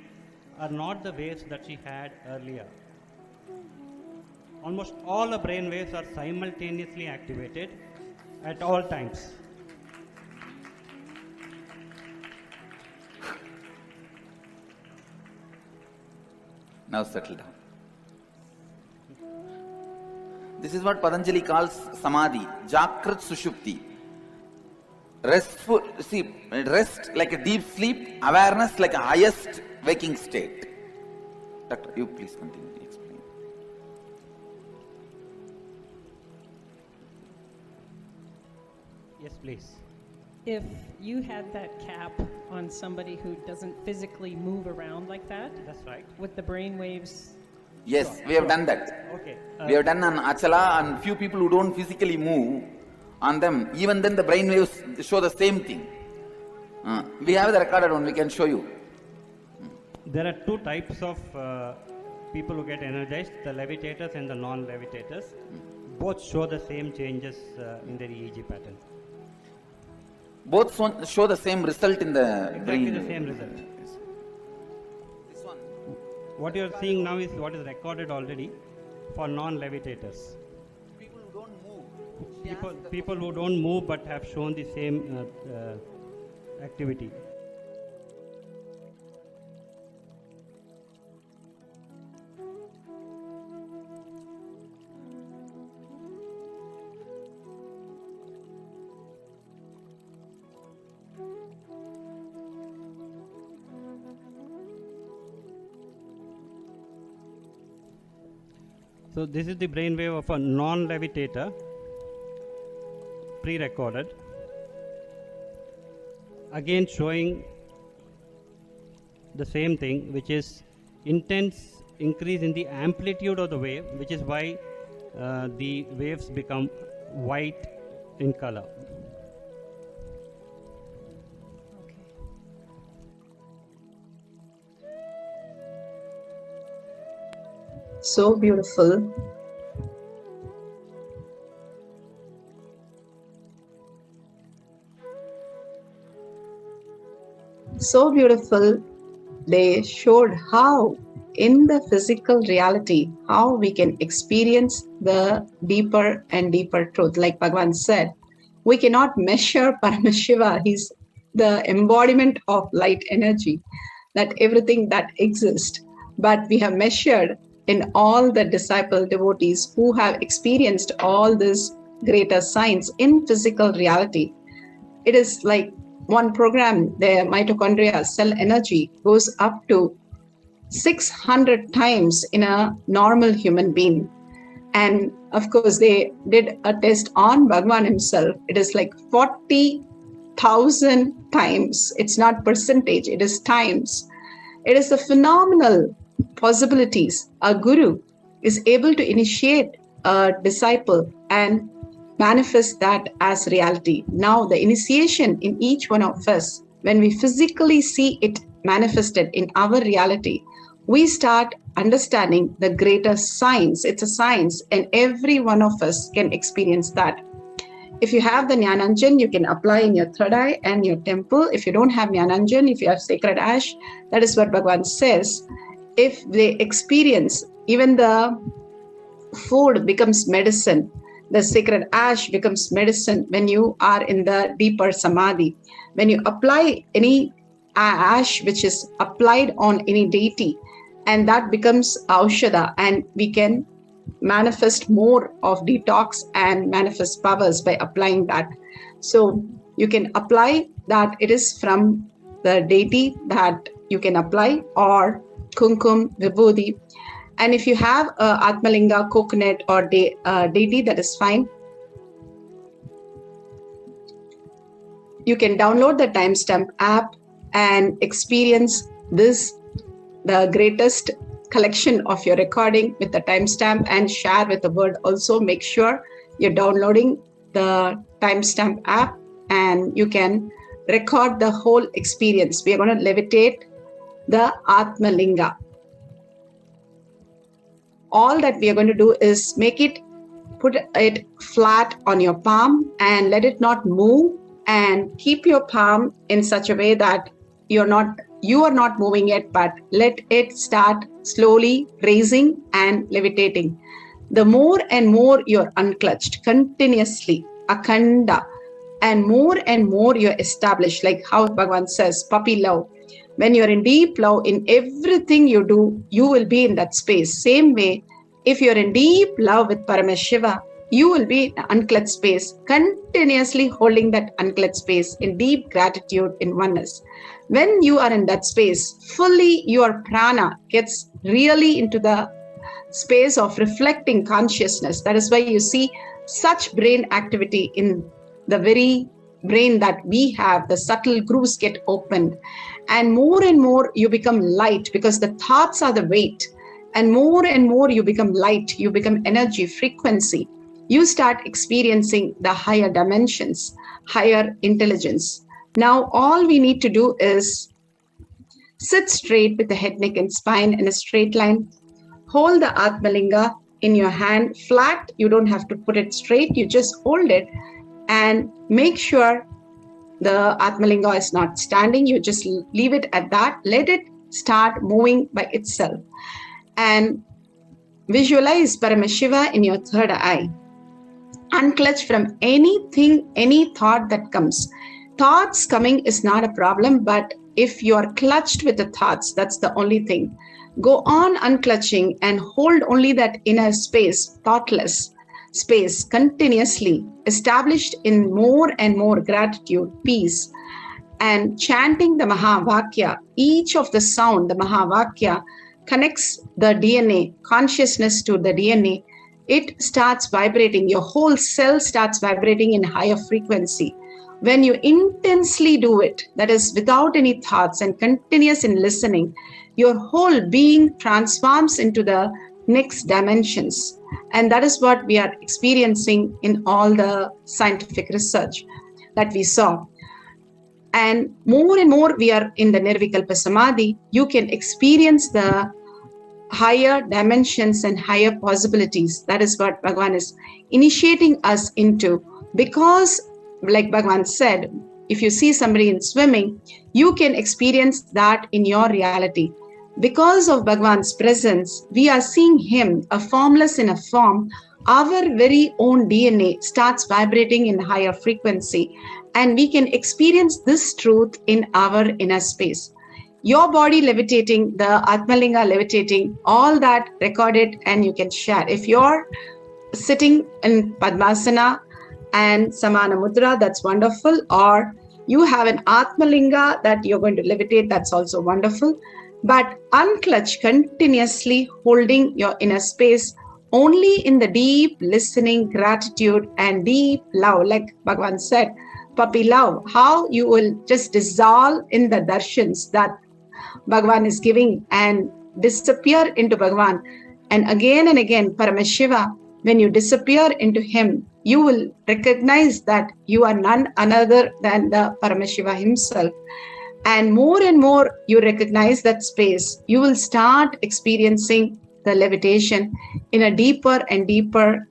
are not the waves that she had earlier. Almost all the brain waves are simultaneously activated at all times. Now settle down. This is what Patanjali calls Samadhi, Jakrit Sushupti. Restful, see, rest like a deep sleep, awareness like a highest waking state. Doctor, you please continue to explain. Yes, please. If you had that cap on somebody who doesn't physically move around like that, that's right, with the brain waves. Yes, we have done that. Okay. We have done on Achala, and few people who don't physically move on them, even then the brain waves show the same thing. We have the recorded one, we can show you. There are two types of people who get energized, the levitators and the non-levitators, both show the same changes in their EEG pattern. Both show the same result in the brain. Exactly the same result. What you are seeing now is what is recorded already for non-levitators. People who don't move but have shown the same activity. So this is the brainwave of a non-levitator, pre-recorded, again showing the same thing, which is intense increase in the amplitude of the wave, which is why the waves become white in color. So beautiful. So beautiful. They showed how in the physical reality, how we can experience the deeper and deeper truth. Like Bhagavan said, we cannot measure Paramashiva. He's the embodiment of light energy, that everything that exists. But we have measured in all the disciple devotees who have experienced all this greater science in physical reality. It is like one program, the mitochondria cell energy goes up to 600 times in a normal human being. And of course, they did a test on Bhagavan himself. It is like 40,000 times. It's not percentage, it is times. It is a phenomenal possibilities. A guru is able to initiate a disciple and manifest that as reality. Now the initiation in each one of us, when we physically see it manifested in our reality, we start understanding the greater science. It's a science, and every one of us can experience that. If you have the Jnananjan, you can apply in your third eye and your temple. If you don't have Jnananjan, if you have sacred ash, that is what Bhagavan says. If they experience, even the food becomes medicine, the sacred ash becomes medicine when you are in the deeper Samadhi. When you apply any ash which is applied on any deity, and that becomes Aushadha, and we can manifest more of detox and manifest powers by applying that. So you can apply that. It is from the deity that you can apply, or kumkum, vibhuti. And if you have Atmalinga, coconut, or deity, that is fine. You can download the timestamp app and experience this, the greatest collection of your recording with the timestamp, and share with the world. Also, make sure you're downloading the timestamp app and you can record the whole experience. We are going to levitate the Atmalinga. All that we are going to do is put it flat on your palm and let it not move, and keep your palm in such a way that you are not moving it, but let it start slowly raising and levitating. The more and more you're unclutched continuously, akhanda, and more you're established, like how Bhagavan says, puppy love. When you're in deep love in everything you do, you will be in that space. Same way, if you're in deep love with Paramashiva, you will be in unclutched space, continuously holding that unclutched space in deep gratitude, in oneness. When you are in that space, fully your prana gets really into the space of reflecting consciousness. That is why you see such brain activity in the very brain that we have. The subtle grooves get opened, and more you become light, because the thoughts are the weight. And more you become light, you become energy, frequency. You start experiencing the higher dimensions, higher intelligence. Now, all we need to do is sit straight with the head, neck, and spine in a straight line. hold the Atmalinga in your hand flat. You don't have to put it straight. You just hold it and make sure the Atmalinga is not standing. You just leave it at that. Let it start moving by itself. And visualize Paramashiva in your third eye. Unclutch from anything, any thought that comes. Thoughts coming is not a problem, but if you are clutched with the thoughts, that's the only thing. Go on unclutching and hold only that inner space, thoughtless space, continuously established in more and more gratitude, peace, and chanting the Mahavakya. Each of the sound, the Mahavakya, connects the DNA, consciousness to the DNA. It starts vibrating. Your whole cell starts vibrating in higher frequency. When you intensely do it, that is without any thoughts and continuous in listening, your whole being transforms into the next dimensions. And that is what we are experiencing in all the scientific research that we saw. And more we are in the Nirvikalpa Samadhi, you can experience the higher dimensions and higher possibilities. That is what Bhagavan is initiating us into. Because, like Bhagavan said, if you see somebody in swimming, you can experience that in your reality. Because of Bhagavan's presence, we are seeing him, a formless in a form. Our very own DNA starts vibrating in higher frequency, and we can experience this truth in our inner space. Your body levitating, the Atmalinga levitating, all that recorded and you can share. If you're sitting in Padmasana and Samana Mudra, that's wonderful. Or you have an Atmalinga that you're going to levitate, that's also wonderful. But unclutch continuously, holding your inner space only in the deep listening, gratitude and deep love. Like Bhagavan said, puppy love, how you will just dissolve in the darshans that Bhagavan is giving and disappear into Bhagavan. And again, Paramashiva, when you disappear into him, you will recognize that you are none other than the Paramashiva himself. And more you recognize that space, you will start experiencing the levitation in a deeper and deeper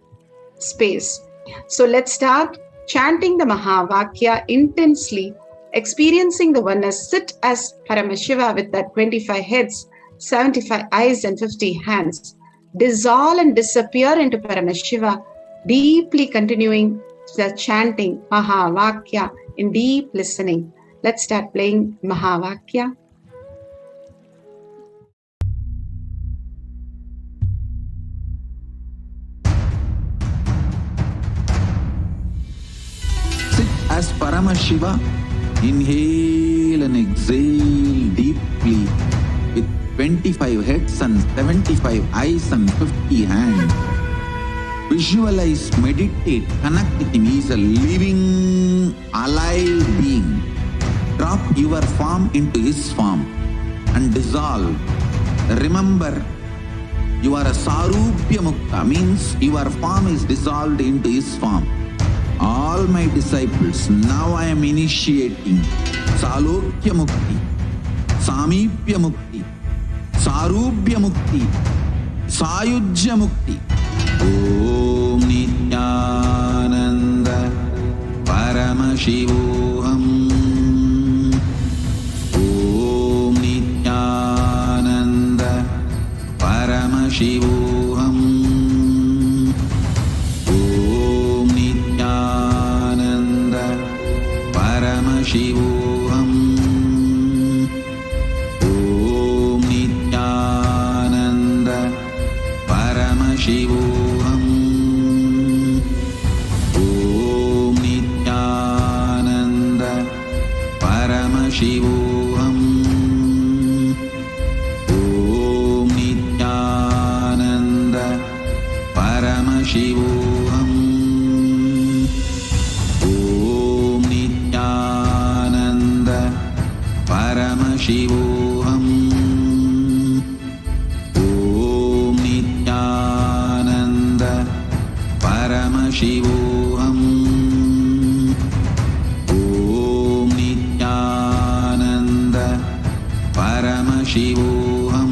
space. So let's start chanting the Mahavakya intensely, experiencing the oneness. Sit as Paramashiva with that 25 heads, 75 eyes and 50 hands. Dissolve and disappear into Paramashiva, deeply continuing the chanting Mahavakya in deep listening. Let's start playing Mahavakya. Sit as Paramashiva. Inhale and exhale deeply with 25 heads and 75 eyes and 50 hands. Visualize, meditate, connect with him. He is a living, alive being. Drop your form into his form and dissolve. Remember, you are a Sarupya Mukta, means your form is dissolved into his form. All my disciples, now I am initiating Salokya Mukti, Samipya Mukti, Sarupya Mukti, Sayujya Mukti. Om Nithyananda Paramashivoham. Om Nithyananda Paramashivoham. Om Nithyananda Paramashivoham. Om Nithyananda Paramashivoham. Om Nithyananda Paramashivoham. Om Nithyananda Paramashivoham. Om Nithyananda Paramashivoham. Om Nithyananda Paramashivoham. Om Nithyananda Paramashivoham.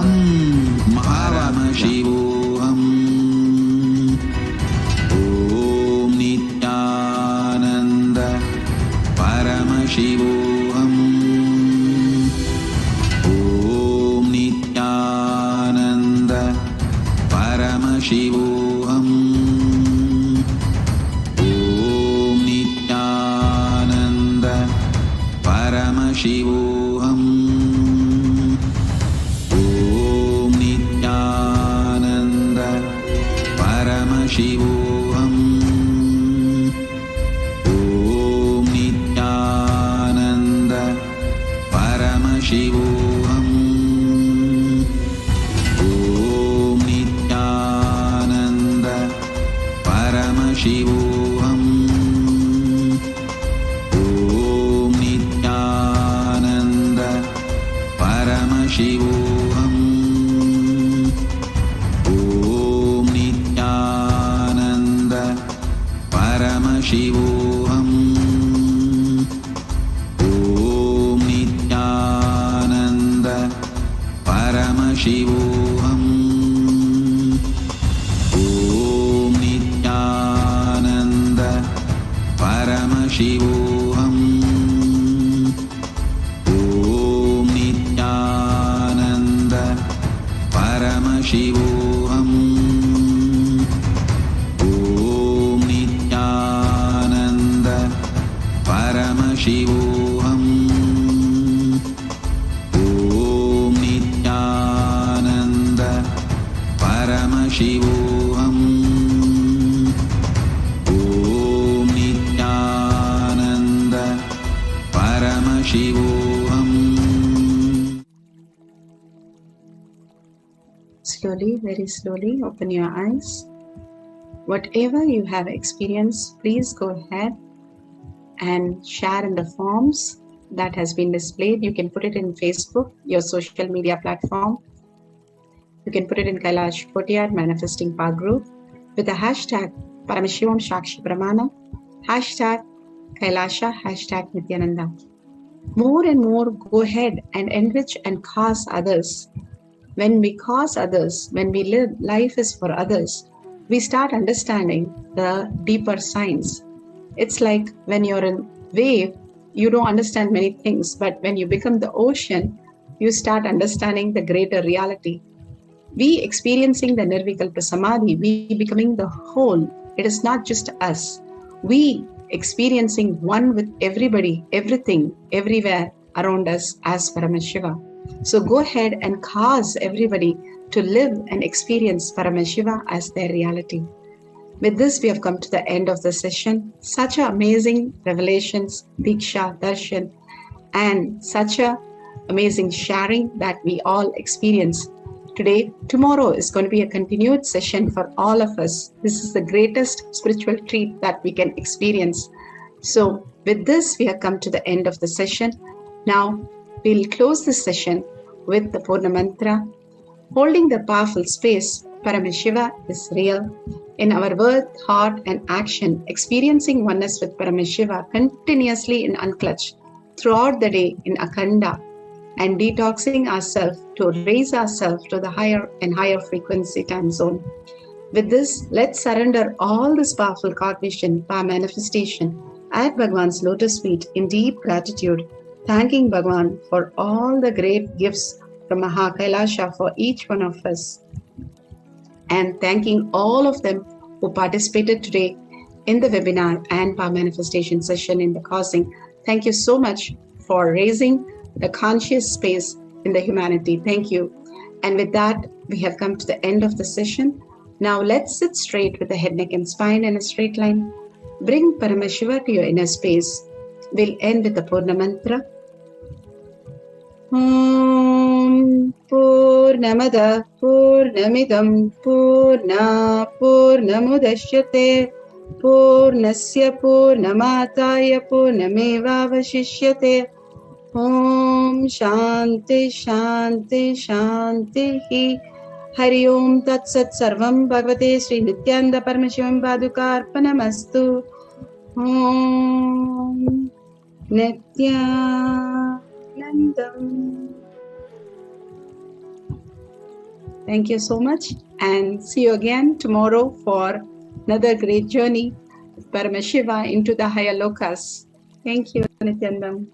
Paramashivoham. Om Nithyananda Paramashivoham. Om Nithyananda Paramashivoham. Om Nithyananda Paramashivoham. Om Nithyananda Paramashivoham. Om Nithyananda Paramashivoham. Om Nithyananda Paramashivoham. Om Nithyananda Paramashivoham. Om Nithyananda Paramashivoham. Om Nithyananda Paramashivoham. Om Nithyananda Paramashivoham. Om Nithyananda Paramashivoham. Om Nithyananda Paramashivoham. Slowly, very slowly, open your eyes. Whatever you have experienced, please go ahead and share in the forms that has been displayed. You can put it in Facebook, your social media platform. You can put it in Kailash Kotiyar Manifesting Power Group with the hashtag Paramashivam Shakshi Pramana, hashtag Kailāsa, hashtag Nithyananda. More and more, go ahead and enrich and cause others. When we cause others, when we live, life is for others, we start understanding the deeper signs. It's like when you're in wave, you don't understand many things, but when you become the ocean, you start understanding the greater reality. We experiencing the Nirvikalpa Samadhi, we becoming the whole. It is not just us. We experiencing one with everybody, everything, everywhere around us as Paramashiva. So go ahead and cause everybody to live and experience Paramashiva as their reality. With this, we have come to the end of the session. Such amazing revelations, Diksha, Darshan, and such a amazing sharing that we all experience today. Tomorrow is going to be a continued session for all of us. This is the greatest spiritual treat that we can experience. So with this, we have come to the end of the session. Now, we'll close this session with the Purna Mantra, holding the powerful space. Paramashiva is real. In our word, thought, and action, experiencing oneness with Paramashiva continuously in unclutch throughout the day in Akhanda, and detoxing ourselves to raise ourselves to the higher and higher frequency time zone. With this, let's surrender all this powerful cognition, power manifestation at Bhagavan's lotus feet in deep gratitude, thanking Bhagavan for all the great gifts from MahāKailāsa for each one of us, and thanking all of them who participated today in the webinar and power manifestation session in the causing. Thank you so much for raising the conscious space in the humanity. Thank you. And with that, we have come to the end of the session. Now let's sit straight with the head, neck, and spine in a straight line. Bring Paramashiva to your inner space. We'll end with the Purna Mantra. Om Purnamada Purnamidam Purna Purnamudashyate Purnasya Purnamataya Purnamevavashishyate. Om Shanti Shanti Shanti. Hari Om Tat Sat Sarvam Bhagavate Sri Nithyananda Paramashivam Padukarpanamastu. Om Nithyanandam. Thank you so much, and see you again tomorrow for another great journey with Paramashiva into the higher lokas. Thank you, Nithyanandam.